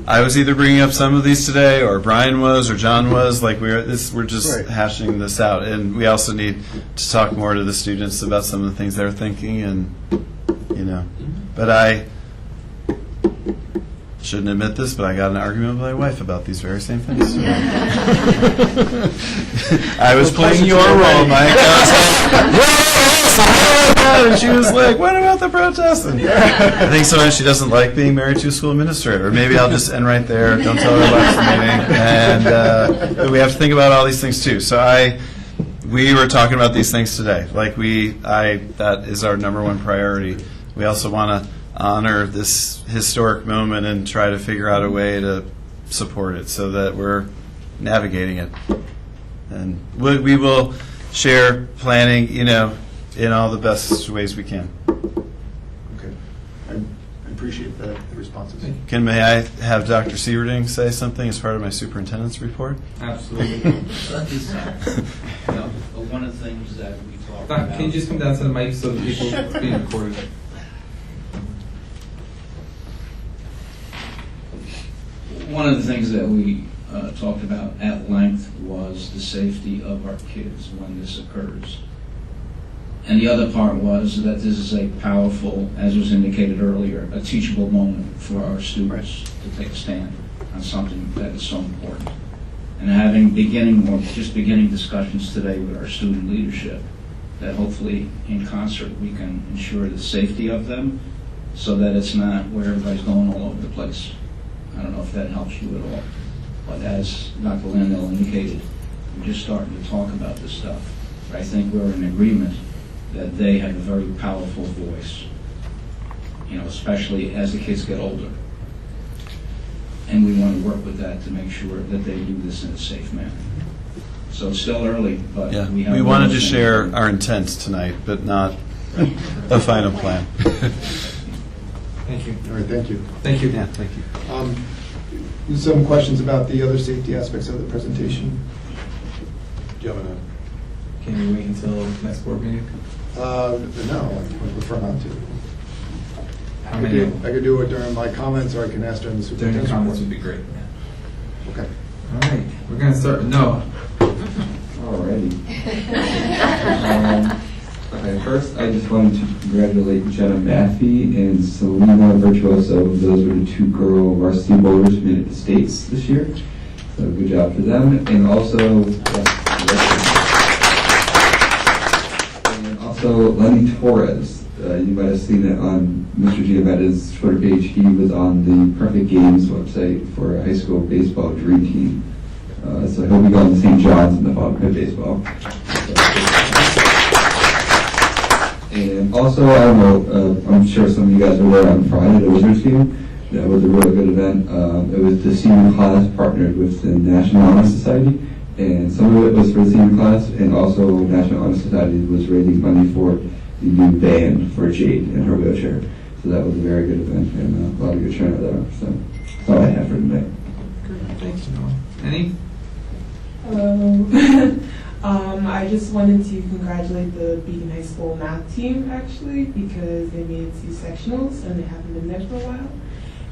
either bringing up some of these today, or Brian was, or John was. Like, we're just hashing this out, and we also need to talk more to the students about some of the things they're thinking, and But I shouldn't admit this, but I got in an argument with my wife about these very same things. I was playing your role, Mike. And she was like, what about the protest? And I think sometimes she doesn't like being married to a school administrator. Maybe I'll just end right there. Don't tell her about the meeting. And we have to think about all these things too. So we were talking about these things today. Like that is our number one priority. We also want to honor this historic moment and try to figure out a way to support it so that we're navigating it. And we will share planning, in all the best ways we can. Okay. I appreciate the responses. May I have Dr. Sieberding say something as part of my superintendent's report? Absolutely. One of the things that we talked about. Can you just come down to the mic so that people are being recorded? One of the things that we talked about at length was the safety of our kids when this occurs. And the other part was that this is a powerful, as was indicated earlier, a teachable moment for our students to take a stand on something that is so important. And having beginning discussions today with our student leadership, that hopefully in concert we can ensure the safety of them so that it's not where everybody's going all over the place. I don't know if that helps you at all. But as Dr. Landau indicated, we're just starting to talk about this stuff. But I think we're in agreement that they have a very powerful voice, especially as the kids get older. and we want to work with that to make sure that they do this in a safe manner. So it's still early, but Yeah, we have... we wanted to share our intent tonight, but not a final plan. Thank you. All right, thank you. Thank you. Yeah, thank you. Some questions about the other safety aspects of the presentation? Do you have a? Can you wait until next board meeting? No, I would prefer not to. How many? I could do it during my comments, or I can ask during the During superintendent's the comments report. would be great. Okay. All right, we're going to start with Noah. Alrighty. Okay, first, I just wanted to congratulate Jenna Maffey and Selena Virtuoso. Those were the two girl varsity bowlers who made it to states this year. So good job for them. And also Lenny Torres. You might have seen it on Mr. Giametta's Twitter page. He was on the Perfect Games website for a high school baseball dream team. So he'll be going to St. John's in the fall to play baseball. And also, I don't know, I'm sure some of you guys were there on Friday, the Wizards game. That was a really good event. It was the senior class partnered with the National Honor Society, and some of it was for the senior class, and also National Honor Society was raising money for the new band for Jade in her wheelchair. So that was a very good event, and a lot of good turnout there. So that's all I have for tonight. Thank you, Noah. Any? Hello. I just wanted to congratulate the Beacon High School math team, actually, because they made it to sectionals and they haven't been there for a while.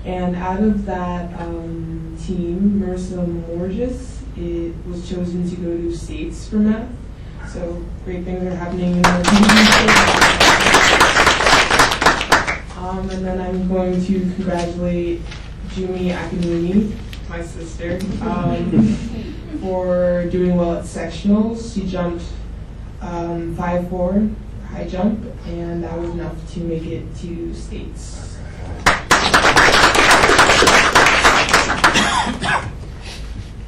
And out of that team, Marissa Morges was chosen to go to states for math. So great things are happening in our community. And then I'm going to congratulate Jumi Akinuni, my sister, for doing well at sectionals. She jumped 5'4", high jump, and that was enough to make it to states.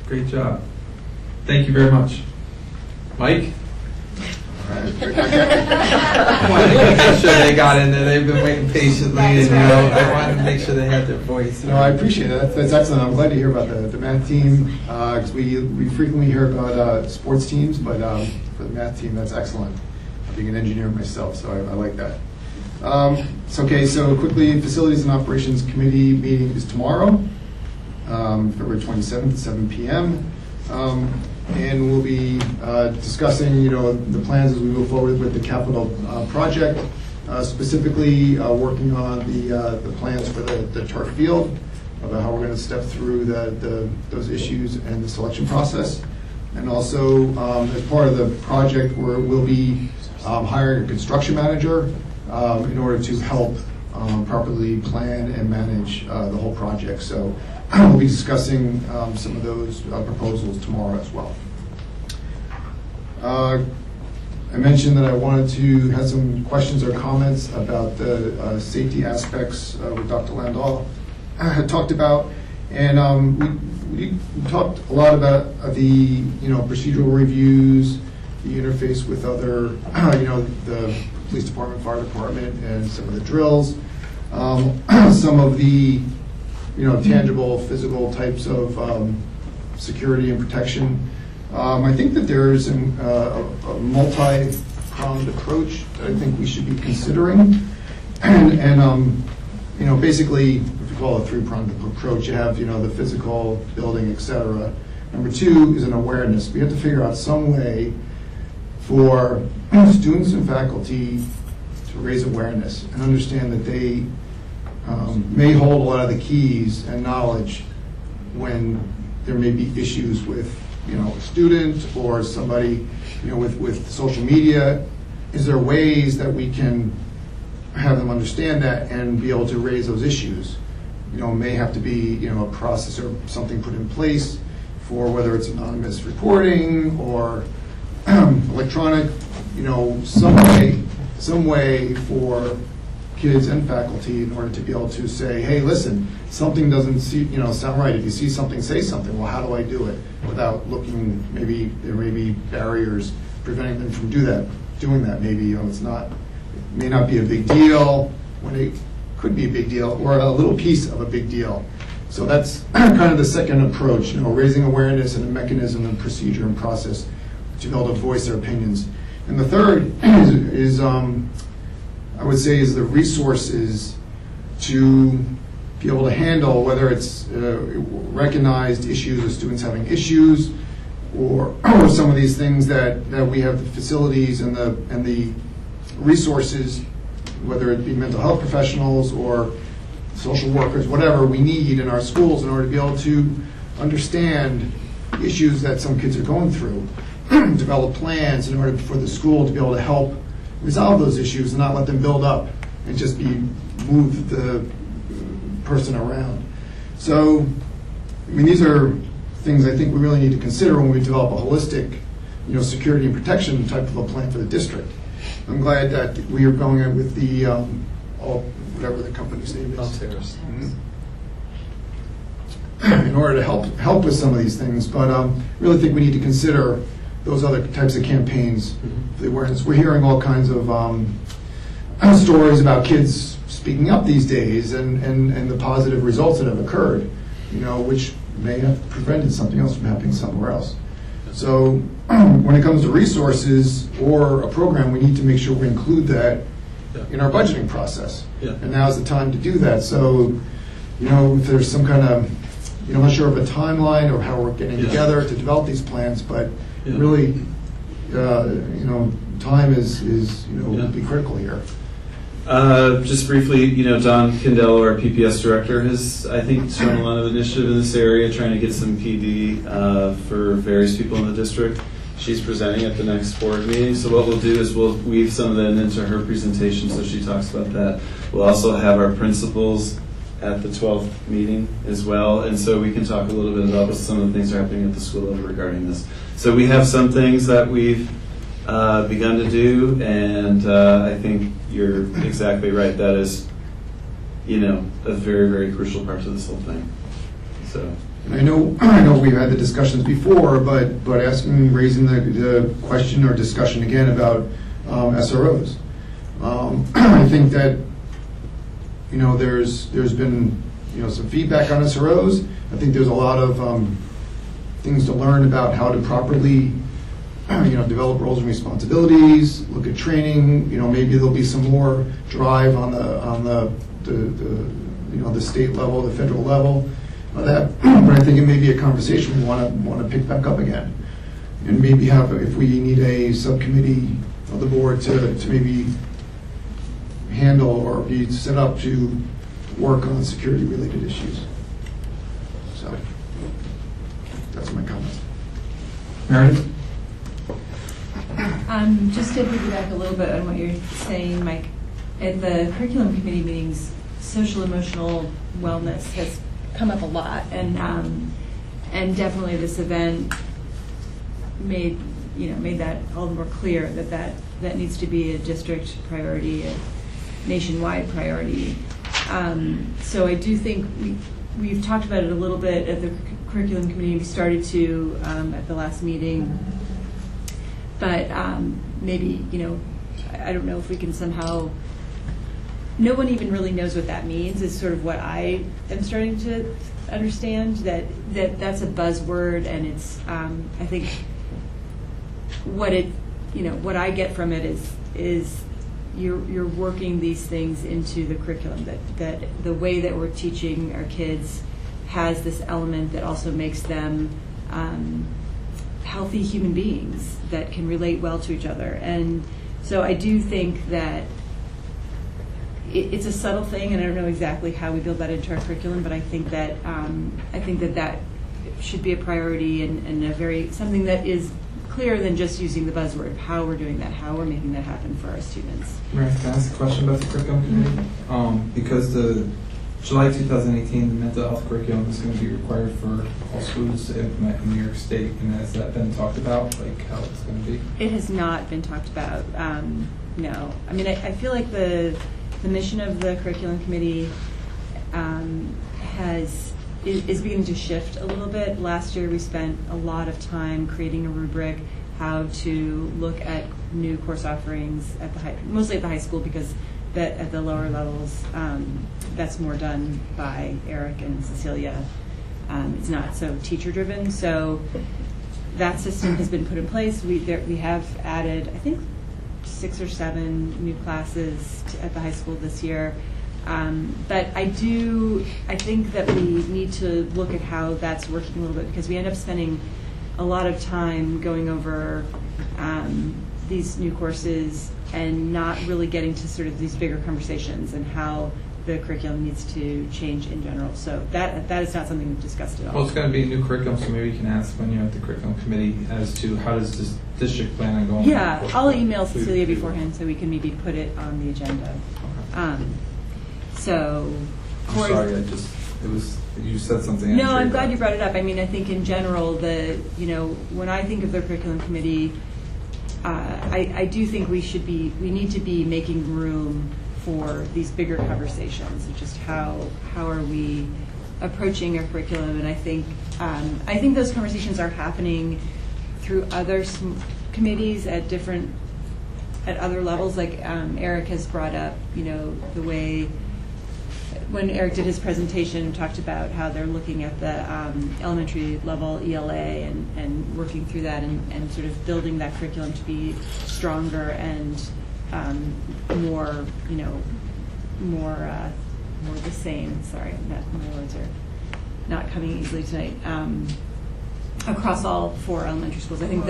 Great job. Thank you very much. Mike? I wanted to make sure they got in there. They've been waiting patiently, and I wanted to make sure they had their voice. No, I appreciate it. That's excellent. I'm glad to hear about the math team, because we frequently hear about sports teams, but for the math team, that's excellent. Being an engineer myself, so I like that. So quickly, Facilities and Operations Committee meeting is tomorrow, February 27th at 7 p.m. And we'll be discussing, the plans as we move forward with the capital project, specifically working on the plans for the turf field, about how we're going to step through those issues and the selection process. And also, as part of the project, we'll be hiring a construction manager in order to help properly plan and manage the whole project. So we'll be discussing some of those proposals tomorrow as well. I mentioned that I wanted to have some questions or comments about the safety aspects with Dr. Landahl had talked about. And we talked a lot about the procedural reviews, the interface with other, the police department, fire department, and some of the drills, some of the tangible, physical types of security and protection. I think that there's a multi-pronged approach that I think we should be considering. And basically, if you call it a three-pronged approach, you have, the physical, building, et cetera. Number two is an awareness. We have to figure out some way for students and faculty to raise awareness and understand that they may hold a lot of the keys and knowledge when there may be issues with, a student or somebody, with social media. Is there ways that we can have them understand that and be able to raise those issues? May have to be, a process or something put in place for whether it's anonymous reporting or electronic, some way for kids and faculty in order to be able to say, hey, listen, something doesn't sound right. If you see something, say something. Well, how do I do it without looking? Maybe there may be barriers preventing them from doing that. Maybe it may not be a big deal when it could be a big deal, or a little piece of a big deal. So that's kind of the second approach, raising awareness and a mechanism and procedure and process to be able to voice their opinions. And the third is I would say, is the resources to be able to handle whether it's recognized issues of students having issues, or some of these things that we have the facilities and the resources, whether it be mental health professionals or social workers, whatever we need in our schools in order to be able to understand issues that some kids are going through, develop plans in order for the school to be able to help resolve those issues and not let them build up and just move the person around. So, I mean, these are things I think we really need to consider when we develop a holistic, security and protection type of a plan for the district. I'm glad that we are going in with the, whatever the company's name is. Altair's. In order to help with some of these things, but really think we need to consider those other types of campaigns for the awareness. We're hearing all kinds of stories about kids speaking up these days and the positive results that have occurred, which may have prevented something else from happening somewhere else. So when it comes to resources or a program, we need to make sure we include that in our budgeting process. And now's the time to do that. So, if there's some kind of, I'm not sure of a timeline or how we're getting together to develop these plans, but really, time is will be critical here. Just briefly, Don Candello, our PPS director, has, I think, shown a lot of initiative in this area, trying to get some PD for various people in the district. She's presenting at the next board meeting, so what we'll do is we'll weave some of that into her presentation, so she talks about that. We'll also have our principals at the 12th meeting as well, and so we can talk a little bit about what some of the things that are happening at the school level regarding this. So we have some things that we've begun to do, and I think you're exactly right. That is, a very, very crucial part to this whole thing. So. I know we've had the discussions before, but raising the question or discussion again about SROs. I think that there's been some feedback on SROs. I think there's a lot of things to learn about how to properly develop roles and responsibilities, look at training. Maybe there'll be some more drive on the state level, the federal level. But I think it may be a conversation we want to pick back up again, and maybe have, if we need a subcommittee of the board to maybe handle or be set up to work on security-related issues. So that's my comment. Meredith? Just to piggyback a little bit on what you're saying, Mike, at the curriculum committee meetings, social emotional wellness has come up a lot, and definitely this event made that all the more clear that needs to be a district priority, a nationwide priority. So I do think we've talked about it a little bit at the curriculum committee. We started to at the last meeting, but maybe I don't know if we can somehow. No one even really knows what that means, is sort of what I am starting to understand, that's a buzzword, and it's, I think what I get from it is you're working these things into the curriculum, that the way that we're teaching our kids has this element that also makes them healthy human beings that can relate well to each other. And so I do think that it's a subtle thing, and I don't know exactly how we build that into our curriculum, but I think that that should be a priority and a very something that is clearer than just using the buzzword. How we're doing that, how we're making that happen for our students. Meredith, can I ask a question about the curriculum committee? Because the July 2018 the mental health curriculum is going to be required for all schools to implement in New York State, and has that been talked about, like how it's going to be? It has not been talked about. No, I mean I feel like the mission of the curriculum committee is beginning to shift a little bit. Last year we spent a lot of time creating a rubric, how to look at new course offerings at mostly at the high school, because that at the lower levels, that's more done by Eric and Cecilia. It's not so teacher-driven. So that system has been put in place. We have added, I think, 6 or 7 new classes at the high school this year. But I think that we need to look at how that's working a little bit, because we end up spending a lot of time going over these new courses and not really getting to sort of these bigger conversations and how the curriculum needs to change in general. So that is not something we've discussed at all. Well, it's going to be a new curriculum, so maybe you can ask when you're at the curriculum committee as to how does this district plan on going. Yeah, I'll email Cecilia beforehand so we can maybe put it on the agenda. So, I'm sorry, you said something. No, I'm glad you brought it up. I mean, I think in general, when I think of the curriculum committee, I do think we need to be making room for these bigger conversations of just how are we approaching our curriculum. And I think those conversations are happening through other committees at other levels. Like Eric has brought up, the way when Eric did his presentation, talked about how they're looking at the elementary level ELA and working through that and sort of building that curriculum to be stronger and more the same. Sorry, my words are not coming easily tonight. Across all 4 elementary schools, I think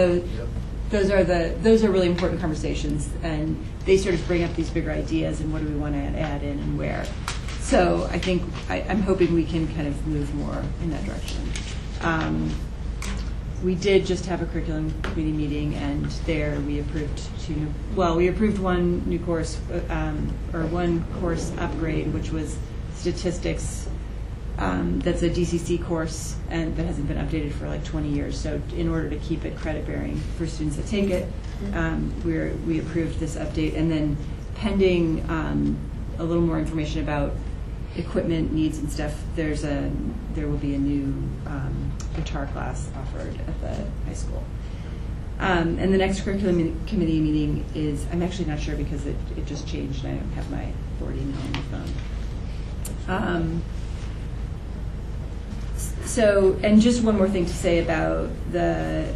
those are really important conversations, and they sort of bring up these bigger ideas and what do we want to add in and where. So I think I'm hoping we can kind of move more in that direction. We did just have a curriculum committee meeting, and there we approved we approved one new course, or one course upgrade, which was statistics. That's a DCC course, and that hasn't been updated for like 20 years. So in order to keep it credit bearing for students that take it, we approved this update. And then pending a little more information about equipment needs and stuff, there will be a new guitar class offered at the high school. And the next curriculum committee meeting is, I'm actually not sure because it just changed and I don't have my board email on my phone. So, and just one more thing to say about the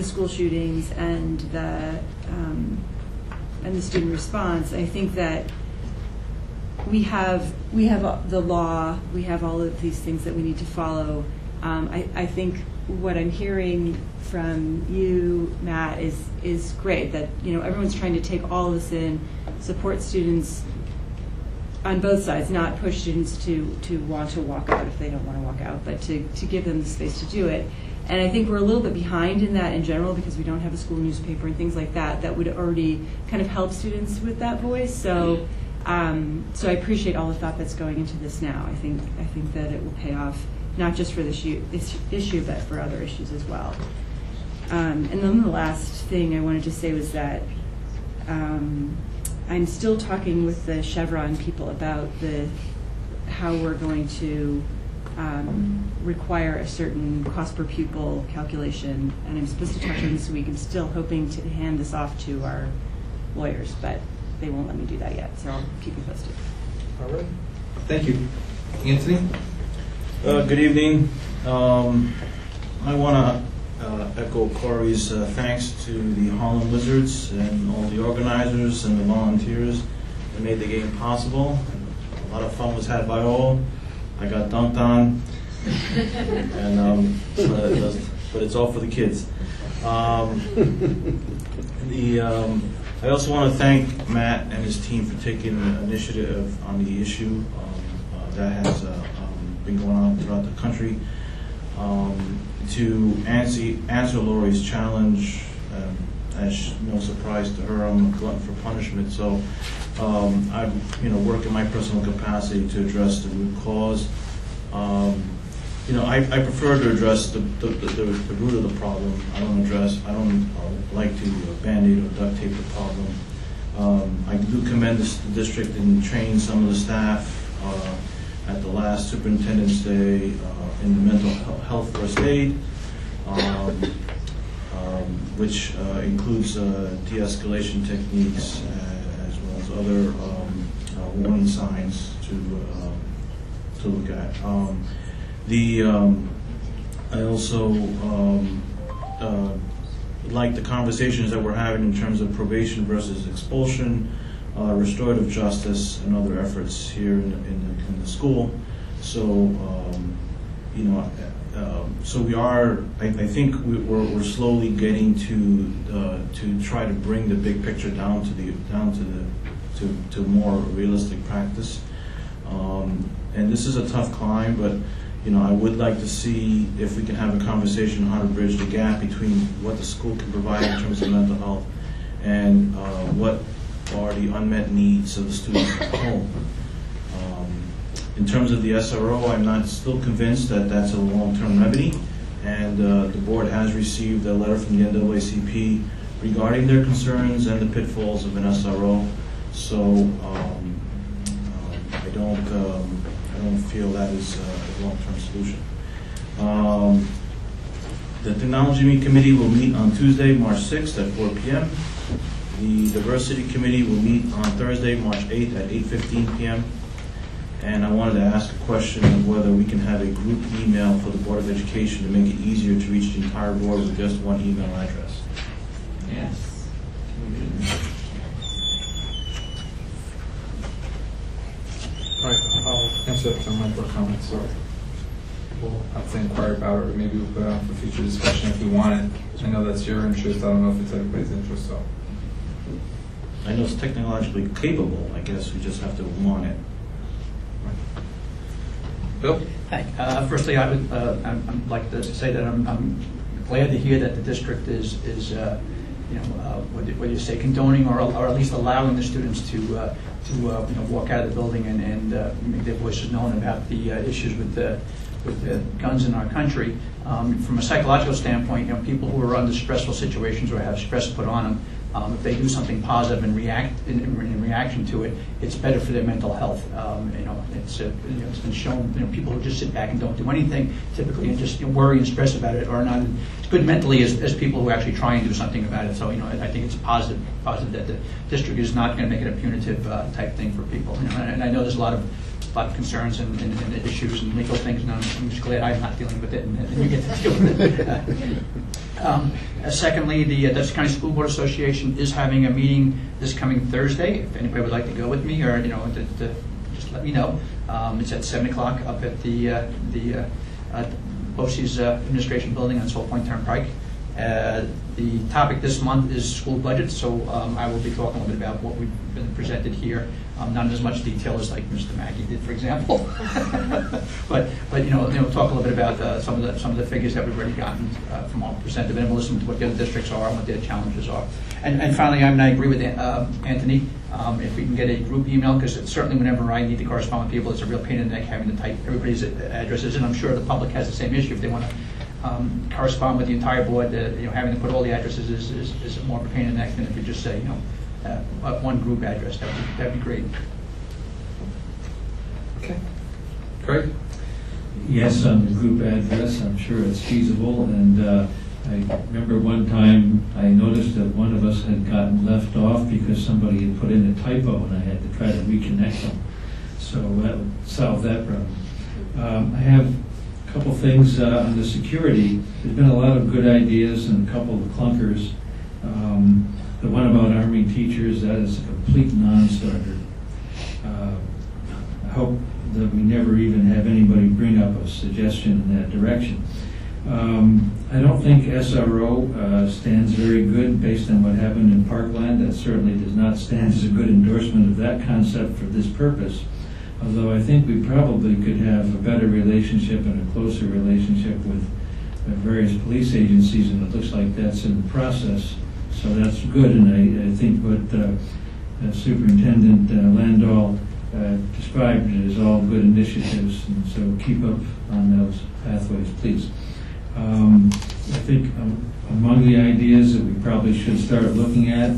school shootings and the student response. I think that we have the law, we have all of these things that we need to follow. I think what I'm hearing from you, Matt, is great, that everyone's trying to take all of this in, support students on both sides, not push students to want to walk out if they don't want to walk out, but to give them the space to do it. And I think we're a little bit behind in that in general because we don't have a school newspaper and things like that would already kind of help students with that voice. So so I appreciate all the thought that's going into this now. I think that it will pay off, not just for this issue, but for other issues as well. And then the last thing I wanted to say was that I'm still talking with the Chevron people about how we're going to require a certain cost per pupil calculation, and I'm supposed to talk to them this week. I'm still hoping to hand this off to our lawyers, but they won't let me do that yet, so I'll keep you posted. All right. Thank you. Anthony? Good evening. I want to echo Corey's thanks to the Harlem Wizards and all the organizers and the volunteers that made the game possible. A lot of fun was had by all. I got dunked on, and but it's all for the kids. I also want to thank Matt and his team for taking the initiative on the issue that has been going on throughout the country. To answer Lori's challenge, as no surprise to her, I'm a glutton for punishment. So I work in my personal capacity to address the root cause. I prefer to address the root of the problem. I don't like to band-aid or duct tape the problem. I do commend the district in training some of the staff at the last Superintendent's Day in the mental health first aid. which includes de-escalation techniques as well as other warning signs to look at. I also like the conversations that we're having in terms of probation versus expulsion, restorative justice, and other efforts here in the school. So, so we are. I think we're slowly getting to try to bring the big picture down to more realistic practice. And this is a tough climb, but I would like to see if we can have a conversation on how to bridge the gap between what the school can provide in terms of mental health and what are the unmet needs of the students at home. In terms of the SRO, I'm not still convinced that that's a long-term remedy, and the board has received a letter from the NAACP regarding their concerns and the pitfalls of an SRO. So I don't feel that is a long-term solution. The Technology Meet Committee will meet on Tuesday, March 6th at 4 p.m. The Diversity Committee will meet on Thursday, March 8th at 8:15 p.m. And I wanted to ask a question of whether we can have a group email for the Board of Education to make it easier to reach the entire board with just one email address. Yes. All right, I'll answer some of my board comments. Sorry. We'll have to inquire about it, or maybe we'll put it on for future discussion if we want it. I know that's your interest. I don't know if it's everybody's interest, so. I know it's technologically capable. I guess we just have to want it. Bill? Hi. Firstly, I'd like to say that I'm glad to hear that the district is what you say, condoning or at least allowing the students to walk out of the building and make their voices known about the issues with the guns in our country. From a psychological standpoint, people who are under stressful situations or have stress put on them, if they do something positive and react in reaction to it, it's better for their mental health. It's been shown. People who just sit back and don't do anything typically and just worry and stress about it are not as good mentally as people who actually try and do something about it. So I think it's positive that the district is not going to make it a punitive type thing for people. And I know there's a lot of concerns and issues and legal things, and I'm just glad I'm not dealing with it, and you get to deal with it. Secondly, the Dutchess County School Board Association is having a meeting this coming Thursday. If anybody would like to go with me, or just let me know. It's at 7 o'clock up at the BOCES Administration Building on Soul Point Turnpike. The topic this month is school budget, so I will be talking a little bit about what we've been presented here. Not in as much detail as like Mr. Mackey did, for example, but talk a little bit about some of the figures that we've already gotten from all presented, and we'll listen to what the other districts are and what their challenges are. And finally, I agree with Anthony. If we can get a group email, because certainly whenever I need to correspond with people, it's a real pain in the neck having to type everybody's addresses, and I'm sure the public has the same issue if they want to correspond with the entire board. Having to put all the addresses is more of a pain in the neck than if you just say one group address. That'd be great. Okay. Craig? Yes, on the group address, I'm sure it's feasible, and I remember one time I noticed that one of us had gotten left off because somebody had put in a typo, and I had to try to reconnect them. So that would solve that problem. I have a couple things on the security. There's been a lot of good ideas and a couple of clunkers. The one about arming teachers, that is a complete non-starter. I hope that we never even have anybody bring up a suggestion in that direction. I don't think SRO stands very good based on what happened in Parkland. That certainly does not stand as a good endorsement of that concept for this purpose. Although I think we probably could have a better relationship and a closer relationship with various police agencies, and it looks like that's in the process. So that's good, and I think what Superintendent Landahl described is all good initiatives, and so keep up on those pathways, please. I think among the ideas that we probably should start looking at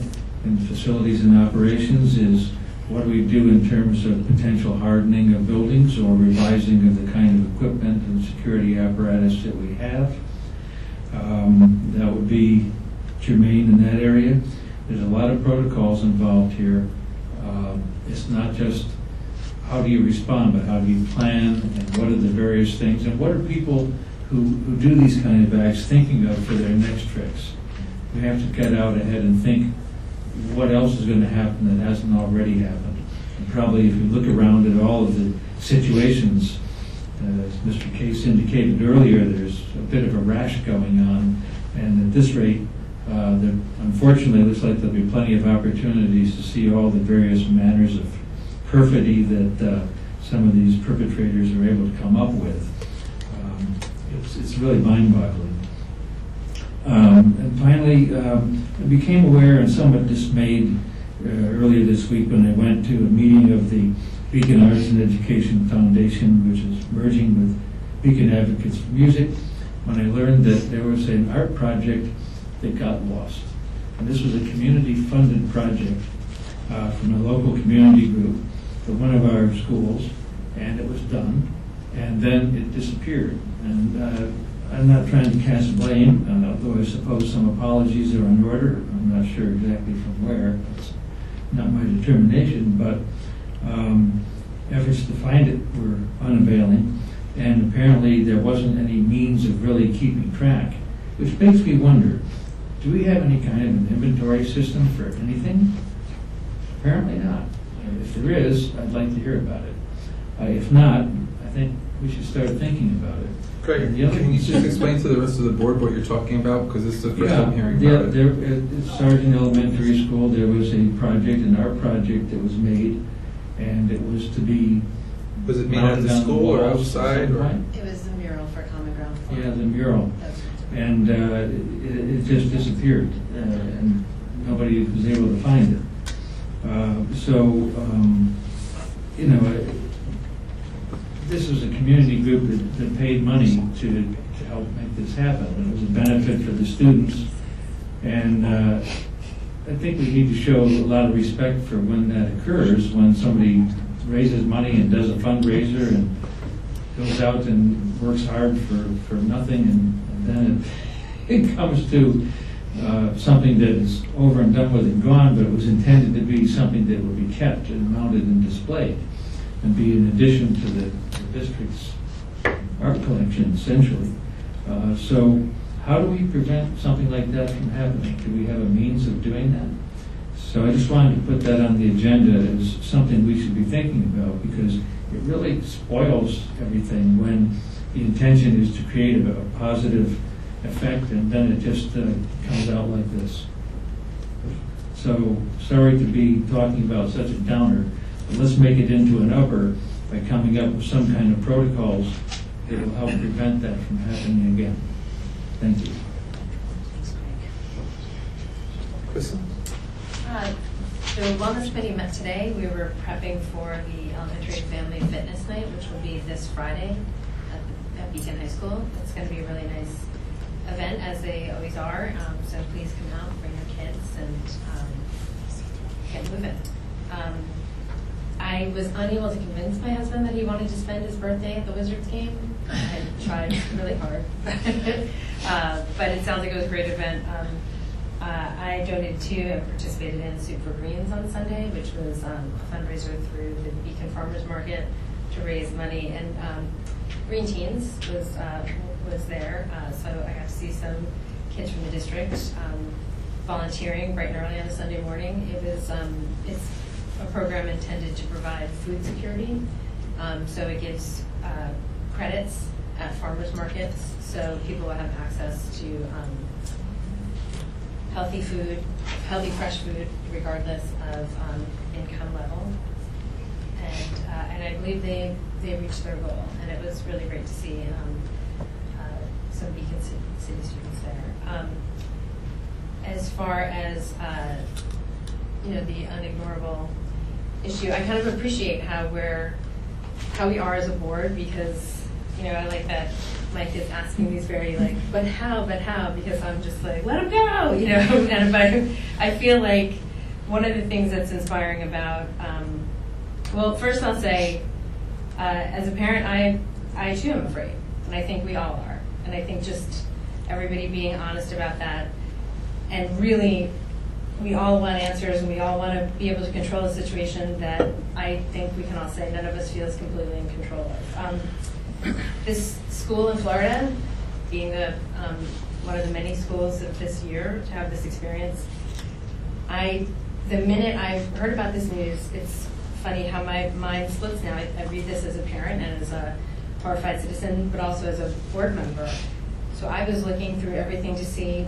in facilities and operations is what do we do in terms of potential hardening of buildings or revising of the kind of equipment and security apparatus that we have. that would be germane in that area. There's a lot of protocols involved here. It's not just how do you respond, but how do you plan, and what are the various things, and what are people who do these kind of acts thinking of for their next tricks. We have to get out ahead and think what else is going to happen that hasn't already happened. And probably if you look around at all of the situations, as Mr. Case indicated earlier, there's a bit of a rash going on, and at this rate, there, unfortunately, it looks like there'll be plenty of opportunities to see all the various manners of perfidy that some of these perpetrators are able to come up with. It's really mind-boggling. And finally, I became aware and somewhat dismayed earlier this week when I went to a meeting of the Beacon Arts and Education Foundation, which is merging with Beacon Advocates for Music, when I learned that there was an art project that got lost. And this was a community-funded project from a local community group for one of our schools, and it was done, and then it disappeared. And I'm not trying to cast blame, although I suppose some apologies are in order. I'm not sure exactly from where. That's not my determination, but efforts to find it were unavailing, and apparently there wasn't any means of really keeping track, which makes me wonder, do we have any kind of an inventory system for anything? Apparently not. If there is, I'd like to hear about it. If not, I think we should start thinking about it. Craig, can you just explain to the rest of the board what you're talking about? Because this is the first time hearing about it. At Sargent Elementary School, there was a project, an art project that was made, and it was to be. Was it made at the school or outside? Or? It was the mural for Common Ground. Yeah, the mural. And it just disappeared, and nobody was able to find it. This was a community group that paid money to help make this happen. It was a benefit for the students, and I think we need to show a lot of respect for when that occurs, when somebody raises money and does a fundraiser and goes out and works hard for nothing, and then it comes to something that is over and done with and gone, but it was intended to be something that would be kept and mounted and displayed and be in addition to the district's art collection, essentially. So how do we prevent something like that from happening? Do we have a means of doing that? So I just wanted to put that on the agenda as something we should be thinking about, because it really spoils everything when the intention is to create a positive effect, and then it just comes out like this. So sorry to be talking about such a downer, but let's make it into an upper by coming up with some kind of protocols that will help prevent that from happening again. Thank you. Kristen? The Wellness Committee met today. We were prepping for the Elementary Family Fitness Night, which will be this Friday at Beacon High School. It's going to be a really nice event, as they always are. So please come out, bring your kids, and get moving. I was unable to convince my husband that he wanted to spend his birthday at the Wizards game. I tried really hard, but it sounds like it was a great event. I donated to and participated in Soup for Greens on Sunday, which was a fundraiser through the Beacon Farmers Market to raise money. And Green Teens was there, so I got to see some kids from the district volunteering bright and early on a Sunday morning. It was it's a program intended to provide food security, so it gives credits at farmers markets, so people will have access to healthy food, healthy fresh food, regardless of income level. And I believe they reached their goal, and it was really great to see some Beacon City students there. As far as the unignorable issue, I kind of appreciate how we are as a board, because I like that Mike is asking these very but how, because I'm just like, let him go, and I feel like one of the things that's inspiring about, well, first I'll say, as a parent, I too am afraid, and I think we all are, and I think just everybody being honest about that. And really, we all want answers, and we all want to be able to control the situation that I think we can all say none of us feels completely in control of. This school in Florida, being the one of the many schools of this year to have this experience, the minute I've heard about this news, it's funny how my mind splits now. I read this as a parent and as a horrified citizen, but also as a board member. So I was looking through everything to see,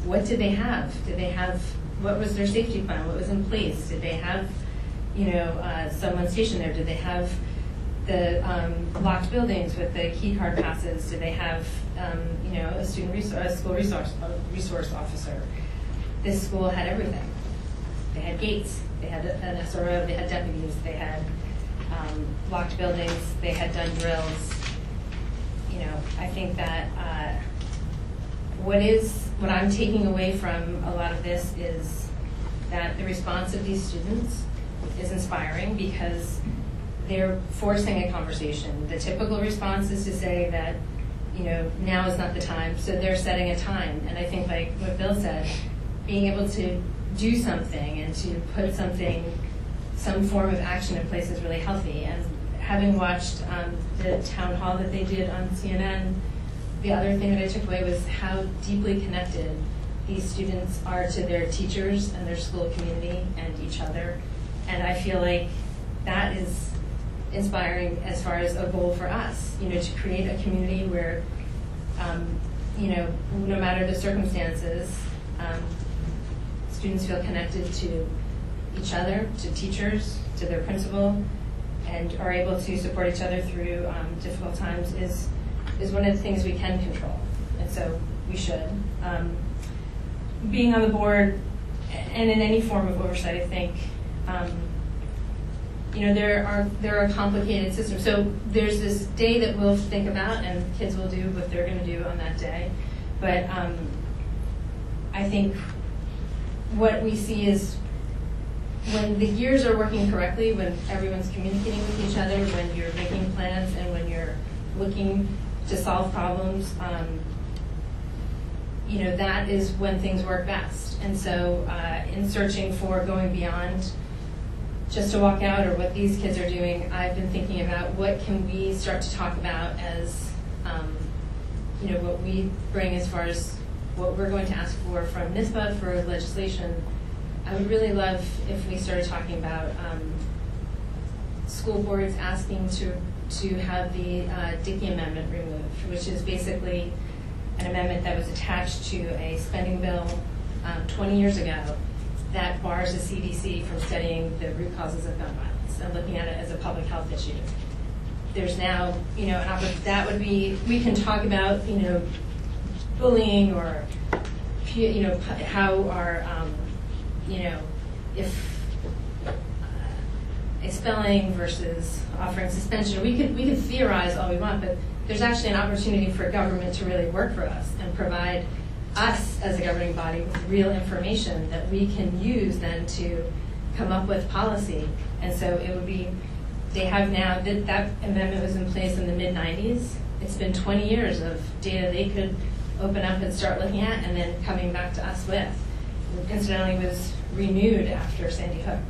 what did they have? What was their safety plan? What was in place? Did they have, someone stationed there? Did they have the locked buildings with the key card passes? Did they have, a school resource officer? This school had everything. They had gates. They had an SRO. They had deputies. They had locked buildings. They had done drills. I think that what I'm taking away from a lot of this is that the response of these students is inspiring because they're forcing a conversation. The typical response is to say that, now is not the time, so they're setting a time. And I think, like what Bill said, being able to do something and to put some form of action in place is really healthy. And having watched the town hall that they did on CNN, the other thing that I took away was how deeply connected these students are to their teachers and their school community and each other. And I feel like that is inspiring as far as a goal for us, to create a community where, no matter the circumstances, students feel connected to each other, to teachers, to their principal, and are able to support each other through difficult times is one of the things we can control, and so we should. Being on the board and in any form of oversight, I think, there are complicated systems. So there's this day that we'll think about, and kids will do what they're going to do on that day. But I think what we see is when the gears are working correctly, when everyone's communicating with each other, when you're making plans, and when you're looking to solve problems, that is when things work best. And so in searching for going beyond just to walk out or what these kids are doing, I've been thinking about what can we start to talk about as, what we bring as far as what we're going to ask for from NISBA for legislation. I would really love if we started talking about school boards asking to have the Dickey Amendment removed, which is basically an amendment that was attached to a spending bill 20 years ago that bars the CDC from studying the root causes of gun violence and looking at it as a public health issue. There's now, an opportunity that would be, we can talk about, bullying or, how our, if expelling versus offering suspension. We could theorize all we want, but there's actually an opportunity for government to really work for us and provide us as a governing body with real information that we can use then to come up with policy. And so it would be, they have now, that amendment was in place in the mid-90s. It's been 20 years of data they could open up and start looking at and then coming back to us with. Incidentally, was renewed after Sandy Hook.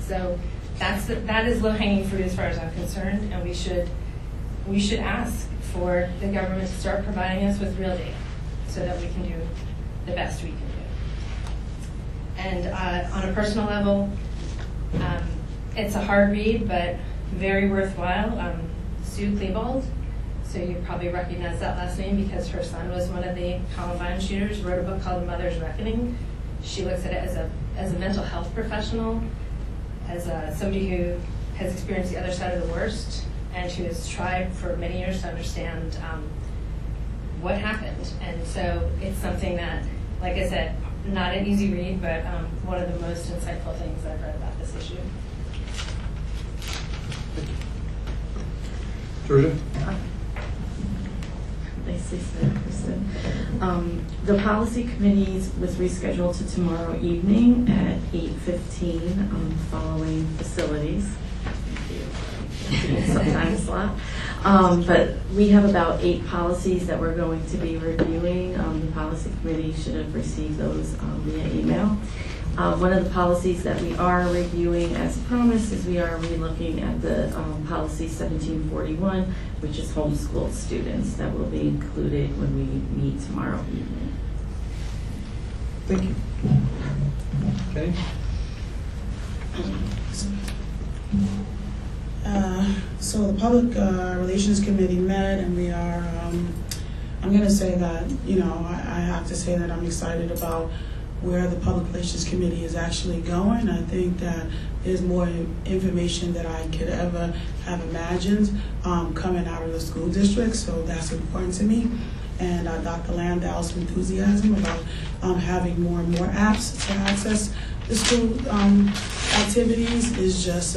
So that is low-hanging fruit as far as I'm concerned, and we should ask for the government to start providing us with real data so that we can do the best we can do. And on a personal level, it's a hard read, but very worthwhile. Sue Klebold, so you probably recognize that last name because her son was one of the Columbine shooters, wrote a book called The Mother's Reckoning. She looks at it as a mental health professional, as somebody who has experienced the other side of the worst, and who has tried for many years to understand what happened. And so it's something that, like I said, not an easy read, but one of the most insightful things I've read about this issue. Georgia? Lacey said, Kristen. The policy committee was rescheduled to tomorrow evening at 8:15 following facilities. Some time slot. But we have about 8 policies that we're going to be reviewing. The policy committee should have received those via email. One of the policies that we are reviewing as promised is we are relooking at the policy 1741, which is homeschooled students. That will be included when we meet tomorrow evening. Thank you. Okay. So the Public Relations Committee met, and we are, I'm going to say that, I have to say that I'm excited about where the Public Relations Committee is actually going. I think that there's more information that I could ever have imagined coming out of the school district, so that's important to me. And Dr. Landau's enthusiasm about having more and more apps to access the school activities is just,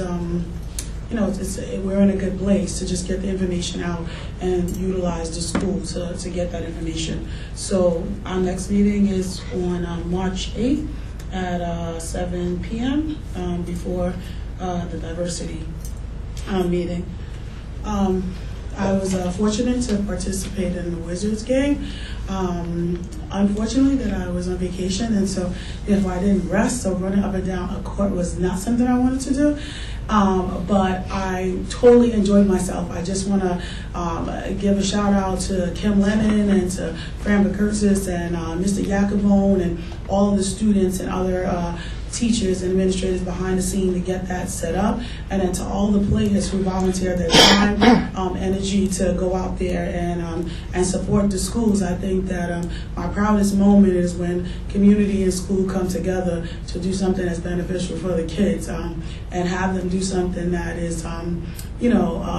we're in a good place to just get the information out and utilize the school to get that information. So our next meeting is on March 8th at 7 p.m. Before the diversity meeting. I was fortunate to participate in the Wizards game. Unfortunately, that I was on vacation, and so if I didn't rest, so running up and down a court was not something I wanted to do. But I totally enjoyed myself. I just want to give a shout out to Kim Lennon and to Fran Curtis and Mr. Yakavone and all of the students and other teachers and administrators behind the scene to get that set up, and then to all the players who volunteer their time, energy to go out there and support the schools. I think that my proudest moment is when community and school come together to do something that's beneficial for the kids, and have them do something that is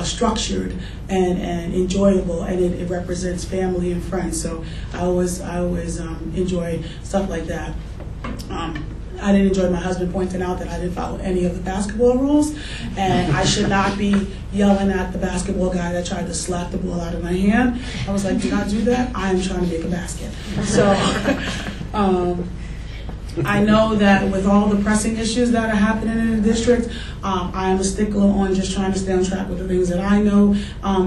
structured and enjoyable, and it represents family and friends. So I always enjoy stuff like that. I didn't enjoy my husband pointing out that I didn't follow any of the basketball rules, and I should not be yelling at the basketball guy that tried to slap the ball out of my hand. I was like, do not do that. I am trying to make a basket. So I know that with all the pressing issues that are happening in the district, I am a stickler on just trying to stay on track with the things that I know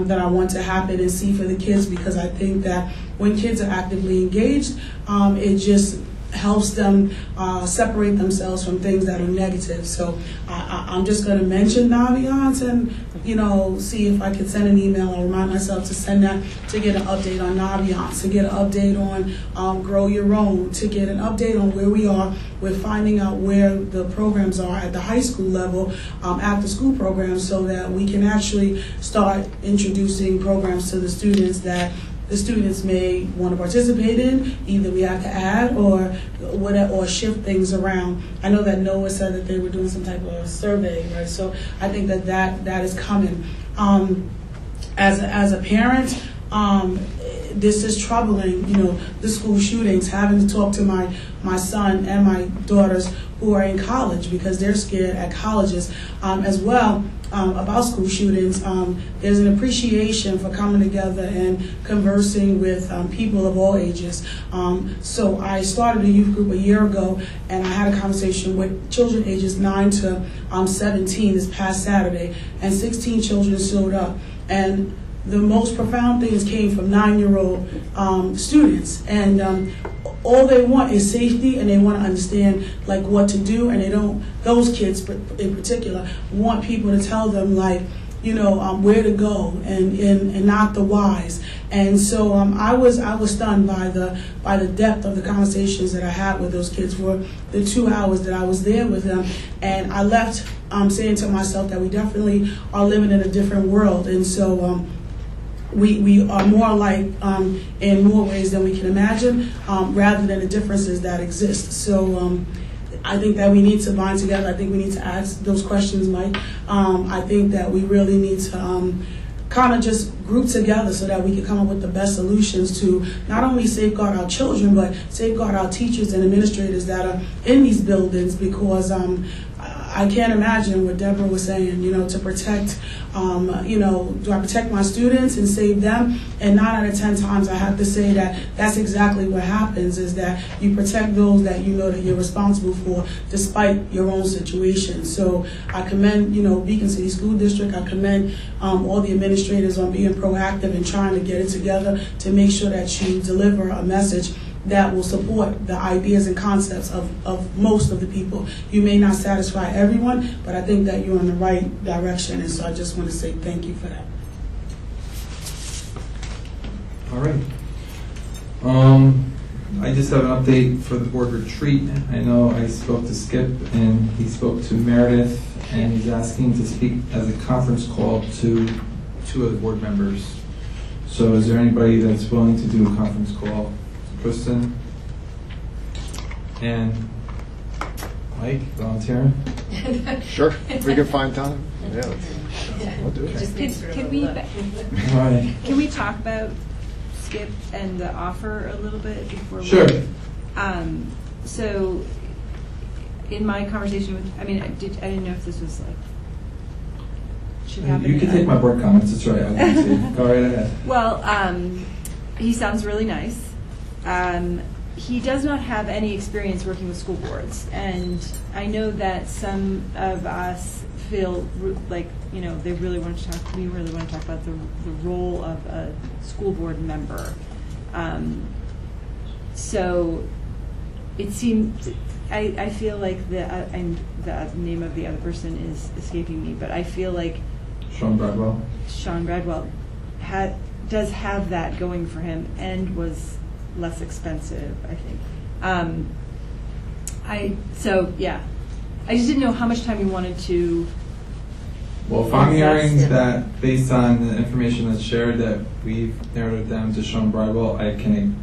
that I want to happen and see for the kids, because I think that when kids are actively engaged, it just helps them separate themselves from things that are negative. So I'm just going to mention Naviance and, see if I could send an email. I'll remind myself to send that, to get an update on Naviance, to get an update on Grow Your Own, to get an update on where we are with finding out where the programs are at the high school level, after school programs, so that we can actually start introducing programs to the students that the students may want to participate in. Either we have to add or shift things around. I know that NOAA said that they were doing some type of survey, right? So I think that is coming. As a parent, this is troubling, the school shootings, having to talk to my son and my daughters who are in college, because they're scared at colleges as well. About school shootings, there's an appreciation for coming together and conversing with people of all ages. So I started a youth group a year ago, and I had a conversation with children ages 9 to 17 this past Saturday, and 16 children showed up. And the most profound things came from 9-year-old students, and all they want is safety, and they want to understand what to do, and those kids in particular want people to tell them where to go and not the whys. And so I was stunned by the depth of the conversations that I had with those kids for the 2 hours that I was there with them, and I left saying to myself that we definitely are living in a different world, and so we are more alike in more ways than we can imagine, rather than the differences that exist. So I think that we need to bind together. I think we need to ask those questions, Mike. I think that we really need to kind of just group together so that we can come up with the best solutions to not only safeguard our children, but safeguard our teachers and administrators that are in these buildings, because I can't imagine what Deborah was saying, to protect, do I protect my students and save them? And 9 out of 10 times I have to say that that's exactly what happens, is that you protect those that you know that you're responsible for despite your own situation. So I commend, Beacon City School District. I commend all the administrators on being proactive and trying to get it together to make sure that you deliver a message that will support the ideas and concepts of most of the people. You may not satisfy everyone, but I think that you're in the right direction, and so I just want to say thank you for that. All right. I just have an update for the board retreat. I know I spoke to Skip and he spoke to Meredith, and he's asking to speak as a conference call to 2 of the board members. So is there anybody that's willing to do a conference call? Kristen and Mike volunteering? Sure, we can find time. Yeah, we'll do it. Can we talk about Skip and the offer a little bit before Sure. So in my conversation with, I didn't know if this was should happen. You can take my board comments, it's right. Go right ahead. Well, he sounds really nice. He does not have any experience working with school boards, and I know that some of us feel like, they really want to talk, we really want to talk about the role of a school board member. So it seemed, I feel like the name of the other person is escaping me, but I feel like Sean Bradwell does have that going for him and was less expensive, I think. I just didn't know how much time you wanted to. Well, if I'm hearing that based on the information that's shared that we've narrowed it down to Sean Bridewell, I can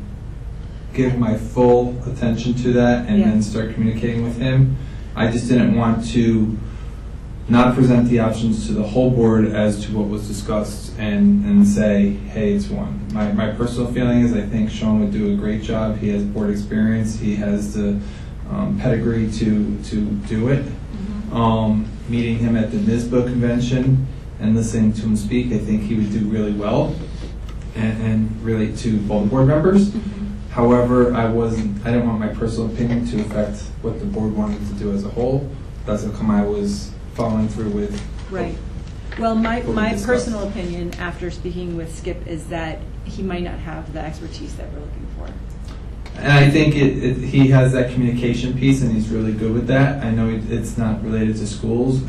give my full attention to that and then start communicating with him. I just didn't want to not present the options to the whole board as to what was discussed and say, hey, it's one. My personal feeling is I think Sean would do a great job. He has board experience. He has the pedigree to do it. Meeting him at the NISBA convention and listening to him speak, I think he would do really well and relate to both board members. However, I didn't want my personal opinion to affect what the board wanted to do as a whole. That's how come I was following through with. Right. Well, my personal opinion after speaking with Skip is that he might not have the expertise that we're looking for. And I think he has that communication piece, and he's really good with that. I know it's not related to schools.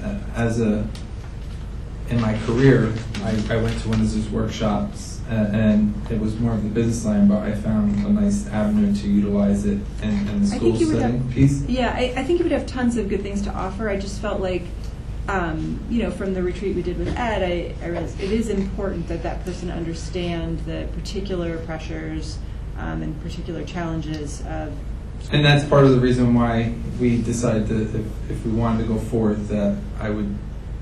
In my career, I went to one of his workshops, and it was more of the business line, but I found a nice avenue to utilize it in the school setting piece. Yeah, I think he would have tons of good things to offer. I just felt like, from the retreat we did with Ed, I realized it is important that person understand the particular pressures and particular challenges of. And that's part of the reason why we decided that if we wanted to go forward, that I would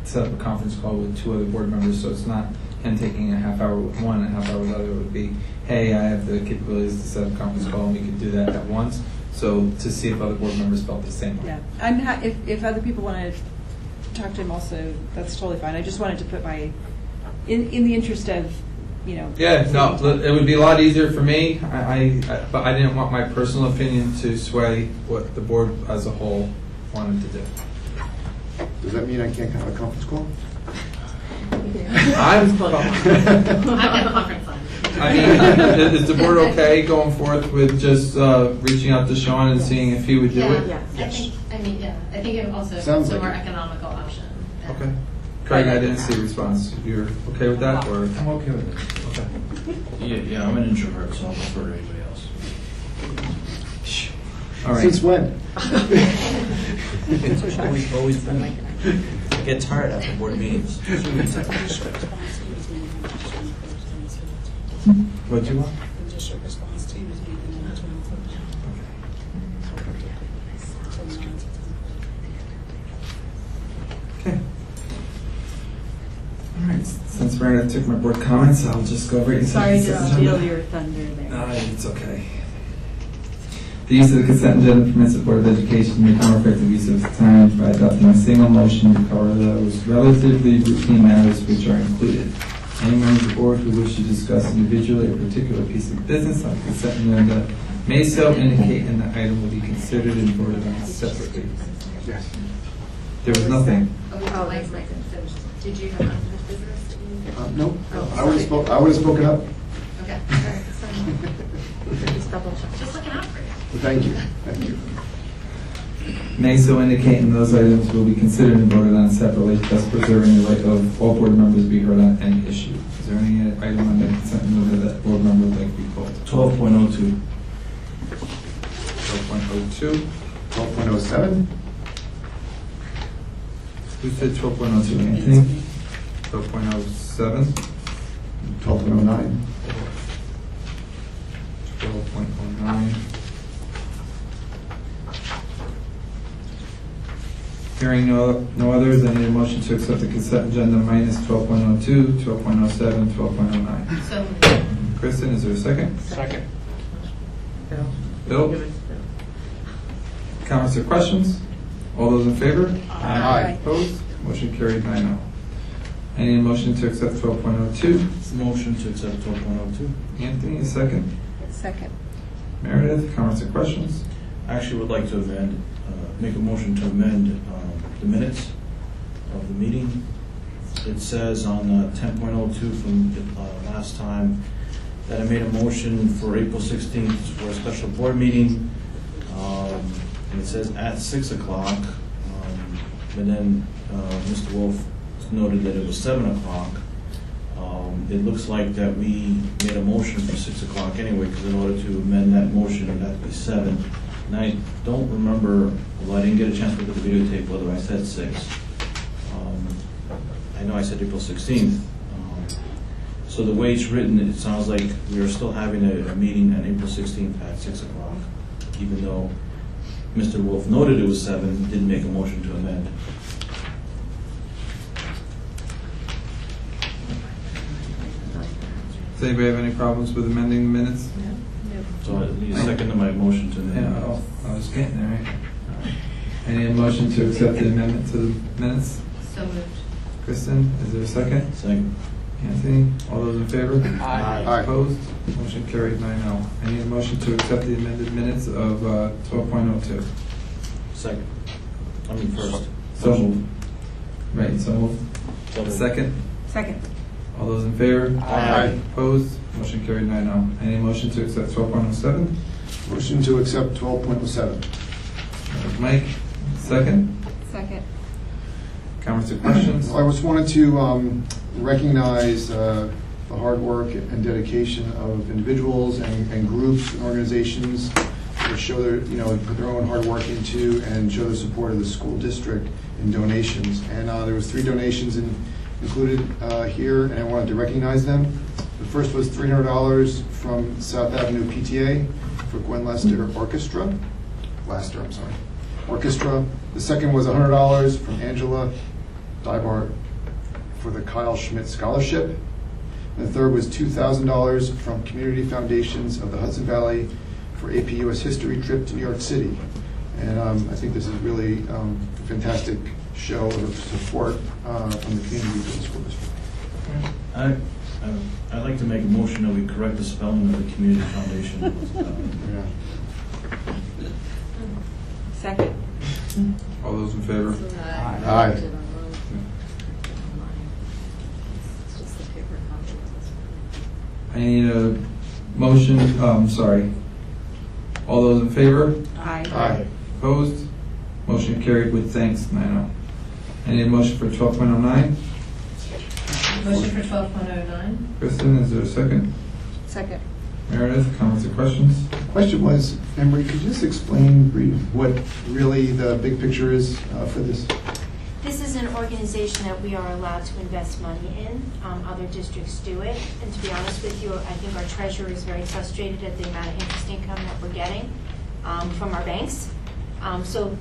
set up a conference call with 2 other board members, so it's not him taking a half hour with one and a half hour with the other. It would be, hey, I have the capabilities to set up a conference call, and we could do that at once. So to see if other board members felt the same way. Yeah, if other people want to talk to him also, that's totally fine. I just wanted to put in the interest of, Yeah, no, it would be a lot easier for me, but I didn't want my personal opinion to sway what the board as a whole wanted to do. Does that mean I can't have a conference call? I'm I mean, is the board okay going forth with just reaching out to Sean and seeing if he would do it? Yes. I think it also Sounds is a like more it. economical option. Okay. Craig, I didn't see a response. You're okay with that, or? I'm okay with it. Okay. Yeah, I'm an introvert, so I'll prefer to anybody else. All right. Since when? Always been. I get tired after board meetings. What do you want? Okay. All right. Since Meredith took my board comments, I'll just go right into Sorry to the steal your thunder there. No, it's okay. The use of the consent agenda permits the Board of Education to make more effective use of its time by adopting a single motion to cover those relatively routine matters which are included. Any member of the board who wish to discuss individually a particular piece of business on the consent agenda may so indicate, and the item will be considered and voted on separately. Yes. There was nothing. Oh, wait a second. So, did you have unfinished business? No, Oh, I would have sorry. spoken up. Okay. All right. Just double check. Just looking out for you. Thank you, thank you. May so indicate, and those items will be considered and voted on separately, thus preserving the right of all board members to be heard on any issue. Is there any item on the consent agenda that board member would like to be pulled? 12.02. 12.02. 12.07. Who said 12.02? Anthony? 12.07. 12.09. 12.09. Hearing no others, I need a motion to accept the consent agenda minus 12.02, 12.07, 12.09. So moved. Kristen, is there a second? Second. Bill? Comments or questions? All those in favor? Aye. Opposed? Motion carried 9-0. I need a motion to accept 12.02. Motion to accept 12.02. Anthony, a second. Second. Meredith, comments or questions? I actually would like to make a motion to amend the minutes of the meeting. It says on 10.02 from last time that I made a motion for April 16th for a special board meeting. And it says at 6 o'clock. But then Mr. Wolf noted that it was 7 o'clock. It looks like that we made a motion for 6 o'clock anyway, because in order to amend that motion, it had to be 7. And I don't remember, although I didn't get a chance to look at the videotape, whether I said 6. I know I said April 16th. So the way it's written, it sounds like we are still having a meeting on April 16th at 6 o'clock, even though Mr. Wolf noted it was 7, didn't make a motion to amend. Does anybody have any problems with amending the minutes? So I need a second to my motion to amend. Yeah, I was getting there, right? I need a motion to accept the amendment to the minutes. So moved. Kristen, is there a second? Second. Anthony, all those in favor? Aye. Aye. Opposed? Motion carried 9-0. I need a motion to accept the amended minutes of 12.02. Second. I mean first. So moved. Right, so moved. So moved. Second? Second. All those in favor? Aye. Opposed? Motion carried 9-0. I need a motion to accept 12.07. Motion to accept 12.07. Mike, second? Second. Comments or questions? I just wanted to recognize the hard work and dedication of individuals and groups and organizations that show their, put their own hard work into and show the support of the school district in donations. And there was 3 donations included here, and I wanted to recognize them. The first was $300 from South Avenue PTA for Gwen Lester Orchestra. Orchestra. The second was $100 from Angela Dybart for the Kyle Schmidt Scholarship. And the third was $2,000 from Community Foundations of the Hudson Valley for AP US History trip to New York City. And I think this is really a fantastic show of support from the community to the school district. I'd like to make a motion that we correct the spelling of the Community Foundation. Second. All those in favor? Aye. I need a motion, all those in favor? Aye. Aye. Opposed? Motion carried with thanks, 9-0. I need a motion for 12.09. Motion for 12.09. Kristen, is there a second? Second. Meredith, comments or questions? Question was, Emery, could you just explain what really the big picture is for this? This is an organization that we are allowed to invest money in. Other districts do it. And to be honest with you, I think our treasurer is very frustrated at the amount of interest income that we're getting from our banks. So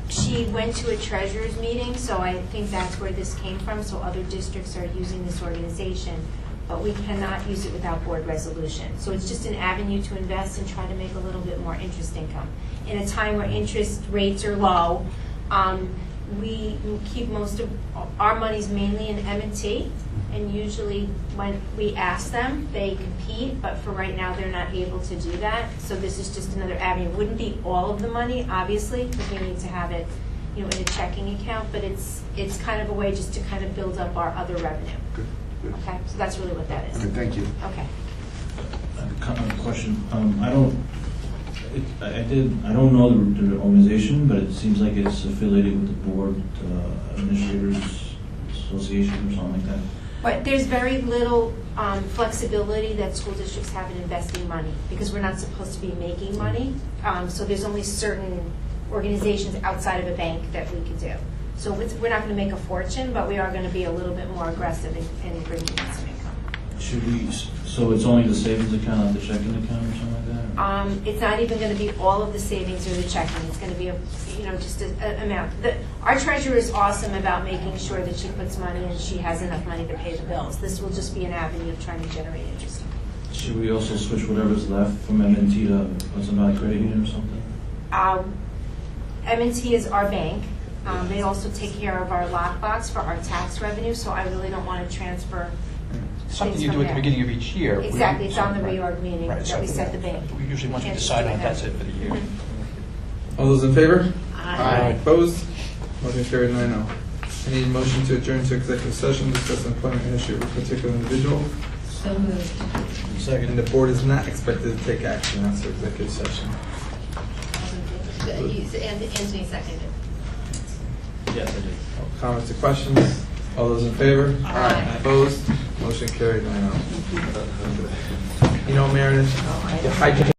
she went to a treasurer's meeting, so I think that's where this came from. So other districts are using this organization but we cannot use it without board resolution. So it's just an avenue to invest and try to make a little bit more interest income. In a time where interest rates are low, we keep most of our monies mainly in M&T, and usually when we ask them, they compete, but for right now, they're not able to do that. So this is just another avenue. It wouldn't be all of the money, obviously, because we need to have it, in a checking account, but it's kind of a way just to kind of build up our other revenue. Good. Okay, so that's really what that is. Okay, thank you. Okay. Question. I don't know the organization, but it seems like it's affiliated with the Board Administrators Association or something like that. But there's very little flexibility that school districts have in investing money because we're not supposed to be making money. So there's only certain organizations outside of a bank that we could do. So we're not going to make a fortune, but we are going to be a little bit more aggressive in bringing in some income. Should we? So it's only the savings account, not the checking account, or something like that? It's not even going to be all of the savings or the checking. It's going to be just an amount. Our treasurer is awesome about making sure that she puts money and she has enough money to pay the bills. This will just be an avenue of trying to generate interest. Should we also switch whatever's left from M&T to what's about credit union or something? M&T is our bank. They also take care of our lockbox for our tax revenue, so I really don't want to transfer Something things you from do at the there. beginning of each year. Exactly, it's on the Right. reorg meeting Right, that so we set the bank. We usually, once we decide on it, that's it for the year. All those in favor? Aye. Opposed? Motion carried 9-0. I need a motion to adjourn to executive session, discuss employment issue with a particular individual. So moved. Second. And the board is not expected to take action after executive session. Anthony seconded. Yes, I did. Comments or questions? All those in favor? Aye. Opposed? Motion carried 9-0. Meredith, you